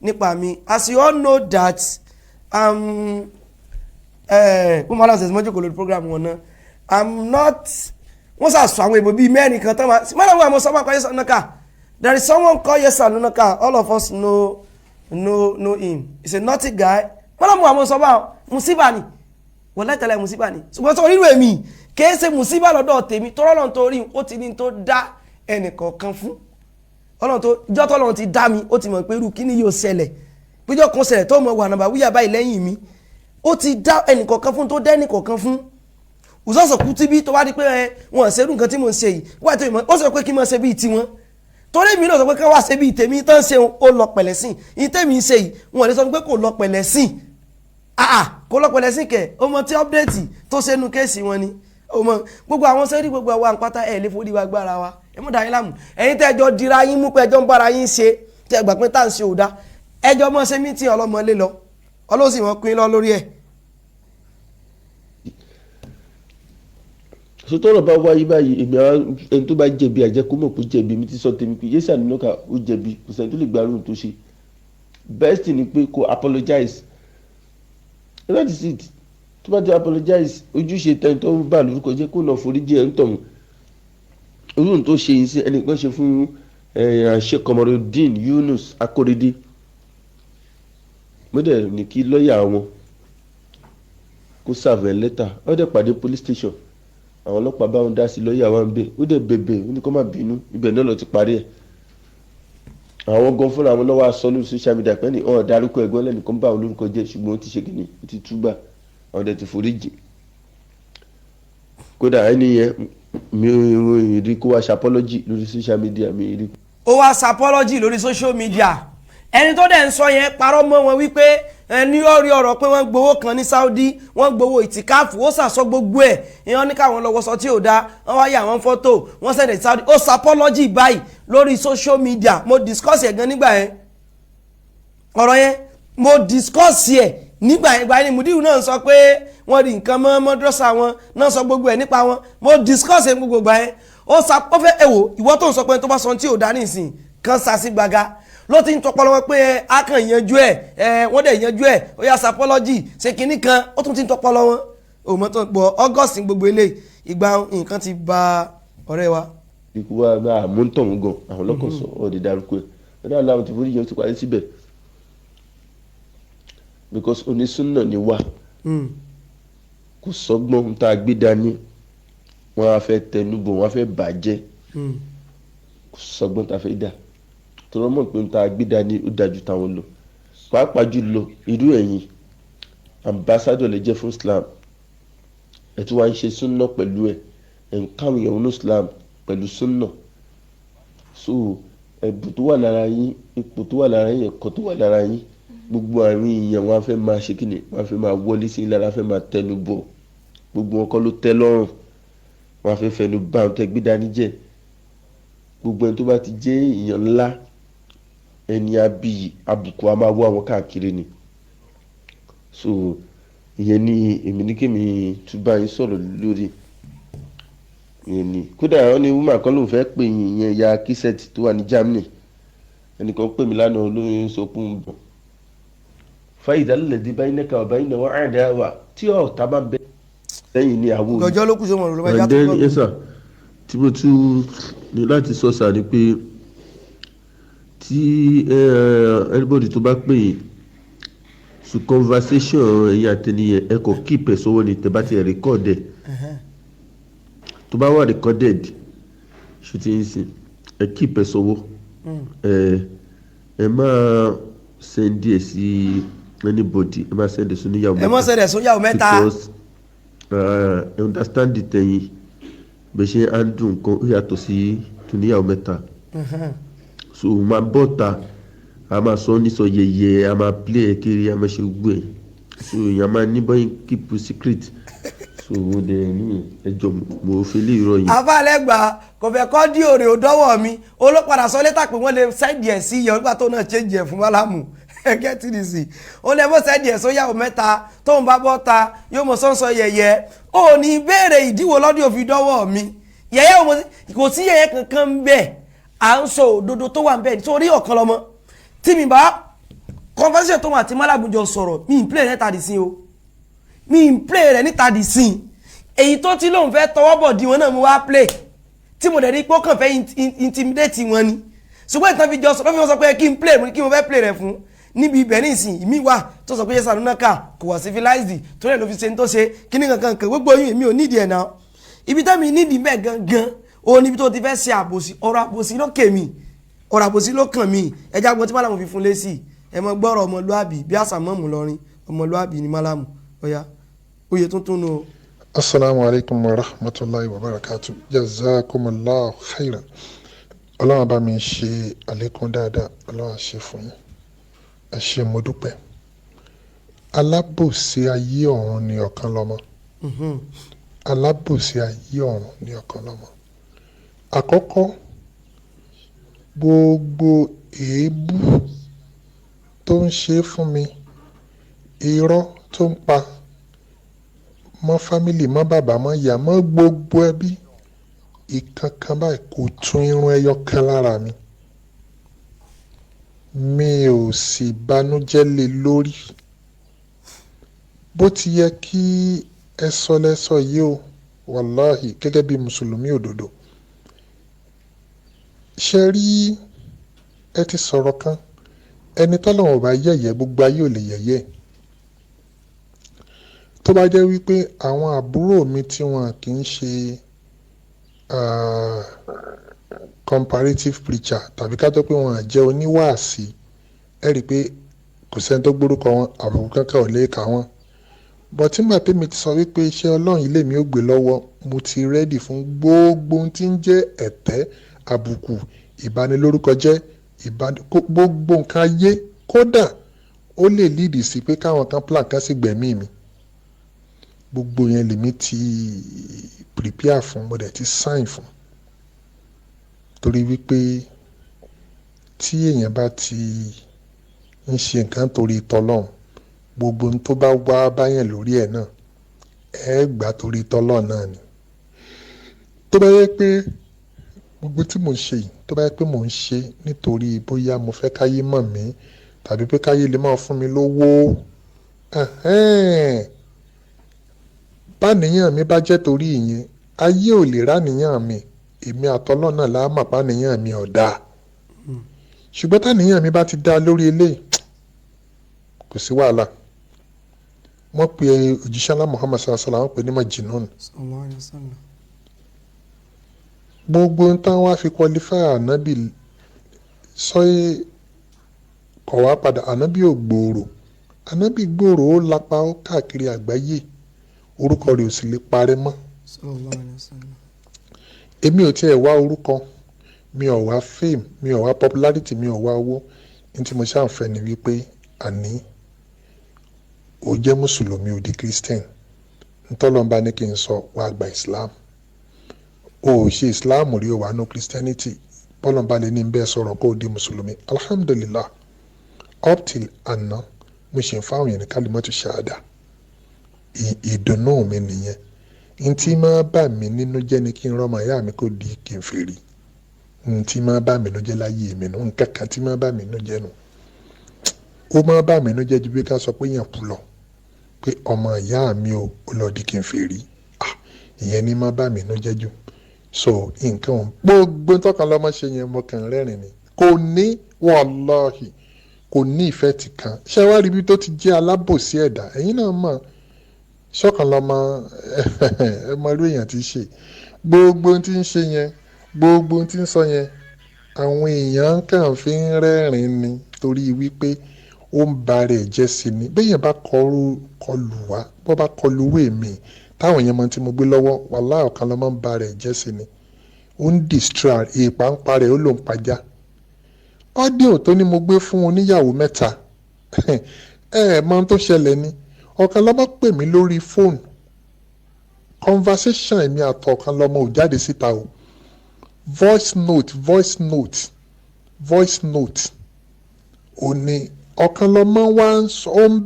nípa mi as you all know that kó Malam ṣe mọ́jú kò lórí program wọn náà I'm not wọ́n sàṣọ àwọn èbò bíi mẹ́rin kan tán Malam wọn àmọ́ sọ́mọ́ akọ Yẹsà Alunaka there is someone called Yẹsà Alunaka all of us know him he's a naughty guy Malam wọn àmọ́ sọ́mọ́ musiba ni wọ́n lẹ́tẹ̀lẹ̀ musiba ni ṣùgbọ́n sọ rírò èmi kìí ṣe musiba lọ́dọ̀ tèmi tó rọ́lọ́n tó rí ó ti ní tó dá ẹnìkọ̀ọ̀kan fún ọlọ́run tó ìjọ́ tó lọ́run ti dá mi ó ti mọ̀ pé irú kí ni yóò ṣẹlẹ̀ péjọ kan ṣẹlẹ̀ tó mọ̀ wà nàbà wíyà báyìí lẹ́yìn mi ó ti dá ẹnìkọ̀ọ̀kan fún tó dá ẹnìkọ̀ọ̀kan fún òṣọ́ṣọ̀ kú tíbí tó wá di pé wọn ṣerú nǹkan tí mò ń ṣe yìí wá tó ìmọ̀ ó sọ pé kí n máa ṣe bíi tiwọn torí mi náà sọ pé ká wá ṣe bíi tèmi tán ṣe ó lọ pẹ̀lẹ́ sí i tèmi ń ṣe yìí wọn lè sọ pé kò lọ pẹ̀lẹ́ sí kò lọ pẹ̀lẹ́ sí kẹ̀ ọmọ tí ọ́pdẹ́tì tó ṣe nu kéèsì wọn ni ọmọ gbogbo àwọn sẹ́rí gbogbo àwọn àpáta ẹ̀ lè forí wa gbára wa ẹ mú dàyín láàmú ẹ̀yin tẹ́jọ́ dira yín mú pé ẹjọ́ ń bára yín ṣe tẹ́ gbà pé tá à ń ṣe òdá ẹjọ́ mọ́ ṣe mítìn ọlọ́mọlé lọ ọlọ́sìn wọn pín lọ lórí ẹ̀. sotọ́rọ̀ bá wáyé báyìí èmi àwọn ẹni tó bá jẹ̀bi àjẹkù mọ̀ pé jẹ̀bi mi ti sọ tèmi pé yéṣà nínú ká ó jẹ̀bi kò sẹ́ni tó lè gbárùn tó ṣe best ni pé kó apologize that is it tó bá ti apologize ojúṣe tẹni tó bá lórúkọ jẹ́ kó náà foríjì ẹ̀ ń tọ̀hún orúkọ tó ṣe yìí sí ẹnìkan ṣe fún Sheikh Komarudeen Yunus Akorede mọ́dẹ̀ ní kí lọ́ọ̀yà wọn kó serve lẹ́tà ó dẹ̀ pàdé police station àwọn ọlọ́pàá bá wọn dá sí lọ́ọ̀yà wa ń bẹ̀ ó dẹ̀ bẹ̀bẹ̀ ó ní kó má bínú ibẹ̀ náà lọ ti parí ẹ̀ àwọn gan fúnra wọn lọ́wọ́ aṣọ lórí social media pẹ́ ní ọ̀n dárúkọ ẹ̀gbọ́n lẹ́nìkan bá wọn lórúkọ jẹ́ ṣùgbọ́n ó ti ṣe kìíní ó ti túbà àwọn dẹ̀ ti foríjì kódà ẹni yẹn mi ò rí kó wá ṣe apology lórí social media mi rí. ó wá ṣe apology lórí social media ẹni tó dẹ̀ ń sọ yẹn parọ́ mọ́ wọn wípé ẹni ọ̀rí ọ̀rọ̀ pé wọ́n gbowó kan ní Saudi wọ́n gbowó ìtìkáàfù ó sàsọ gbogbo ẹ̀ ìyẹn ní káwọn lọ́wọ́ sọ tí ò dáa wọ́n wáyé àwọn fọ́tò wọ́n sẹ̀dẹ̀ Saudi ó ṣe apology báyìí lórí social media mo discuss ẹ̀ gan nígbà yẹn ọ̀rọ̀ yẹn mo discuss ẹ̀ nígbà yẹn gba ẹni Mudiu náà sọ pé wọ́n rí nǹkan mọ́ mọ́dọ́sà wọn náà sọ gbogbo ẹ̀ nípa wọn mo discuss ẹ̀ gbogbo gbà yẹn ó fẹ́ ẹ̀wò ìwọ tó ń sọ pé tó bá sọ tí ò dáa nísìn kan sàṣì gbàgà ló ti ń tọpọlọ wọn pé a kàn yanjú ẹ wọ́n dẹ̀ yanjú ẹ ó yà sapọ́lọ́jì ṣe kinní kan ó tún ti ń tọpọlọ wọn òmò tó ń pọ̀ August gbogbo eléyìí ìgbà nǹkan ti ba ọ̀rẹ́ wa. ikú wa máa mú ń tọ̀hún gan àwọn ọlọ́kàn sọ ọ̀dẹ̀ dárúkọ ẹ̀ ẹ̀dá aláwọ̀ ti forí yẹn ti parí síbẹ̀ because onísúnà ni wá kò sọ́gbọ́n tá a gbé dání wọ́n á fẹ́ tẹnubọ̀ wọ́n á fẹ́ bàjẹ́ kò sọ́gbọ́n tá a fẹ́ dà tọrọ mọ̀ pé ta gbé dání ó dájú táwọn lọ pàápàá jùlọ irú ẹ̀yin ambassador lè jẹ́ fún Islam ẹ̀ tí wàá ń ṣe súnà pẹ̀lú ẹ̀ ń káwọn èèyàn ní Islam pẹ̀lú súnà so ẹ̀bùn tó wà lára yín ipò tó wà lára yín ẹ̀kọ́ tó wà lára yín gbogbo àwọn èèyàn wọn á fẹ́ máa ṣe kíni wọn á fẹ́ máa wọlé sí lára fẹ́ máa tẹnu bọ̀ gbogbo wọn kọ́ ló tẹ́ lọ́rùn wọn á fẹ́ fẹnu bá wọn tẹ́ gbé dání jẹ́ gbogbo ẹni tó bá ti jẹ́ èèyàn ńlá ẹni abiyì àbùkù a máa wọ àwọn káàkiri ni so ìyẹn ni èmi ní kémi túbà yín sọ̀rọ̀ lórí ìyẹn ni kódà àwọn ní woman kan ló ń fẹ́ pè yín ìyẹn ya kíṣẹ́ẹ̀tì tó wà ní Germany ẹnìkan pè mí lánàá olóyún sọkún bọ̀ fáyidà lẹ́dí báyìí nẹ́ka ọ̀bá yìí náà wọ́n àdá wà tí ọ̀tá bá bẹ lẹ́yìn ní àwọn gọjọ́ ló kù sómọ̀ ló bá já tó gbọ́. ẹ̀sà tí mo tún ní láti sọ sáà ni pé tí anybody tó bá pè yín so conversation ẹ̀yin àtẹnìyẹn ẹ kò keep ẹ̀ sọ́wọ́ ni tẹ́ bá ti record ẹ̀ tó bá wà recorded ṣùtì yín sí ẹ keep ẹ̀ sọ́wọ́ ẹ máa send ẹ̀ sí anybody ẹ máa send ẹ̀ sí oníyàwó mẹ́ta ẹ mọ́ send ẹ̀ sí oníyàwó mẹ́ta because understand tẹ̀yìn bẹ́ẹ̀ ṣe handle nǹkan ó yàtọ̀ sí oníyàwó mẹ́ta so máa bọ́ ta a máa sọ ní sọ yẹyẹ a máa play ẹ kiri a máa ṣe gbogbo ẹ so èèyàn máa ní bọ́yìn keep secret so mo dẹ̀ ní ẹjọ́ mo fi lè rọ yìí. àbálẹ́gbà kò fẹ́ kọ́ dí òrè ò dọ́wọ́ mi olópadà sọ létà pé wọ́n lè sẹ́ẹ̀dì ẹ̀ sí ìyẹn nígbà tó náà change ẹ̀ fún Málámù ẹgẹ́ tí ní sí ó lè mọ́ sẹ́ẹ̀dì ẹ̀ sóyàwó mẹ́ta tóun bá bọ́ ta yóò mọ̀ sọ́nsọ yẹ̀yẹ́ ó ní béèrè ìdíwọ́ lọ́dún òfin dọ́wọ́ mi yẹ̀yẹ́ kò sí yẹ̀yẹ́ kankan bẹ́ẹ̀ à ń sọ òdodo tó wà ń bẹ́ẹ̀ nítorí ọ̀kan lọ́mọ tí mi bá conversation tó wà tí Málámù jọ sọ̀rọ̀ mi ń play níta dì sí o mi ń play rẹ̀ níta dì sí èyí tó ti lóun fẹ́ tọwọ́ bọ̀ di wọn náà mo wá play tí mo dẹ̀ rí pé ó kàn fẹ́ intimidate wọn ni ṣùgbọ́n ìtàn fi jọ sọ lọ́fíì wọn sọ pé kí n play kí mo fẹ́ play rẹ̀ fún níbi ibẹ̀ nísìn ìmí wà tó sọ pé yẹsà lónà ká kò wà civilized tó rẹ̀ ló fi ṣe ní tó ṣe kí ní kankan kan gbogbo yín èmi ò nídìí ẹ̀ náà ibi tẹ́mi nídìí bẹ́ẹ̀ gangan ó níbi tó ti fẹ́ ṣe àbòsí ọ̀rọ̀ àbòsí ló kè mí ọ̀rọ̀ àbòsí ló kàn mí ẹja gbọ́n tí Málámù fi fún lésì ẹ mọ gbọ́rọ̀ ọmọlúàbí bí àṣà mọ́mù lọ́rin ọmọlúàbí ni Málámù ọ̀yá oyè tuntun nù. Assalamu alaikum wa rahmatullahi wa barakatuh. Jazakumullahu khairan. Ọlọ́run bá mi ṣe àlékún dáadáa, Ọlọ́run ṣe fún yín. Ẹ ṣé mo dúpẹ́. Alábòsí ayé ọ̀run ni ọ̀kan lọ́mọ. Alábòsí ayé ọ̀run ni ọ̀kan lọ́mọ. Àkọ́kọ́ gbogbo èébú tó ń ṣe fún mi, irọ́ tó ń pa mọ́ fámìlì, mọ́ bàbá, mọ́ ìyá, mọ́ gbogbo ẹbí, ìkankan báyìí kò tún irun ẹyọ kan lára mi. Mi ò sì banújẹ́ lé lórí. Bó ti yẹ kí ẹ sọ lẹ́sọ yìí o, wàláhì gẹ́gẹ́ bí mùsùlùmí òdodo. Ṣé rí, ẹ ti sọ̀rọ̀ kan, ẹni tọ́lọ́run ò bá yẹ̀yẹ́ gbogbo ayé ò lè yẹ̀yẹ́. Tó bá jẹ́ wípé àwọn àbúrò mi tí wọn kì í ṣe comparative preacher tàbí ká tó pé wọn jẹ́ oníwàásí, ẹ rí i pé kò sẹ́ni tó gbórúkọ wọn, àbùkù kankan ò lè kà wọ́n. Bọ̀ tí màá tèmi ti sọ wípé iṣẹ́ Ọlọ́run ilé mi ò gbé lọ́wọ́, mo ti rẹ́dì fún gbogbo ohun tí ń jẹ́ ẹ̀tẹ́, àbùkù, ìbanilórúkọjẹ́, gbogbo nǹkan ayé. Kódà ó lè lídì sí pé káwọn kan plan kan sì gbẹ̀mí mi. Gbogbo yẹn lèmi ti prepare fún, mo dẹ̀ ti sign fún. Torí wípé tí èèyàn bá ti ń ṣe nǹkan torí tọlọ́run, gbogbo ohun tó bá wá báyẹn lórí ẹ̀ náà, ẹ gbà torí tọlọ́run náà ni. Tó bá yẹ pé gbogbo tí mò ń ṣe yìí, tó bá yẹ pé mò ń ṣe nítorí bóyá mo fẹ́ káyé mọ̀ mí tàbí pé káyé lè máa fún mi lówó, báníyàn mi bá jẹ́ torí ìyẹn, ayé ò lè ráníyàn mi, èmi àtọlọ́run náà la mọ̀ páníyàn mi ò dáa. Ṣùgbọ́n táníyàn mi bá ti dá lórí eléyìí, kò sí wàhálà. Wọ́n pe òjíṣẹ́ ńlá Muhammad sallallahu alaihi wasallam, wọ́n pe ní majinun. Gbogbo ń tán wá fi qualify ànábì sọ kọ̀ wá padà, ànábì ò gbòòrò. Ànábì gbòòrò, ó lapa, ó káàkiri àgbáyé, orúkọ rẹ̀ ò sì lè parẹ́ mọ́. Èmi ò tiẹ̀ wá orúkọ, mi ò wá fame, mi ò wá popularity, mi ò wá owó. Ní tí mo ṣàǹfẹ́ ni wípé àní ó jẹ́ mùsùlùmí, ó di Christian. Ntọ́lọ́mbá ní kí n sọ wá gba Islam. O ò ṣe Islam rí, o wà nù Christianity. Bọ́lọ́mbá lè ní bẹ́ẹ̀ sọ̀rọ̀ kó o di mùsùlùmí. Alhamdulillah, up till àná mo ṣe ń fáwọn yẹn ní kalimatu shahada. Ìdùnnú mi nìyẹn. Ntí máa bà mí nínú jẹ́ ni kí n rọ́mọ ìyá mi kó di kèfèrí. Ntí máa bà mí nínú jẹ́ láyé mi nù, nǹkan kan tí máa bà mí nínú jẹ́ nù. Ó máa bà mí nínú jẹ́ ju bí ká sọ pé yàn kú lọ, pé ọmọ ìyá mi ò lọ di kèfèrí. Ìyẹn ni máa bà mí nínú jẹ́ jù. So nǹkan gbogbo tọ́kan lọ́mọ ṣe yẹn mo kàn rẹ́rìn ni. Kò ní, wallahi, kò ní ìfẹ́ ti kan. Ṣé wá rí ibi tó ti jẹ́ alábòsí ẹ̀dá? Ẹ̀yin náà mọ̀, ṣọ́kan lọ́mọ ẹ mọ irú èèyàn tí ń ṣe. Gbogbo ohun tí ń ṣe yẹn, gbogbo ohun tí ń sọ yẹn, àwọn èèyàn kàn fi ń rẹ́rìn ni torí wípé ó ń ba rẹ̀ jẹ́ sí ni. Béèyàn bá kọlù wá, bó bá kọlù wé mi, táwọn èèyàn mọ tí mo gbé lọ́wọ́, wàláhì ọ̀kan lọ́mọ ń ba rẹ̀ jẹ́ sí ni. Ó ń destroy èèpà ń parẹ́, ó ló ń pajá. Ọ́díò tó ní mo gbé fún oníyàwó mẹ́ta, mọ tó ṣẹlẹ̀ ni. Ọ̀kan lọ́mọ pè mí lórí fóònù. Conversation èmi àtọ̀ ọ̀kan lọ́mọ ò jáde síta o. Voice note. Ó ní ọ̀kan lọ́mọ wá ó ń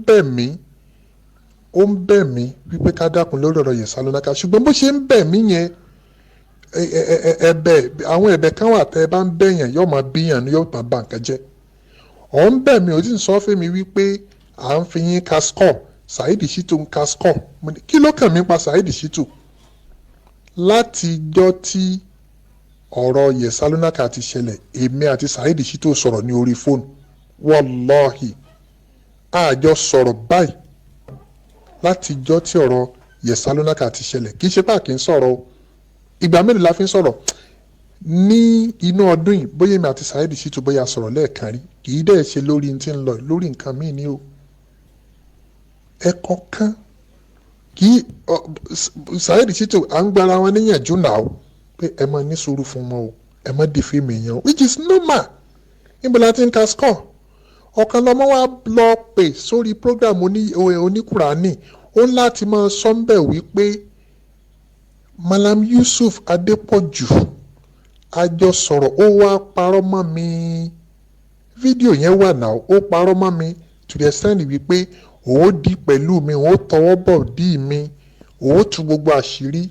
bẹ̀ mí wípé ká dákun lórí ọ̀rọ̀ Yẹ̀sálónákà. Ṣùgbọ́n bó ṣe ń bẹ̀ mí yẹn, àwọn ẹ̀bẹ̀ kan wà tẹ́ ẹ bá ń bẹ̀yàn yóò máa bíyàn ni, yóò máa bà nǹkan jẹ́. Ọ̀ ń bẹ̀ mí, ó sì ń sọ fún mi wípé à ń fi yín ka score, Saheed Shittu ń ka score. Kí ló kàn mí pa Saheed Shittu? Látijọ́ tí ọ̀rọ̀ Yẹ̀sálónákà ti ṣẹlẹ̀, èmi àti Saheed Shittu sọ̀rọ̀ ní orí fóònù. Wallahi, àjọ sọ̀rọ̀ báyìí látijọ́ tí ọ̀rọ̀ Yẹ̀sálónákà ti ṣẹlẹ̀. Kì í ṣe pé kì í sọ̀rọ̀ o. Ìgbà mélòó la fi ń sọ̀rọ̀? Ní inú ọdún yìí, bóyá èmi àti Saheed Shittu bóyá sọ̀rọ̀ lẹ́ẹ̀kan rí. Kì í dẹ̀ ṣe lórí tí ń lọ, lórí nǹkan míì ni o. Ẹ̀kọ́ kan kí Saheed Shittu à ń gbára wọn níyànjú náà pé ẹ máa ní sùúrù fún wọn o, ẹ má di fíìmù èèyàn, which is normal. Níbo la ti ń ka score? Ọ̀kan lọ́mọ wa lọ pè sórí program oníkùránì, ó ń láti máa sọ́ńbẹ̀ wípé Malam Yusuf Adépọ̀jù a jọ sọ̀rọ̀ ó wá parọ́ mọ́ mi fídíò yẹn wà náà ó parọ́ mọ́ mi to the extent wípé òun di pẹ̀lú mi òun tọwọ́ bọ̀ dí mi òun tú gbogbo àṣírí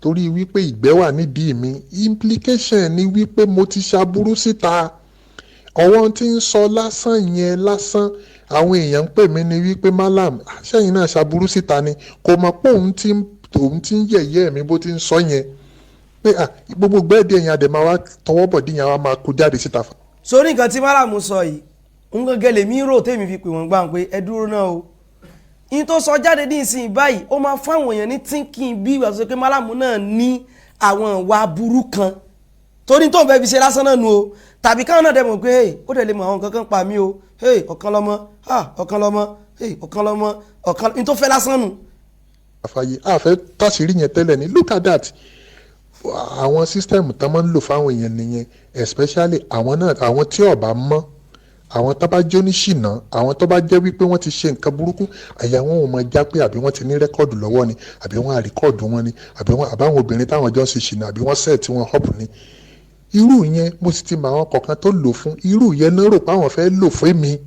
torí wípé ìgbẹ́ wà nídìí mi implication ni wípé mo ti ṣaburú síta ọwọ́n tí ń sọ lásán yẹn lásán àwọn èèyàn ń pè mí ni wípé malam sẹ́yìn náà ṣaburú síta ni kò mọ̀ pé òun ti ń yẹ̀yẹ́ mi bó ti ń sọ yẹn pé gbogbo gbẹ́ẹ̀dì ẹ̀yìn adẹ̀ máa wá tọwọ́ bọ̀ díyàn wá máa kó jáde síta fún. sórí nǹkan tí málàmù sọ yìí ń gẹ́gẹ́ lèmi rò tèmi fi pè wọ́n gbà pé ẹ dúró náà o yín tó sọ jáde ní ìsìn báyìí ó máa fáwọn èèyàn ní thinking bí ìwà tó ṣe pé málàmù náà ní àwọn ìwà burú kan torí tó ń fẹ́ fi ṣe lásán náà nu o tàbí káwọn náà dẹ̀ mọ̀ pé ó dẹ̀ lè mọ àwọn nǹkan kan pa mí o ọ̀kan lọ́mọ ọ̀kan lọ́mọ ọ̀kan lọ́mọ ọ̀kan ní tó fẹ́ lásán nu. àfààyè àfẹ́ táṣìírí yẹn tẹ́lẹ̀ ni look at that àwọn sísítẹ́ẹ̀mù tán máa ń lò fáwọn èèyàn nìyẹn especially àwọn tí ọ̀bá mọ́ àwọn tó bá jẹ́ oníṣìnà àwọn tó bá jẹ́ wípé wọ́n ti ṣe nǹkan burúkú àyà wọn ò mọ já pé àbí wọ́n ti ní rẹ́kọ̀dù lọ́wọ́ ni àbí wọ́n àríkọ̀dù wọn ni àbáwọn obìnrin táwọn jọ ń ṣe ṣìnà àbí wọ́n sẹ́ẹ̀ tí wọ́n họ́pù ni irú yẹn mo sì ti mọ àwọn kọ̀ọ̀kan tó lò fún irú yẹn náà rò pé àwọn fẹ́ lò fún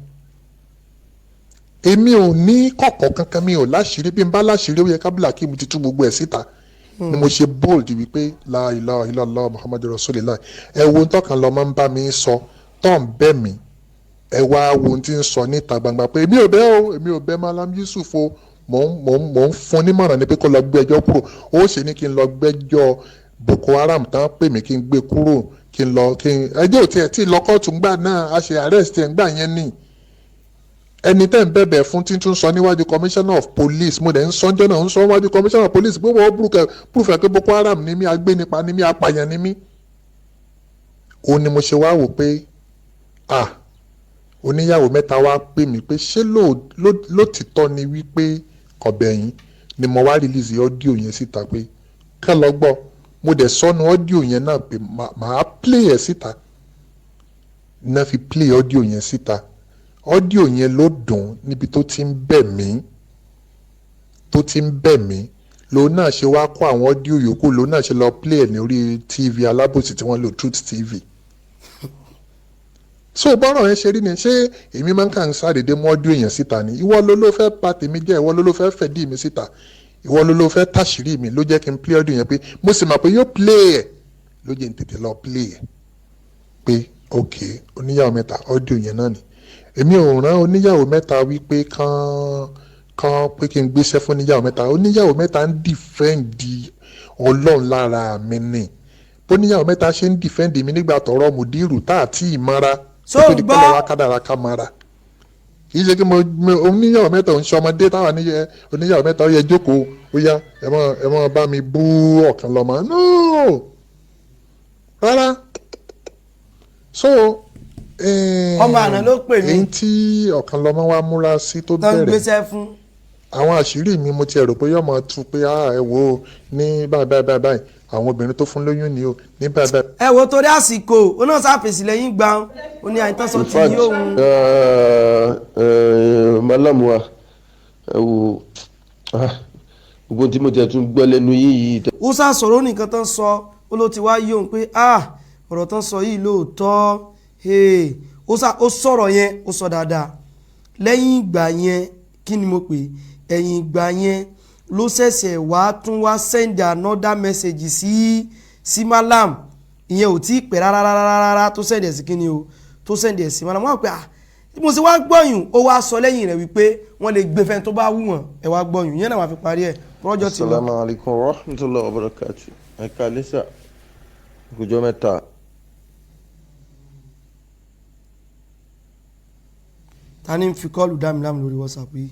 èmi ò ní kọ̀kọ̀ kankan mi ò láṣìírí bí n bá láṣìírí ó yẹ kábílà kí mo ti tú gbogbo ẹ̀ síta ni mo ṣe bold wípé la ilaha illallah muhammadu rasulillah ẹ wo tọkàn lọ máa ń bá mi sọ tó ń bẹ̀ mí ẹ wá wo ohun tí ń sọ níta gbangba pé èmi ò bẹ̀ Malam Yusuf o mò ń fún nímọ̀ràn ni pé kó lọ gbé ẹjọ́ kúrò ó ṣe ní kí n lọ gbẹ́jọ́ Boko Haram tán pè mí kí n gbé kúrò kí n ẹjọ́ ò tiẹ̀ tí ì lọ kóòtù ńgbà náà a ṣe arrest ẹ̀ ńgbà yẹn ni ẹni tẹ́ ń bẹ̀bẹ̀ fún tí tún sọ níwájú commissioner of police mo dẹ̀ ń sọ́njọ́ náà ń sọ níwájú commissioner of police pé wọ́n prúfẹ̀ pé Boko Haram ni mí agbénipa ni mí apààyàn ni mí. ó ní mo ṣe wá wò pé oníyàwó mẹ́ta wá pè mí pé ṣé lótìtọ́ ni wípé kọ̀bẹ̀yìn ni mo wá release ọ́díò yẹn síta pé kán lọ gbọ́ mo dẹ̀ sọnù ọ́díò yẹn náà pé màá play ẹ̀ síta náà fi play ọ́díò yẹn síta ọ́díò yẹn ló dùn níbi tó ti ń bẹ̀ mí lòun náà ṣe wá kó àwọn ọ́díò yòókù lòun náà ṣe lọ play ẹ̀ ní orí tv alábòsí tí wọ́n lò Truth TV so bọ́rọ̀ yẹn ṣe rí ni ṣé èmi máa ń kàn ṣàdédé mú ọ́díò yẹn síta ni ìwọ ló fẹ́ pa tèmi jẹ́ ìwọ ló fẹ́ fẹ̀dí mi síta ìwọ ló fẹ́ tàṣírí mi ló jẹ́ kí n play ọ́díò yẹn pé mo sì mọ̀ pé yóò play ẹ̀ ló jẹ́ n tètè lọ play ẹ̀ pé ok oníyàwó mẹ́ta ọ́díò yẹn náà ni èmi ò rán oníyàwó mẹ́ta wípé kán pé kí n gbéṣẹ́ fún oníyàwó mẹ́ta oníyàwó mẹ́ta ń dìfẹ́ǹdì Ọlọ́run lára mi ni bóníyàwó mẹ́ta ṣe ń dìfẹ́ǹdì mi nígbà tọ̀rọ̀ mùdírù tá àti ìmọ̀ra so tó di pé lọ́wọ́ kádàrá ká mara kì í ṣe kí mo oníyàwó mẹ́ta ò ń ṣe ọmọdé táwọn oníyàwó mẹ́ta ó yẹ jókòó ó yá ẹ mọ́ bá mi bú ọ̀kan lọ́mọ no rárá so ọmọ àná ló pè mí èyí tí ọ̀kan lọ́mọ wa múra sí tó tán bẹ̀rẹ̀ gbéṣẹ́ fún àwọn àṣírí mi mo ti rò pé yọmọ tu pé ẹ wo ní báyìí àwọn obìnrin tó fún lóyún ni o ní báyìí. ẹ wo torí àsìkò ó náà sáfèsì lẹ́yìn gbà ó ní àìtọ́sọ tí yóò hun. Malam wa ẹ wo gbogbo tí mo tẹ̀ tún gbọ́ lẹ́nu yìí. ó sá sọ̀rọ̀ nìkan tán sọ ó ló ti wá yóò pé ọ̀rọ̀ tán sọ yìí lóòótọ́ ó sọ̀rọ̀ yẹn ó sọ dáadáa lẹ́yìn ìgbà yẹn kí ni mo pè ẹ̀yìn ìgbà yẹn ló ṣẹ̀ṣẹ̀ wá tún wá send another message sí Malam ìyẹn ò tí ì pẹ́ rárá tó send ẹ̀ sí kí ni o tó send ẹ̀ sí Malam wọ́n pẹ́ mo sì wá gbọ́yùn ó wá sọ lẹ́yìn rẹ̀ wípé wọ́n lè gbé fẹ́ tó bá wù wọ́n ẹ̀ wá gbọ́yùn yẹn náà wà fi parí ẹ̀ rọ́jọ́ tí wọ́n. Assalamu alaikum warahmatullahi wabarakatuh ẹ̀ka lẹ́sà ìkójọ́ mẹ́ta. ta ni ń fi kọ́ọ̀lù dá mi láàmú lórí WhatsApp yìí.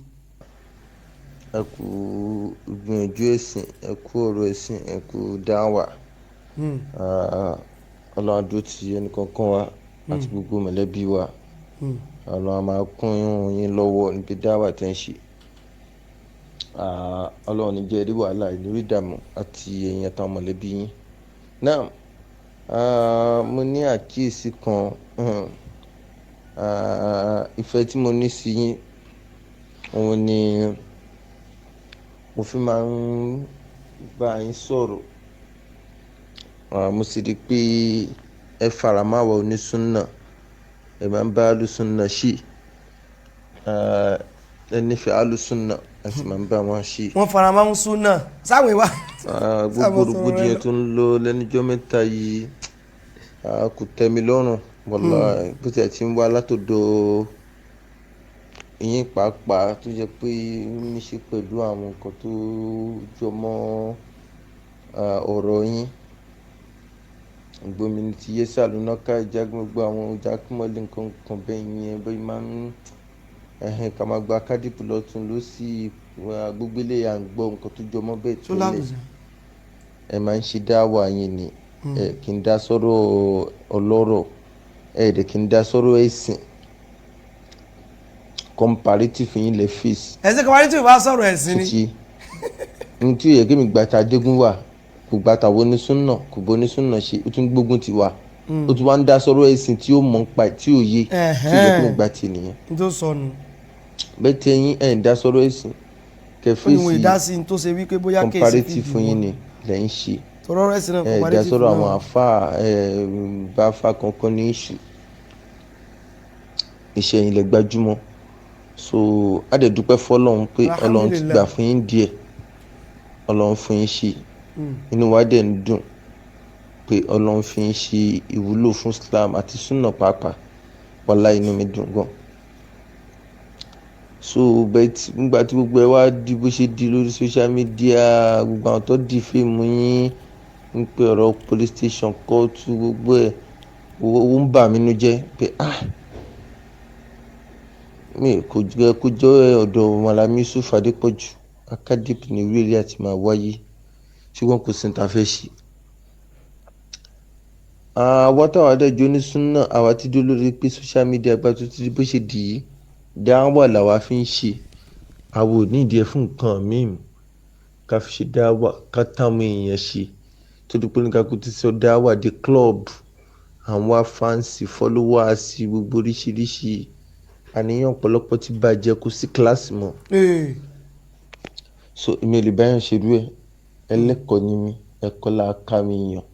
ẹ kú gbìyànjú ẹ̀sìn ẹ kú ọ̀rọ̀ ẹ̀sìn ẹ kú dáwà ọlọ́run àdó ti ẹnì kankan wa àti gbogbo mọ̀lẹ́bí wa ọlọ́run a máa kún yín lọ́wọ́ níbi dáwà tẹ́ ń ṣe ọlọ́run ní jẹ́ rí wàhálà ìlérí ìdààmú àti ẹ̀yin àtàwọn mọ̀lẹ́bí yín náà mo ní àkíyèsí kan ìfẹ́ tí mo ní sí yín òun ni mo fi máa ń bá yín sọ̀rọ̀ mo sì rí i pé ẹ fara mọ́ àwa onísúnnà ẹ máa ń bá alùsúnnà ṣe ẹ nífẹ̀ẹ́ alùsúnnà ẹ sì máa ń bá wọn ṣe. wọ́n fara máa ń sún náà sáwọn ìwà. gbogbo rògbòdìyàn tó ń lọ lẹ́nujọ́ mẹ́ta yìí kò tẹ́ mi lọ́rùn wàláhì bó ti ẹ̀ ti ń wá látọ̀dọ̀ ìyín pàápàá tó jẹ́ pé ó ní í ṣe pẹ̀lú àwọn nǹkan tó jọ mọ́ ọ̀rọ̀ yín gbòmìnì ti yé sàlùnà ká ìjágun gbogbo àwọn ìjákùmọ̀lé nǹkan kan bẹ́ẹ̀ yẹn bẹ́ẹ̀ máa ń ká máa gba kádìpù lọ́tún ló sì gbogbo ilé à ń gbọ́ nǹkan tó jọ mọ́ bẹ́ẹ̀ tẹ́lẹ̀ ẹ máa ń ṣe dáwà yín ni ẹ kì í dá sọ́rọ̀ ọlọ́rọ̀ ẹ dẹ̀ kì í dá sọ́rọ̀ ẹ̀sìn comparative yín lè fèsì. ẹ̀sìn comparative bá sọ̀rọ̀ ẹ̀sìn ni. ní tí ó yẹ kí mi gbàtà adégún wà kò gbàtà wo ní súnà kò bó ní súnà ṣe ó tún gbógun ti wà ó tún wá ń dá sọ́rọ̀ ẹ̀sìn tí ó mọ̀ ń pa tí ó yé tí ó yẹ kí mi gbà tì nìyẹn. n tó sọnù. bẹ́ẹ̀ tí ẹ̀yin ẹ̀ ń dá sọ́rọ̀ ẹ̀sìn kẹfíìsì ó ní ìdá sí tó ṣe wípé bóyá kéèsì comparative fún yín ni lẹ́ ń ṣe. tọ́rọ̀ ẹ̀sìn náà comparative dá sọ́rọ̀ àwọn àfa bá fa kankan ní ìṣù iṣẹ́ yín lẹ gbájúmọ́ so a dẹ̀ dúpẹ́ fọlọ́run pé ọlọ́run ti gbà fún yín díẹ̀ ọlọ́run fún yín ṣe inú wa dẹ̀ ń dùn pé ọlọ́run fi yín ṣe ìwúlò fún Islam àti súnà pàápàá wàláhì inú mi dùn gan so bẹ́ẹ̀ nígbà tí gbogbo ẹ wá di bó ṣe di lórí social media gbogbo àwọn tó di fíìmù yín ń pè ọ̀rọ̀ police station kóòtù gbogbo ẹ̀ ó ń bà mí nú jẹ́ pé mi kò jọ ọ̀dọ̀ Malami Yusuf Adépọ̀jù akadip ní wíìlì àti máa wáyé ṣùgbọ́n kò sí ní ta fẹ́ ṣe. àwa táwa dẹ́jọ́ ní súnà àwa ti dúró lórí pé social media gba tó ti di bó ṣe dì í dáwà làwa fi ń ṣe àwọn ò ní ìdí ẹ̀ fún nǹkan mímu ká fi ṣe dáwà ká táwọn èèyàn ṣe tó dúpẹ́ ní kakú ti sọ dáwà di club àwọn fáǹsì followers gbogbo oríṣiríṣi àníyàn ọ̀pọ̀lọpọ̀ ti bàjẹ́ kó sí kíláàsì mọ́ so èmi ò lè báyọ̀ ṣerú ẹ̀ ẹlẹ́kọ̀ọ́ ni mi ẹ̀kọ́ la ká mi yàn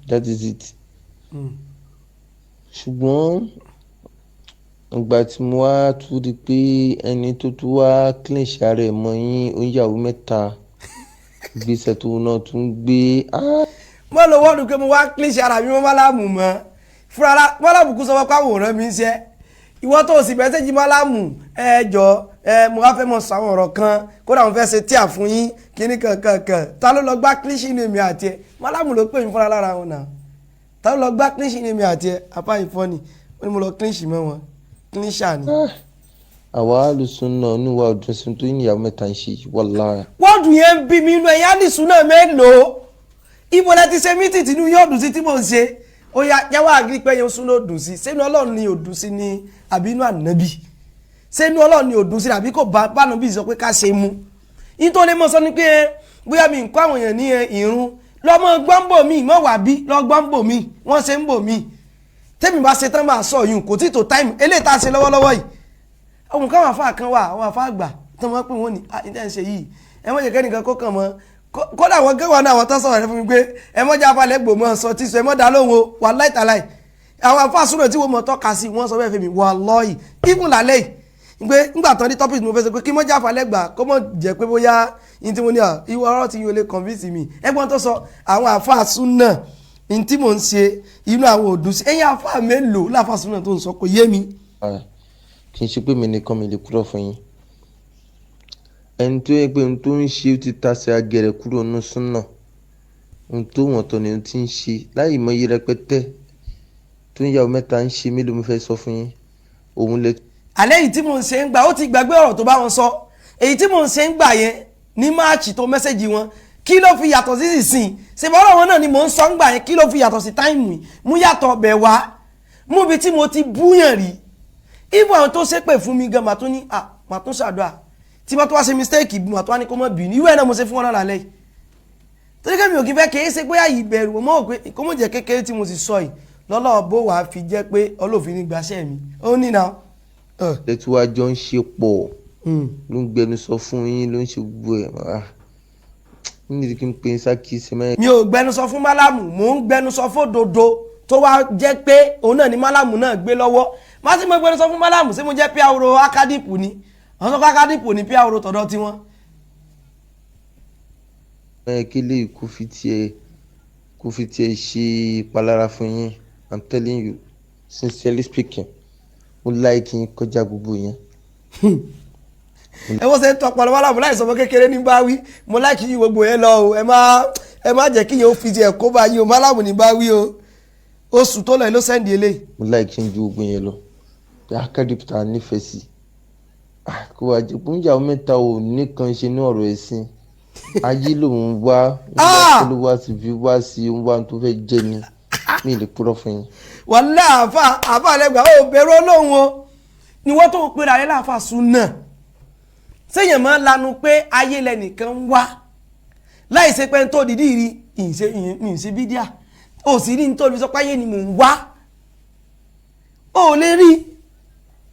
that is it ṣùgbọ́n ìgbà tí mo wá tún rí pé ẹni tó tún wá clean ṣàrẹ̀ mọ́ yín oníyàwó mẹ́ta ìgbésẹ̀ tó náà tún gbé. mo lọ wọ́ọ̀dù pé mo wá clean ṣàrà mi mọ́ Málámù mọ́ fúnra Málámù kú sọ pé àwọn òràn mi ń ṣe ìwọ tó sì mẹ́sẹ̀jì Málámù mo wá fẹ́ mọ̀ sọ àwọn ọ̀rọ̀ kan kódà mo fẹ́ ṣe tíà fún yín kíní kankan ta ló lọ gbá clean ní èmi àti ẹ Málámù ló pè mí fúnra lára wọn náà ta ló lọ gbá clean ní èmi àti ẹ apá ìfọ́nì wọ́n ní mo lọ clean mọ́ wọn clean ṣà ni. àwa alùsùn náà níwà ọdún sí tó níyàwó mẹ́ta ń ṣe wàláhì. wọ́ọ̀dù yẹn ń bí mi inú ẹ̀yà alùsùn náà mélòó ibo lẹ ti ṣe mítì tìǹbù yóò dùn sí tí mò ń ṣe ó yá jáwọ́ àgírí pé yẹn sún ló dùn sí sẹ́nu Ọlọ́run ni ò dùn sí ni àbí inú ànábì sẹ́nu Ọlọ́run ni ò dùn sí àbí kò bá nàbí sọ pé ká ṣe mú nítorí mo sọ ni pé bóyá mi ń kọ́ àwọn èèyàn ní ìrun lọ́mọ gbọ́nbò mi mọ̀ wá bí lọ́ gbọ́nbò mi wọ́n ṣe ń bò mí tẹ́mi bá ṣe tán bá sọ yìí kò tí tó táìmù eléyìí tá a ṣe lọ́wọ́lọ́wọ́ yìí àwọn káwọn afá kan wà àwọn afá àgbà tó mọ̀ pé wọ́n ní ìdá ń ṣe yìí ẹ mọ̀ jẹ́ kẹ́nìkan kó kàn mọ́ kódà wọn gẹ́wọ̀n náà àwọn tó sọ̀rọ̀ rẹ fún mi pé ẹ mọ̀ jẹ́ afálẹ̀ gbò mọ́ sọ tí sọ ẹ mọ̀ dá lóhùn o wàláhì tàláhì àwọn afá súnà tí wọ́n mọ̀ tọ́ka sí wọ́n sọ bẹ́ẹ̀ fẹ́ mi wàláhì even lálẹ́ yìí pé ńgbà tán ní topic mo fẹ́ sọ pé kí mọ̀ jẹ́ afálẹ̀ gbà kó mọ̀ jẹ́ pé bóyá yín tí mo ní ìwọ ọ̀rọ̀ tí yóò lè convince mi ẹgbọ́n tó sọ àwọn afá súnà ní tí mò ń ṣe inú àwọn òdùn sí ẹ̀yin afá mélòó láfa súnà tó ń sọ kò yé mi. kì í ṣe pé mi nìkan mi lè kúrò fún yín ẹni tó yẹ pé ohun tó ń ṣe ó ti tasẹ̀ agẹrẹ kúrò nínú súnà ohun tó wọ̀n tọ́ ni ó ti ń ṣe láì mọyì rẹpẹtẹ tó ń yàwó mẹ́ta ń ṣe mélòó mo fẹ́ sọ fún yín òun lè. àlẹ́ yìí tí mò ń ṣe ń gbà ó ti gbàgbé ọ̀rọ̀ tó bá wọn sọ èyí tí mò ń ṣe ń gbà yẹn ní máàcì tó mẹ́sẹ̀jì wọn kí ló fi yàtọ̀ sí ìsìn ṣèbọ̀ ọ̀rọ̀ wọn náà ni mò ń sọ ń gbà yẹn kí ló fi yàtọ̀ sí táìmù yìí mú yàtọ̀ ọbẹ̀ wá mú bi tí mo ti búyàn rí ibò àwọn tó ṣépè fún mi gan màá tún ní màá tún ṣàdúrà tí wọ́n tó wá ṣe mistake màá tún wá ní kó mọ̀ bì ní ìwé náà mo ṣe fún wọn náà lálẹ́ yìí torí kẹ́mi ò kí fẹ́ kéé ṣe pé àyè ìbẹ̀rù mọ́ ò pé kó mọ̀ jẹ́ kékeré tí mo sì sọ yìí lọ́lọ́ bó wàá fi jẹ́ pé ọlọ́ọ̀fin ní gbaṣẹ́ mi ó ní náà. lẹ́tí wàá jọ ń ṣe pọ̀ ló ń gbẹnusọ fún yín ló ń ṣe gbogbo ẹ̀ nídìí kí n pe sákì sẹ́mẹ́. mi ò gbẹnusọ fún málàmù mò ń gbẹnusọ fódodo tó wá jẹ́ pé òun náà ni málàmù náà gbé lọ́wọ́ má sì mo gbẹnusọ fún málàmù sí mo jẹ́ píàwòrò akádìpù ni àwọn tó kọ́ akádìpù ni píàwòrò tọ̀dọ̀ tiwọn. kílè kó fi tiẹ̀ ṣe ìpalára fún yín. I'm telling you sincerely speaking mo like yín kọjá gbogbo yẹn. ẹ wọ́n ṣe ń tọpọ̀ lọ́wọ́ láàbù láì sọmọ kékeré ní báwí mo láìkí yí gbogbo yẹn lọ o ẹ má jẹ́ kí yẹn ó fi tiẹ̀ kó bá yí o málàmù ní báwí o oṣù tó lọ ló sẹ́ndì eléyìí. mo like yín ju gbogbo yẹn lọ bí akadìpútà nífẹ̀ẹ́ sí kó wá jẹ́ pọ́njà mẹ́ta ò nìkan ṣe ní ọ̀rọ̀ ẹ̀sìn ayé lòun wá ló wá sí fi wá sí wá tó fẹ́ jẹ́ ni mi lè purọ́ fún yín. wàlẹ́ àfà lẹ́gbàá ó bẹ̀rù Ọlọ́run o ni wọ́n tó ń pera rẹ̀ láàfà súnà sẹ́yìn máa ń lanu pé ayé lẹ́nìkan ń wá láì ṣe pé ń tó dìdí rí ìṣe bídíà ó sì rí ní tó sọ pé ayé ni mò ń wá ó lè rí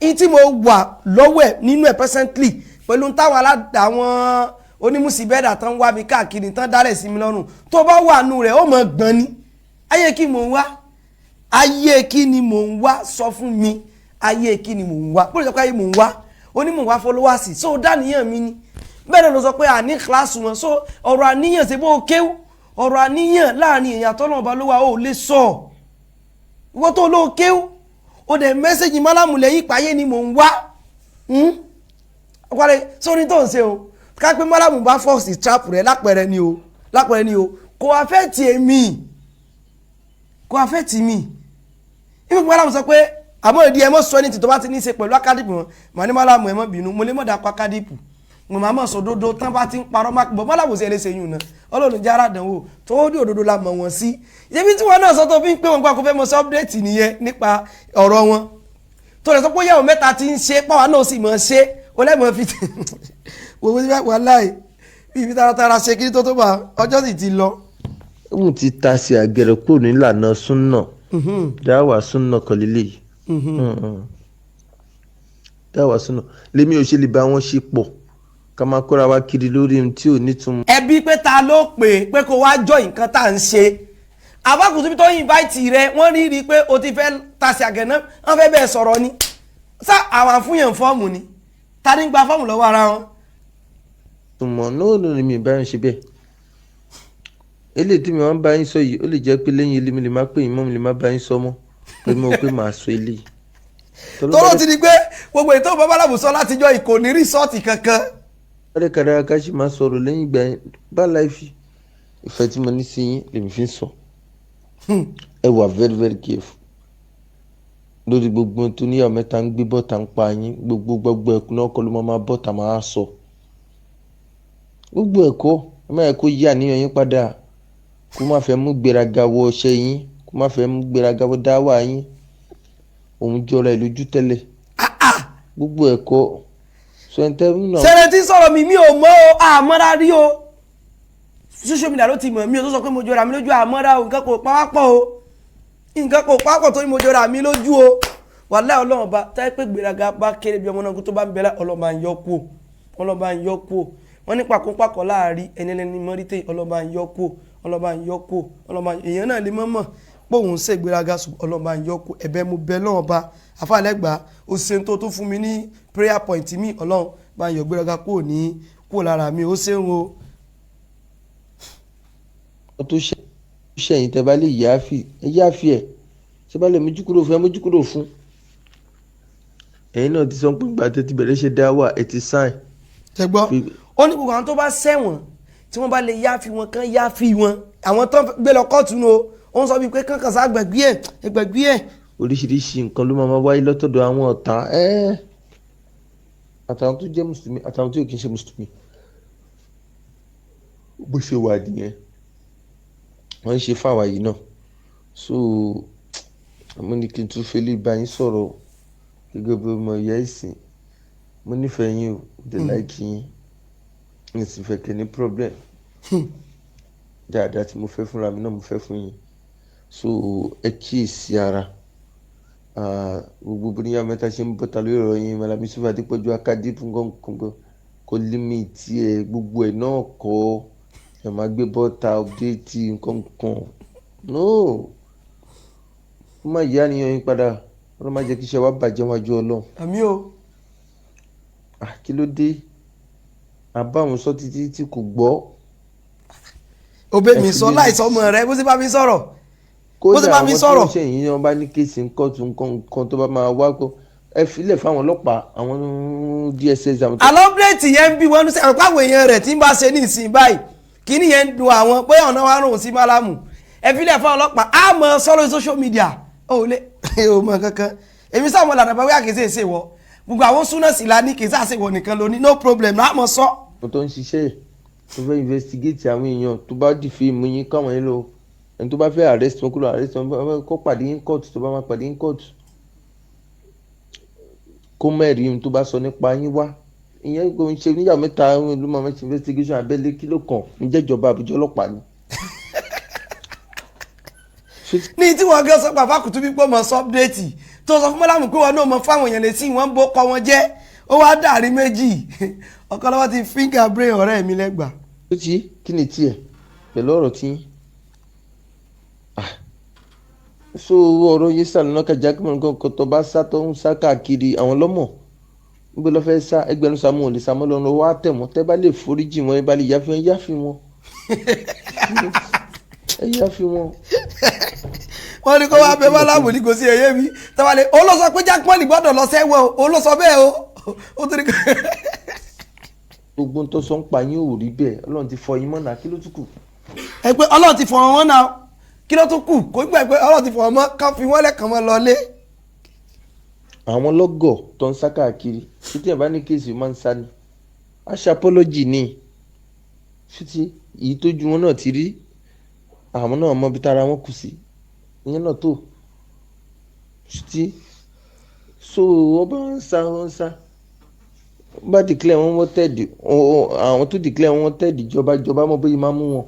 in tí mo wà lọ́wọ́ ẹ̀ nínú ẹ̀ presently pẹ̀lú táwọn àwọn onímùsíbẹ́dà tán wá mi káàkiri tán dálẹ̀ sí mi lọ́rùn tó bá wà nù rẹ̀ ó mọ̀ gbọ́n ni ayé kí mò ń wá ayé kí ni mò ń wá sọ fún mi ayé kí ni mò ń wá bó lè sọ pé ayé mò ń wá onímọ̀ wá followers so dáníyàn mi ni bẹ́ẹ̀ náà ló sọ pé àní kíláàsì wọn so ọ̀rọ̀ àníyàn ṣe bó o kéwú ọ̀rọ̀ àníyàn láàrin èèyàn tó náà bá ló wà ó lè sọ ìwọ tó ló kéwú ó dẹ̀ mẹ́sẹ̀gì málàmù lẹ́yìn ìpàyé ni mò ń wá ọ̀pọ̀lọpọ̀ sórí tó ń ṣe o ká pé málàmù bá fọ́ọ̀sì trap rẹ̀ lápẹ̀rẹ̀ ni o kò affect èmi kò affect mi ìfẹ́ málàmù sọ pé àmọ́ ìdí ẹmọ́ sọ ní ti tó bá ti ní ṣe pẹ̀lú akádìpù wọn mà ní málàmù ẹmọ́ bínú mo lè mọ̀ dákọ̀ akádìpù mo máa mọ̀ sọ dodo tán bá ti ń parọ́ má bọ̀ málàmù sí ẹlẹ́sẹ̀ yìí náà ọlọ́run jára dánwò tó dé òdodo la mọ̀ wọ́n sí ibi tí wọn náà sọ tó fi ń pé wọn gbà kó fẹ́ mọ sí ọ́pdẹ́tì nìyẹn nípa ọ̀rọ̀ wọn tó lè sọ pé yàwó mẹ́ta ti ń ṣe páwa náà sì mọ̀ ṣe olẹ́mọ̀ fi wà láì ibi taratara ṣe kí tó bá ọjọ́ sì ti lọ. òun ti ta sí àgẹ̀rẹ̀ kúrò nílànà súnà dáwà súnà kọ́lélẹ̀ yìí dáwà súnà lèmi ò ṣe lè bá wọn ṣe pọ̀ ká máa kóra wá kiri lórí ohun tí ò nítumọ̀. ẹbí pé ta ló pè kó wá jọ nǹkan tá à ń ṣe àbákùtù bí tó invite rẹ wọ́n rí i pé o ti fẹ́ tasí àgẹ̀nà wọ́n fẹ́ bẹ́ẹ̀ sọ̀rọ̀ ni sá àwọn àfúnyàn fọ́ọ̀mù ni ta ní gba fọ́ọ̀mù lọ́wọ́ ara wọn. tùmọ̀ náà ni mi bá ń ṣe bẹ́ẹ̀ eléyìí tí mi máa ń bá yín sọ yìí ó lè jẹ́ pé lẹ́yìn ilé mi lè má pè yín mọ́ mi lè má bá yín sọ mọ́ pé mo pé màá sọ eléyìí. tọ́lọ́ ti di pé gbogbo ètò babaláwo sọ látijọ́ ìkò ní rìsọ́ọ̀tì kankan. ọ̀rẹ́ kàdára ká sì máa sọ̀rọ̀ lẹ́yìn ìgbà yẹn bá láìfi ìfẹ́ tí mo ní sí yín lèmi fi ń sọ. ẹ wà very very careful lórí gbogbo tó níyàwó mẹ́ta ń gbé bọ́ta ń pa yín gbogbo ẹ̀kú náà kọ́ ló máa bọ́ta máa sọ. gbogbo ẹ̀kọ́ ẹ má yẹ kó yí àníyàn yín padà kó má fẹ́ mú gbéraga wọ ọṣẹ yín kó má fẹ́ mú gbéraga wọ dáwà yín òun jọra ẹ̀ lójú tẹ́lẹ̀ gbogbo ẹ̀kọ́ sẹ́rẹ̀ tí sọ̀rọ̀ mi ò mọ̀ o àmọ́ra rí o social media ló ti mọ̀ mí o tó sọ pé mo jọra mi lójú àmọ́ra o nǹkan kò pàápọ̀ o nǹkan kò pàápọ̀ tó ní mo jọra mi lójú o wàláhì Ọlọ́run bá táyé pé gbéraga bá kéré bí ọmọ náà tó bá ń bẹ Ọlọ́run bá ń yọ kú Ọlọ́run bá ń yọ kú wọ́n ní pàkópàkọ́ láàrin ẹni ẹlẹ́ni mọ́rítẹ́ Ọlọ́run bá ń yọ kú Ọlọ́run bá ń yọ kú Ọlọ́run bá èèyàn náà lè mọ̀ póun ṣe gbéraga Ọlọ́run bá ń yọ kú ẹ̀bẹ̀ mo bẹ lọ́wọ́ bá àfàlẹ́gbàá ó ṣe tó tún fún mi ní prayer point mi Ọlọ́run bá ń yọ gbéraga kúrò lára mi ó ṣeun o. wọ́n tó ṣẹ̀yìn tẹ́ bá lè yááfì ẹ̀ ṣé bá lè mójú kúrò fún ẹ̀yin náà ti sọ pé ìgbà tẹ́ ti bẹ̀rẹ̀ ṣe dá wà ẹ̀ ti sáìn. ṣe gbọ́ ó ní gbogbo àwọn tó bá ṣẹ̀wọ̀n tí wọ́n bá lè yááfì wọn kán yááfì wọn àwọn tó gbé lọ kóòtù nù o ó ń sọ bíi pé kankan sá gbẹ̀gbí ẹ̀. oríṣiríṣi nǹkan ló máa wáyé lọ́tọ̀dọ̀ àwọn ọ̀tá àtàwọn tó jẹ́ mùsùlùmí àtàwọn tó kì í ṣe mùsùlùmí bó ṣe wà nìyẹn wọ́n ń ṣe fáwa yìí náà so mo ní kí n tún fẹ́lẹ́ bá yín sọ̀rọ̀ gẹ́gẹ́ bí ọmọ ìyá ìsìn mo nífẹ̀ẹ́ yín o dé láìkí yín n sì fẹ́ kẹ́ ní problem dáadáa tí mo fẹ́ fúnra mi náà mo fẹ́ fún yín so ẹ kíyèsí ara gbogbo bóníyà mẹ́ta ṣe ń bọ́ta lórí ọ̀rọ̀ yín Malami Yusuf Adépọ̀jù akadé fún kò límìtì ẹ̀ gbogbo ẹ̀ náà kọ́ ẹ máa gbé bọ́ta update nǹkan kan no ó má yá nìyẹn yín padà ọlọ́run má jẹ́ kí iṣẹ́ wa bàjẹ́ wájú ọlọ́run. àmì o. Kí ló dé àbáwọn sọ títí tí kò gbọ́. òbẹ mi sọ láìsọ ọmọ rẹ bó ṣe bá mi sọ̀rọ̀ bó ṣe bá mi sọ̀rọ̀. kódà àwọn tó ń ṣe yìí wọn bá ní kéèsì ńkọ́tù nǹkan tó bá máa wá kó ẹ filẹ̀ fáwọn ọlọ́pàá àwọn DSS àwọn. alọ́bìrẹ́tì yẹn ń bí wọn ní sẹ́wọ̀n páwọn èèyàn rẹ̀ tí ń bá ṣe ní ìsìn báyìí kíní yẹn ń dun àwọn pé ọ̀nà wa rùn sí málámù ẹ filẹ̀ fáwọn ọlọ́pàá á mọ sọ́lọ́ social media ó lé ó mọ kankan èmi sáwọn lànà bá wíwá kìí ṣe èsè wọ gbogbo àwọn súná sí la ní kìí ṣe àṣewọ nìkan lóní no problem á mọ sọ. mo tó ń ṣiṣẹ́ tó fẹ́ investigate àwọn èèyàn tó bá dìfẹ́ mú yín káwọn yín lọ ẹni tó bá fẹ́ arrest wọn kúrò arrest wọn kó pàdé in court tó bá máa pàdé in court kó mẹ́rin ohun tó bá sọ nípa yín wá ìyẹn kò ń ṣe níyàwó mẹ́ta ló máa ń ṣe investigation abẹ́lé kí ló kàn ń jẹ́jọba àbújá ọlọ́pàá ni. ní tí wọn gẹ sọ pàpà kùtù bí pé mo sọ update tó sọ fún mọ́lámù pé wọn náà mọ fáwọn èèyàn lè sí wọn bó kọ wọn jẹ́ ó wá dàrí méjì ọ̀kan lọ́wọ́ ti finger brain ọ̀rẹ́ mi lẹ́gbàá. ó ti kí ni tiẹ̀ pẹ̀lú ọ̀rọ̀ tí so ọ̀rọ̀ yìí sàlùnà kájà kí wọn kọ́ tó bá sá tó ń sá káàkiri àwọn lọ́mọ̀ níbo lọ́ fẹ́ sá ẹgbẹ̀rún sàmú ò lè sàmú lọ́nà wá tẹ̀ wọ́n tẹ́ bá lè foríjì wọn ẹ bá lè yáfi wọn yáfi wọn ẹ yáfi wọn. wọ́n ní kó wá bẹ mọ́lámù ní kò sí ẹ̀yẹ́ mi tọ́wálé olóṣọ pé jákpọ́ọ̀lì gbọ́dọ̀ lọ sẹ́wọ̀n o olóṣọ bẹ́ẹ̀ o ó tó ní kó. gbogbo tó sọ ń pa yín ò rí bẹ́ẹ̀ ọlọ́run ti fọ yín mọ́nà kí ló tún kù. ẹ pé ọlọ́run ti fọ wọn náà kí ló tún kù kó gbà pé ọlọ́run ti fọ wọn mọ́ ká fi wọ́n lẹ́kàn mọ́ lọlé. àwọn lọ́gọ̀ tó ń sá káàkiri títí ẹ̀ bá ní kéèsì máa ń sá ni aṣapọ́lọ́jì ni títí èyí tó ju wọn náà ti rí àwọn náà mọ ibi tára wọn kù sí ìyẹn náà tó títí so wọ́n bá ń sá wọ́n bá declare wọn wanted àwọn tó declare wọn wanted ìjọba mọ bóyá máa mú wọn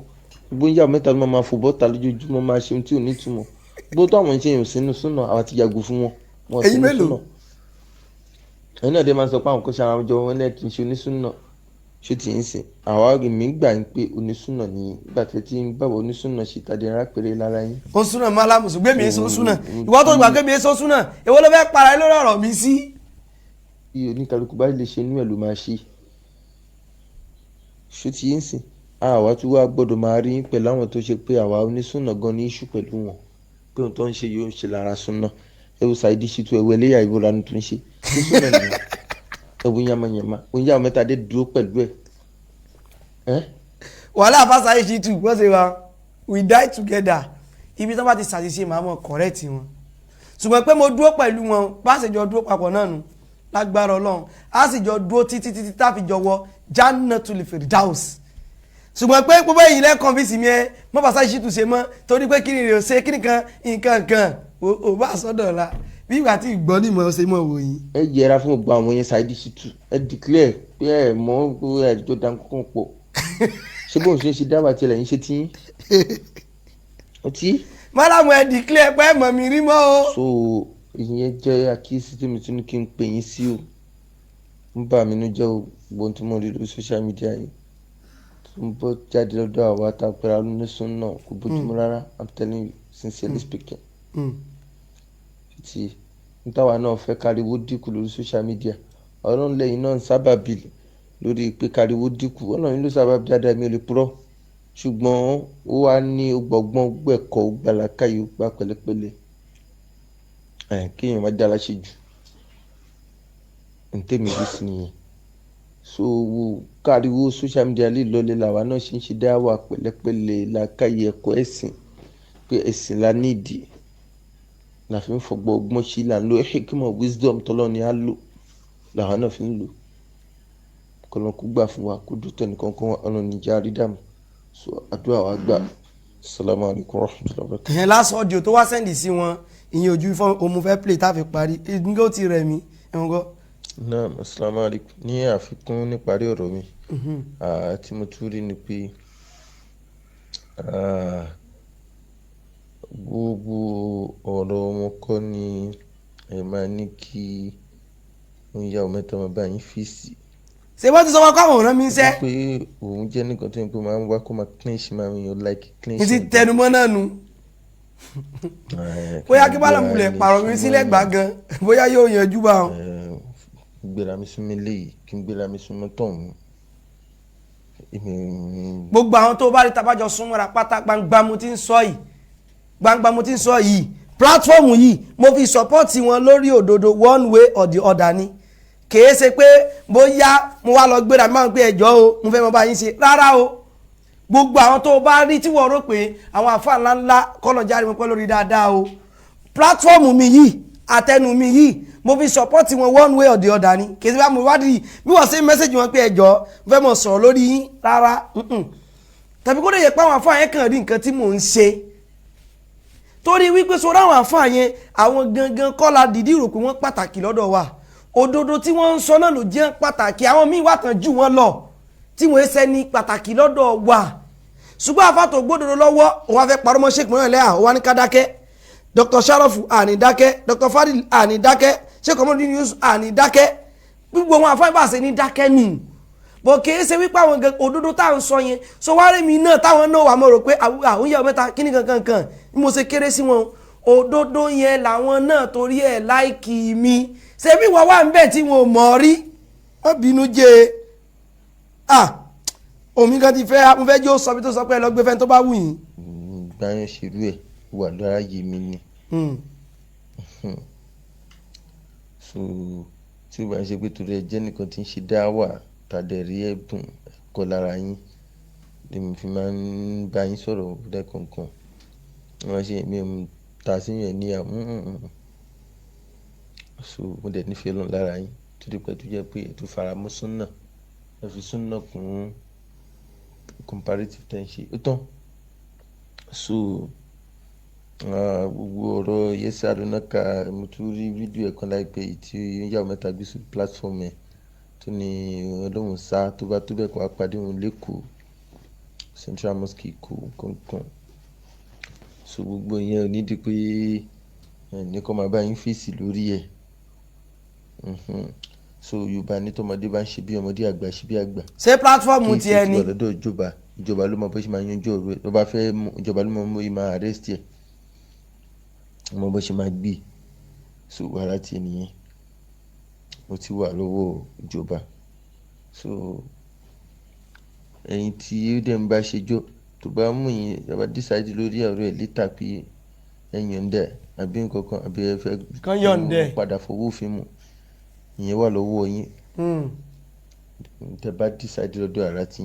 bóyá mẹ́ta ló máa fò bọ́ta lójoojúmọ́ máa ṣe ohun tí ò ní túmọ̀ bó tó àwọn ìṣẹ̀yìn sínú súnà àwọn ti yàgò fún wọn wọn sínú súnà ẹ̀yin náà dé máa sọ pé àwọn kò ṣe àwọn ọjọ́ wọn lẹ́ẹ̀kì ṣe onísúnà ṣé tí ń sìn àwa mi gbà ń pé onísúnà ní ìgbà tí ń báwo onísúnà ṣe tàdé rápẹ̀rẹ̀ lára yín. ó súnà mọ́lámù ṣùgbọ́n mi èso súnà ìwọ tó gbà pé mi èso súnà èwo ló fẹ́ para lórí ọ̀rọ̀ mi sí. bí oníkàlùkù bá lè ṣe inú ẹ̀ ló máa ṣe ṣé tí ń sìn àwa tí wàá gbọ́dọ̀ máa rí pẹ̀lú àwọn tó ṣe pé àwa onísúnà gan ní iṣu pẹ̀lú wọn pé ohun tó ń ṣe yóò ṣe lára súnà ẹwù Saidi Shittu ẹwù ẹlẹ́yà ìbora ni tó ń ṣe súnà nìyẹn ẹwù yamayama oúnjẹ àwọn mẹ́ta dé dúró pẹ̀lú ẹ̀. wàhálà bá Saidi Shittu wọ́n ṣe wa we die together ibi tó bá ti ṣàṣìṣe màá mọ̀ correct wọn ṣùgbọ́n pé mo dúró pẹ̀lú wọn bá ṣe jọ dúró papọ̀ náà nù lágbára Ọlọ́run á sì jọ dúró títí tá a fi jọ wọ Jannatul Firdaus ṣùgbọ́n pé gbogbo èyí lẹ́kàn fi sì mi ẹ mọ́ bá Saidi Shittu ṣe mọ́ torí pé kí ni rè ṣe kí ni kan nǹkan kan ò bá sọ́dọ̀ la bí ìgbà tí ìgbọ́ ní mọ̀ ṣe mọ̀ wò yín. ẹ yẹra fún gbogbo àwọn yẹn Saidi Shittu ẹ declare pé ẹ mọ ẹ jọ dan kókó pọ̀ ṣé bóun ṣe ń ṣe dábàá tiẹ̀ lẹ́yìn ṣe tí yín ọtí. mọ́lámù ẹ declare pé mọ̀ mi rí mọ́ o. so ìyẹn jẹ́ àkíyèsí tí mi tún ní kí n pè yín sí o ń bà mí nú jẹ́ o gbogbo tí mo rí lórí social media yìí tó ń bọ́ jáde lọ́dọ̀ àwa àtàpẹ́rẹ́ alóníṣún náà kò bójúmu rárá I'm telling you sincerely speaking. ti nítawà náà fẹ́ káriwó dínkù lórí social media ọlọ́run lẹ́yìn náà ń sábàbí lórí pé káriwó dínkù ọlọ́run ló sábàbí dáadáa mi ò lè purọ́ ṣùgbọ́n ó wá ní gbọ̀ngbọ́n gbẹ̀kọ́ gbàlákàyè gbà pẹ̀lẹ́pẹ̀lẹ́ kéèyàn má dára ṣe jù ntẹ́mi bí sí nìyẹn so káriwó social media lè lọlé làwa náà ṣe ń ṣe dáwà pẹ̀lẹ́pẹ̀lẹ́ làákàyè ẹ̀kọ́ ẹ̀sìn pé ẹ̀sìn la nídìí la fi ń fọgbọ́ ọgbọ́n sí là ń lo hikima wisdom tọ́lọ́ ni á lò làwọn náà fi ń lò kọlọ́kú gbà fún wa kó dúró tẹnìkan kan ọ̀nà níjà rídàmù so àdúrà wa gbà salamu alaykum wa rahmatulahi wa barakatuh. ìyẹn last audio tó wá sẹ́ndì sí wọn ìyẹn ojú fún omu fẹ́ play tá a fi parí nígbà ó ti rẹ̀ mí ẹ̀wọ̀n gọ́. naam assalamu alaikum ní àfikún níparí ọ̀rọ̀ mi tí mo tún rí ni pé gbogbo ọ̀rọ̀ wọn kọ́ ni ẹ máa ní kí wọ́n yá ọmọ ẹ̀tọ́ máa bá yín fèsì ṣé wọ́n ti sọ wọn káwọn rán mi iṣẹ́. pé òun jẹ́ nìkan tó ń pè máa ń wá kó máa clinch máa ń yan like clinch. mo ti tẹnumọ́ náà nu bóyá kí bálá múlẹ̀ pààrọ̀ mi sílẹ̀ gbà gan bóyá yóò yanjú bá wọn. gbéra mi súnmọ́ léyìí kí n gbéra mi súnmọ́ tọ̀hún. gbogbo àwọn tó bá rí tabajọ súnmọ́ra pátá gbangba mo ti ń sọ yìí platform yìí mo fi support wọn lórí òdodo one way or the other ni kìí ṣe pé bóyá mo wá lọ gbéra mi máa ń pé ẹjọ́ o mo fẹ́ mọ bá yín ṣe rárá o gbogbo àwọn tó bá rí tí wọ́n rò pé àwọn àfáà ńláńlá kọ́nà jáde mo pẹ́ lórí dáadáa o platform mi yìí àtẹnu mi yìí mo fi support wọn one way or the other ni kìí ṣe bá mo wádìí bí wọ́n ṣe message wọn pé ẹjọ́ mo fẹ́ mọ sọ̀rọ̀ lórí yín rárá tàbí kó lè yẹ pé àwọn àfáà yẹn kàn rí nǹkan tí mò ń ṣe torí wípé sọ ráwọn àfáà yẹn àwọn gangan kọ́ la dìdí rò pé wọ́n pàtàkì lọ́dọ̀ wa òdodo tí wọ́n ń sọ náà ló jẹ́ pàtàkì àwọn míì wà tán jù wọ́n lọ tí wọ́n ṣe ní pàtàkì lọ́dọ̀ wa ṣùgbọ́n àfàtò gbódòdó lọ́wọ́ òun wá fẹ́ parọ́ mọ́ Sheikh Mọ́rán Ẹlẹ́hà òun wá ní ká dákẹ́ Dr. Sharafu àní dákẹ́ Dr. Fadil àní dákẹ́ Sheikh Omodin Yusuf àní dákẹ́ gbogbo wọn àfáà ìbáṣe ní dákẹ́ nù bọ̀ kìí ṣe wípé àwọn òdodo tá à ń sọ yẹn sọ wá rí mi náà táwọn náà wà mọ́ rò pé àwọn ìyàwó mẹ́ta kíní kankan bí mo ṣe kéré sí wọn òdodo yẹn làwọn náà torí ẹ̀ láìkì mi ṣe bí wọ́n wà ń bẹ̀ tí wọn ò mọ̀ rí wọ́n bínú jẹ́ omi kan ti fẹ́ mo fẹ́ jẹ́ ó sọ bí tó sọ pé ẹ lọ gbé fẹ́ tó bá wù yín. gbáyàn ṣerú ẹ̀ wà lára yé mi ni so tí o bá ń ṣe pé torí ẹ jẹ́ nìkan tí ń ṣe dá wà tàdé rí ẹ̀bùn ẹ̀kọ́ lára yín lèmi fi máa ń bá yín sọ̀rọ̀ lẹ́kọ̀ọ̀kan wọ́n ṣe èmi ò ta sí yẹn ní so mo dẹ̀ nífẹ̀ẹ́ lọ́n lára yín tó dé pẹ́ tó jẹ́ pé ètò faramọ́ súnà ẹ fi súnà kún comparative ten ṣe ó tán so gbogbo ọ̀rọ̀ Yẹsẹ̀ Àdónákà mo tún rí fídíò ẹ̀kan láìpẹ́ tí yàwó mẹ́ta gbé sórí platform ẹ̀ tó ní ọlọ́run sá tó bá tó bẹ́ẹ̀ kó wá pàdé òun lẹ́kọ̀ọ́ Central Mosque kó kankan so gbogbo yẹn ò ní di pé ní kó máa bá yín fèsì lórí ẹ̀ so Yorùbá ní tọmọdé bá ń ṣe bí ọmọdé àgbà ṣe bí àgbà. ṣé platform ti ẹ ní. kí n ṣe ti wà lọ́dọ̀ ìjọba ló mọ bó ṣe máa yanjú ọ̀rọ̀ ẹ̀ ló bá fẹ́ ìjọba ló mọ bó ṣe máa arrest ẹ̀ ọmọ bó ṣe máa gbé so wàhálà ti nìyẹn ó ti wà lọ́wọ́ ìjọba so ẹ̀yin tí ó dẹ̀ ń bá ṣẹjọ́ tó bá mú yín ìjọba dísáìdì lórí ọ̀rọ̀ ẹ̀ létà pé ẹ̀yìn ọ̀dẹ̀ àbí nǹkan kan àbí ẹ fẹ́ padà fowó òfin mu ìyẹn wà lọ́wọ́ yín tẹ bá dísáìdì lọ́dọ̀ ara ti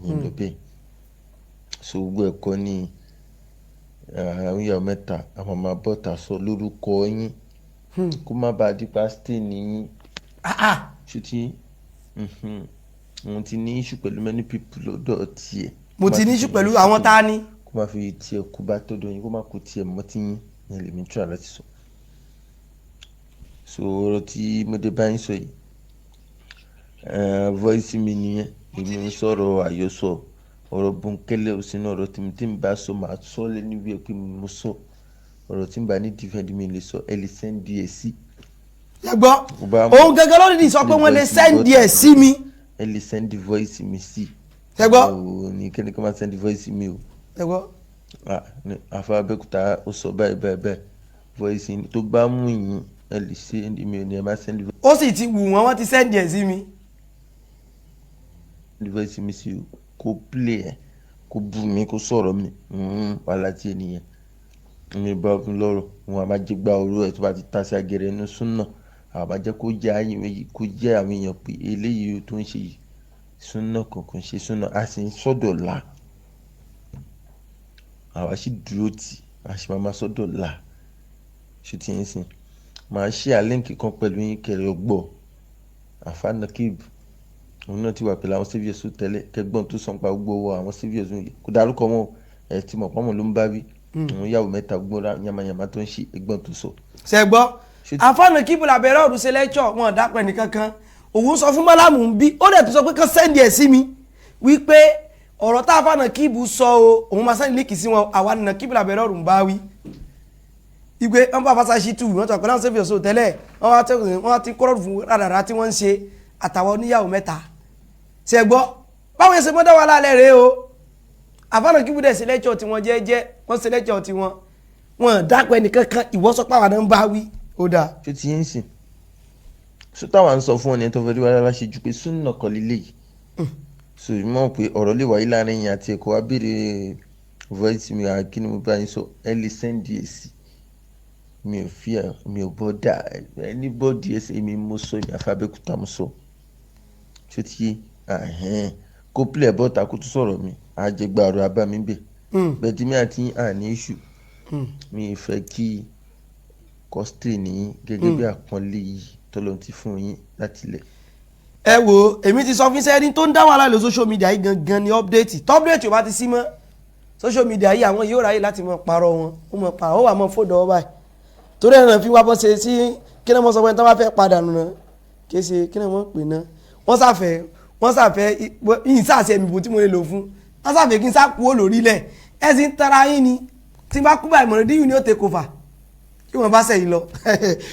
yín lọ bẹ́ẹ̀ so gbogbo ẹ̀kọ́ ní àwọn ìyàwó mẹ́ta àwọn máa bọ́ta sọ lórúkọ yín kó má bàa di pásítì nìyí ṣùtì mo ti ní issue pẹ̀lú many people lọ́dọ̀ tiẹ̀. mo ti ní issue pẹ̀lú àwọn tá a ní. kó má fi tiẹ̀ kó bá tọ́dọ̀ yín kó má kó tiẹ̀ mọ́ tí yín ní lèmi tí ara ti sọ. so ọ̀rọ̀ tí mo dé báyìí sọ yìí voice mi nìyẹn èmi ń sọ̀rọ̀ àyọsọ ọ̀rọ̀ bòńkẹ́lẹ́ òsínú ọ̀rọ̀ tí mi bá sọ màá sọ lé níbi ẹ̀ pé mo sọ ọ̀rọ̀ tí mi bá ní defend mi lè sọ ẹ lè send ẹ̀ sí. ẹ gbọ́ òun gẹ́gẹ́ lónìí sọ pé wọ́n lè send ẹ̀ sí mi. ẹ lè send voice mi sí. ẹ gbọ́ ní kẹ́ni kí n máa send voice mi o. ẹ gbọ́. àfa Abẹ́òkúta ó sọ báyìí voice tó bá mú yín ẹ lè send mi ò ní ẹ máa send voice. ó sì ti wù wọ́n ti send ẹ̀ sí mi. voice mi sí o kó play ẹ kó bú mi kó sọ̀rọ̀ mi wàhálà tí ènìyàn mi bá fún lọ́rọ̀ wọn a máa jẹ́ gba orú ẹ̀ tó bá ti ta sí agẹrẹ inú súnà àwọn máa jẹ́ kó jẹ́ àwọn èèyàn pé eléyìí tó ń ṣe yìí súnà kankan ṣe súnà a sì ń sọ́dọ̀ la àwa sì dúró tì a sì máa sọ́dọ̀ la ṣe ti ń sìn máa ṣe àlẹ́ǹkì kan pẹ̀lú yín kẹrẹ ọgbọ́ àfánàkìb òun náà ti wà pẹ̀lú àwọn saviours tó tẹ́lẹ̀ kẹgbọ́n tó sàn pa gbogbo àwọn saviours yìí kò dárúkọ wọn ẹ̀ tí mọ̀ pọ́nmọ̀ ló ń bá bí òun yàwó mẹ́ta gbọ́n yamayama tó ń ṣe ẹgbọ́n tó sọ. ṣe gbọ́ àfánàkìb làbẹ̀rẹ̀ ọ̀rùn ṣe lẹ́jọ́ wọn dápẹ́ nìkankan òun sọ fún mọ́lámù ń bí ó dẹ̀ tó sọ pé kán sẹ́ndì ẹ̀ sí mi wípé ọ̀rọ̀ tá àfánàkìb sọ o òun máa sẹ́ndì líkì sí wọn àwa nàkìb làbẹ̀rẹ̀ ọ̀rùn bá wí ìgbé wọn bá fásá ṣí tù wọn tó àpẹẹrẹ saviours tó tẹ́lẹ̀ wọn ti kọ́rọ̀ fún rárá tí wọ́n ń ṣe àtàwọn oníyàwó mẹ́ta ṣe gbọ́ báwọn ẹsẹ̀ mọ́dá wà lálẹ́ rèé o àfáànà kí búdẹ̀ sí lẹ́kṣọ̀ tí wọ́n jẹ́jẹ́ wọ́n sí lẹ́kṣọ̀ tí wọ́n dápẹ́ nìkan kan ìwọ́sọ́pàwà náà ń bá wí ó dáa. tó ti yín sìn so táwa ń sọ fún ọ ní ẹ tó fẹ́ rí wàhálà láṣẹ ju pé súnà kọ́ lílé yìí so mọ̀ pé ọ̀rọ̀ lè wáyé láàrin yín àti ẹ̀kọ́ wa béèrè voice mi kí ni mo bá yín sọ ẹ lè sẹ́ndì èsì mi ò fi mi ò bọ́ dà ẹni bọ́ọ̀dì ẹsẹ̀ mi mo sọ ìmì àfàbẹ́kúta mo sọ tó ti yé kó pilẹ̀ bọ́ọ̀tà kó tó sọ̀rọ̀ mi àjẹgbà ọ̀rọ̀ abá mi bẹ̀ bẹ́ẹ̀ tí mi àti àní iṣu mi ì fẹ́ kí kọ́sítì ní gẹ́gẹ́ bí àpọ́nlé yìí tọ́lọ́ ti fún yín láti ilẹ̀. ẹ wo èmi ti sọ fún sẹ́ni tó ń dá wàhálà lọ social media yìí gangan ni update tọ́pdate ò bá ti sí mọ́ social media yìí àwọn yóò ráyè láti mọ parọ́ wọn ó mọ pa ó wà mọ fódò ọ báyìí torí ẹ̀ràn fi wá bọ́ ṣe sí kí ni wọ́n sọ pé tí wọ́n bá fẹ́ padà nù náà kí ṣe kí ni wọ́n pè náà wọ́n sàfẹ́ yìí sàṣẹ ìbò tí mo lè lò fún wọ́n sàfẹ́ kí n sá kúrò lórílẹ̀ ẹ̀ sì ń tara yín ni tí n bá kú báyìí mọ̀rẹ́ díyù ni ó take over kí wọ́n bá sẹ́yìn lọ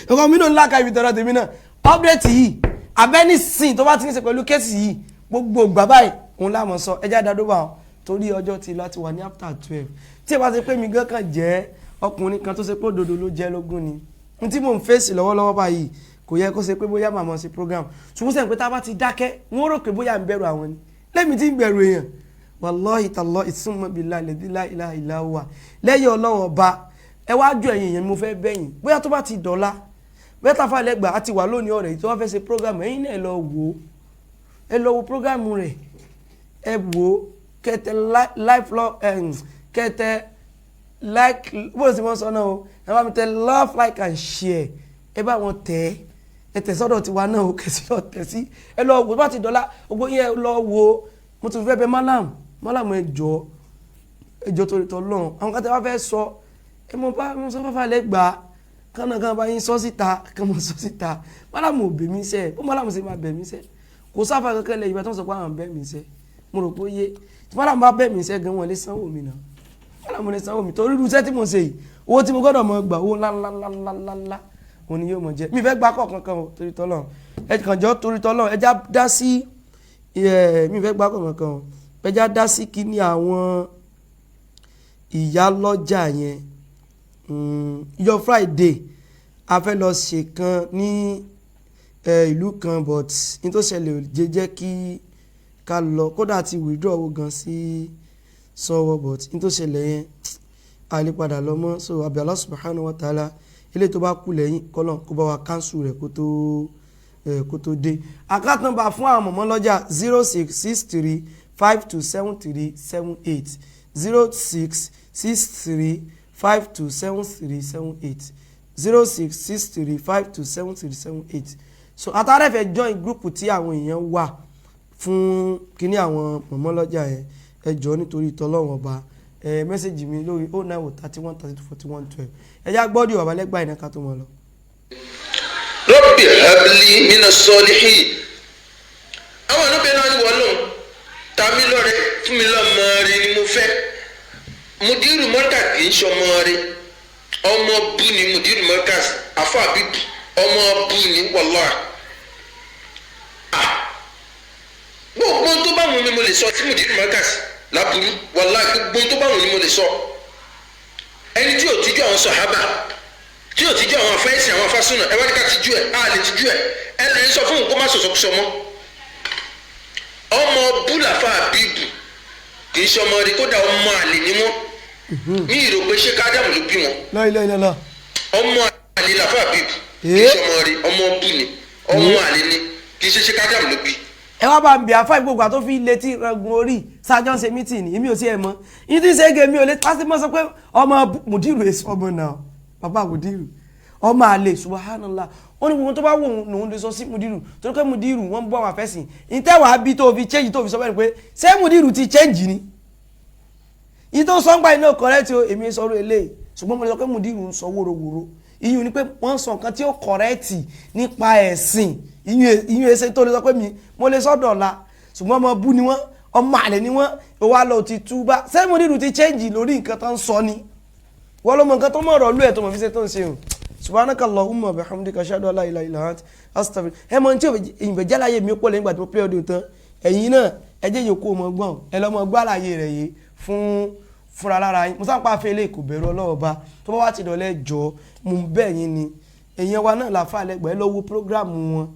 ọkọ̀ mi náà ńlá ka ibi tọrọ tèmi náà update yìí abẹ́ni sìn tó bá ti ní ṣe pẹ̀lú kéèsì yìí gbogbo ìgbà báyìí òun láàmú sọ ẹjẹ́ àdádóbà wọn torí ọjọ́ ti láti wà ní after 12 tí ẹ bá ṣe pé mi gan kan jẹ́ ọkùnrin kan tó ṣe pé òdodo ló jẹ́ lógún ni n tí mò ń fèsì lọ́wọ́lọ́wọ́ báyìí kò yẹ kó ṣe pé bóyá màmá ṣe program ṣùgbọ́n sẹ́yìn pé tá a bá ti dákẹ́ wọ́n rò pé bóyá ń bẹ̀rù àwọn ni lẹ́mi tí ń bẹ̀rù èèyàn wallahi tallahi summa billahi la ilaha illa huwa lẹ́yìn ọlọ́run ọba ẹ wá jọ ẹ̀yìn yẹn mo fẹ́ bẹ̀yìn bóyá tó bá ti dọ̀la bóyá tá a fà lẹ́gbàá àti wà lónìí ọ̀rẹ́ tí wọ́n fẹ́ ṣe program ẹ̀yin náà ẹ lọ wo program rẹ̀ ẹ wò kẹtẹ life love kẹtẹ like bó ṣe wọ́n sọ náà o ẹ bá mi tẹ love like and share ẹ bá wọn tẹ ẹ tẹ sọ́dọ̀ tiwa náà o kẹsì lọ tẹ sí ẹ lọ wo bá ti dọ̀la gbogbo yẹn lọ wo mo tún fẹ́ bẹ málàmù ẹjọ́ torí tọ́ lọ́n àwọn kan tẹ wá fẹ́ sọ ẹ mọ bá mo sọ fáfá lẹ́gbàá kánà kan bá yín sọ síta kán mo sọ síta málàmù ò bẹ̀ mí sẹ́ ó málàmù sì máa bẹ̀ mí sẹ́ kò sáfà kankan lẹ́yìn bá tó ń sọ pé àwọn bẹ̀ mí sẹ́ mo rò pé ó yé tí málàmù bá bẹ̀ mí sẹ́ gan wọn lè sanwó mi náà málàmù lè sanwó mi torí irú iṣẹ́ tí mo ṣe yìí owó tí mo gbọ́dọ̀ mọ gbà owó ńláńláńláńlá òun ni yóò mọ jẹ mi fẹ́ gbà kọ̀ kankan o torí tọ́lọ́ ẹ kàn jọ torí tọ́lọ́ ẹ já dá sí mi fẹ́ gbà kọ̀ kankan o ẹ já dá sí kí ni àwọn ìyá lọ́jà yẹn ìjọ Friday a fẹ́ lọ ṣe kan ní ìlú kan but ní tó ṣẹlẹ̀ ò jẹ́ kí ká lọ kódà ti withdraw owó gan sí sọ́wọ́ but ní tó ṣẹlẹ̀ yẹn àlè padà lọ mọ́ so àbí Allah subhanahu wa ta'ala ilé tó bá kú lẹ́yìn kọ́lọ̀ kó bá wa cancel rẹ̀ kó tó dé account number fún àwọn mọ̀mọ́ lọ́jà 0663 527378 0663 527378 0663 527378 so àtàrẹ́fẹ̀ join group tí àwọn èèyàn wà fún kíní àwọn mọ̀mọ́ lọ́jà yẹn ẹ jọ̀ọ́ nítorí ìtọ́lọ́wọ̀n ọba mẹ́sẹ̀jì mi lórí 09131324112 ẹ̀yà gbọ́dọ̀ ọ̀bà lẹ́gbà iná ká tó mọ́ lọ. Rabbi habli minas salihin àwọn ọ̀nàbẹ̀ náà ni wọ́n lò tàmí lọ́rẹ́ fún mi lọ́mọ rẹ ni mo fẹ́ mudiru Markaz kì í ṣọmọ rẹ ọmọ bú ni mudiru Markaz afọ àbíbù ọmọ bú ni wallahi gbogbo tó bá wù mí mo lè sọ tí mudiru Markaz láburú wallahi gbogbo tó bá wù mí mo lè sọ ẹni tí ò tijú àwọn sàhábà tí ò tijú àwọn afẹ́sì àwọn afásúnà ẹ wá ní ká tijú ẹ á lè tijú ẹ ẹ lè sọ fún nǹkó má sọ̀sọ̀ sọ mọ́ ọmọ búlàfà àbíbù kì í ṣe ọmọ rí kódà ọmọ àlè ni wọn ní ìrò pé ṣé kádàmù ló bí wọn ọmọ àlè làfà àbíbù kì í ṣe ọmọ rí ọmọ bú ni ọmọ àlè ni kì í ṣe kádàmù ló bí. ẹ wá bá ń bí afá ìgbògbà tó fi létí rangun orí sájọ́ ń ṣe mítìnì èmi ò sí ẹ mọ́ yín tí ń ṣe é gé mi ò lè pásítì mọ́ sọ pé ọmọ mùdírù èso ọmọ náà bàbá mùdírù ọmọ àlè subhanallah ó ní gbogbo tó bá wò lòun lè sọ sí mùdírù torí pé mùdírù wọ́n ń bọ́ àwọn afẹ́sìn ìtẹ́wàá bí tó fi change tó fi sọ bẹ́ẹ̀ pé ṣé mùdírù ti change ni yìí tó sọ ń gba iná correct o èmi sọ̀rọ̀ eléyìí ṣùgbọ́n mo lè sọ pé mùdírù ń sọ wóróworó ìyún ni pé wọ́n sọ nǹkan tí ó correct nípa ẹ̀sìn ìyún ẹsẹ̀ tó lè sọ pé mo lè sọ dọ̀la ṣùgbọ́n ọmọ bú ni wọ́n ọmọ àlè ni wọ́n ó wá lọ ti túbá ṣé mùdírù ti change lórí nǹkan tó ń sọ ni wọ́n ló mọ nǹkan tó mọ̀ ọ̀rọ̀ lú ẹ̀ tó mọ̀ fi ṣe tó ń ṣe o subhanaka allahumma wa bihamdika ashhadu an la ilaha illa anta astaghfiruka ẹ mọ̀ ní tí ìbẹ̀jẹ́ láyé mi ó pọ̀ lẹ́yìn ìgbà tí mo play ọdún tán ẹ̀yin náà ẹ jẹ́ yòókù ọmọ gbọ́n ẹ lọ́mọ gbàlàyé rẹ̀ yìí fúnra lára yín mo sáà fẹ́ lè kò bẹ̀rù Ọlọ́run Ọba tó bá wá ti dọ̀lẹ́ jọ mo bẹ̀ yín ni èèyàn wa náà làáfà lẹ́gbẹ̀ẹ́ lọ́wọ́ prógráàmù wọn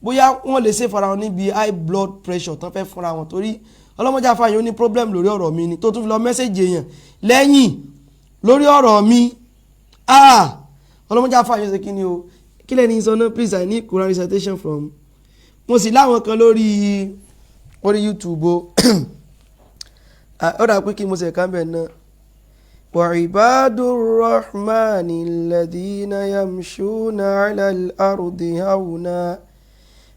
bóyá wọ́n lè ṣe fara wọn níbi high blood pressure tán fẹ́ fúnra wọn torí ọlọ́mọdé àfààyàn ó ní problem lórí ọ̀rọ̀ mi ni tó tún fi lọ mẹ́sẹ̀jì èèyàn lẹ́yìn lórí ọ̀rọ̀ mi ọlọ́mọdé àfààyàn ṣe kí ni o kí lẹ́ni sọ náà please I need Quran recitation from mo sì láwọn kan lórí YouTube o ó dà pé kí mo ṣe kàn bẹ̀ náà وعباد الرحمن الذين يمشون على الأرض هونا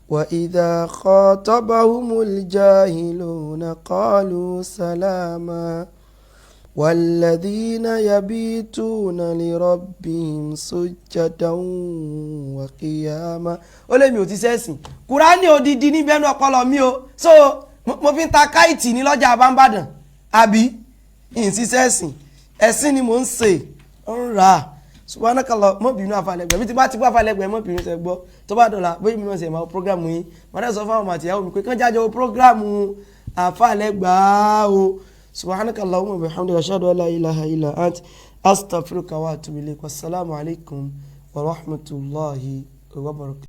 وإذا خاطبهم الجاهلون قالوا سلاما والذين يبيتون لربهم سجدا وقياما ó lé mi ò ti sẹ́sìn Kùránì odidi ní bẹ́ẹ̀ ní ọpọlọ mi o so mo fi ń ta káìtì ní lọ́jà àbámbàdàn àbí ìsísẹ́sìn ẹ̀sìn ni mò ń ṣe ń rà subhanakallah mọ́ bínú àfàlẹ́gbẹ̀ẹ́ bí ti bá ti gbọ́ àfàlẹ́gbẹ̀ẹ́ mọ́ bínú ṣe gbọ́ tó bá dọ̀la bóyá mi náà ṣe máa prógrámù yín wọ́n dẹ̀ sọ fún àwọn àtìyàwó mi pé kán jájọ prógrámù àfàlẹ́gbàá o subhanakallah wa bihamdika ashhadu an la ilaha illa ant astaghfiruka wa atubu ilayk wassalamu alaikum wa rahmatullahi wa barakatuh.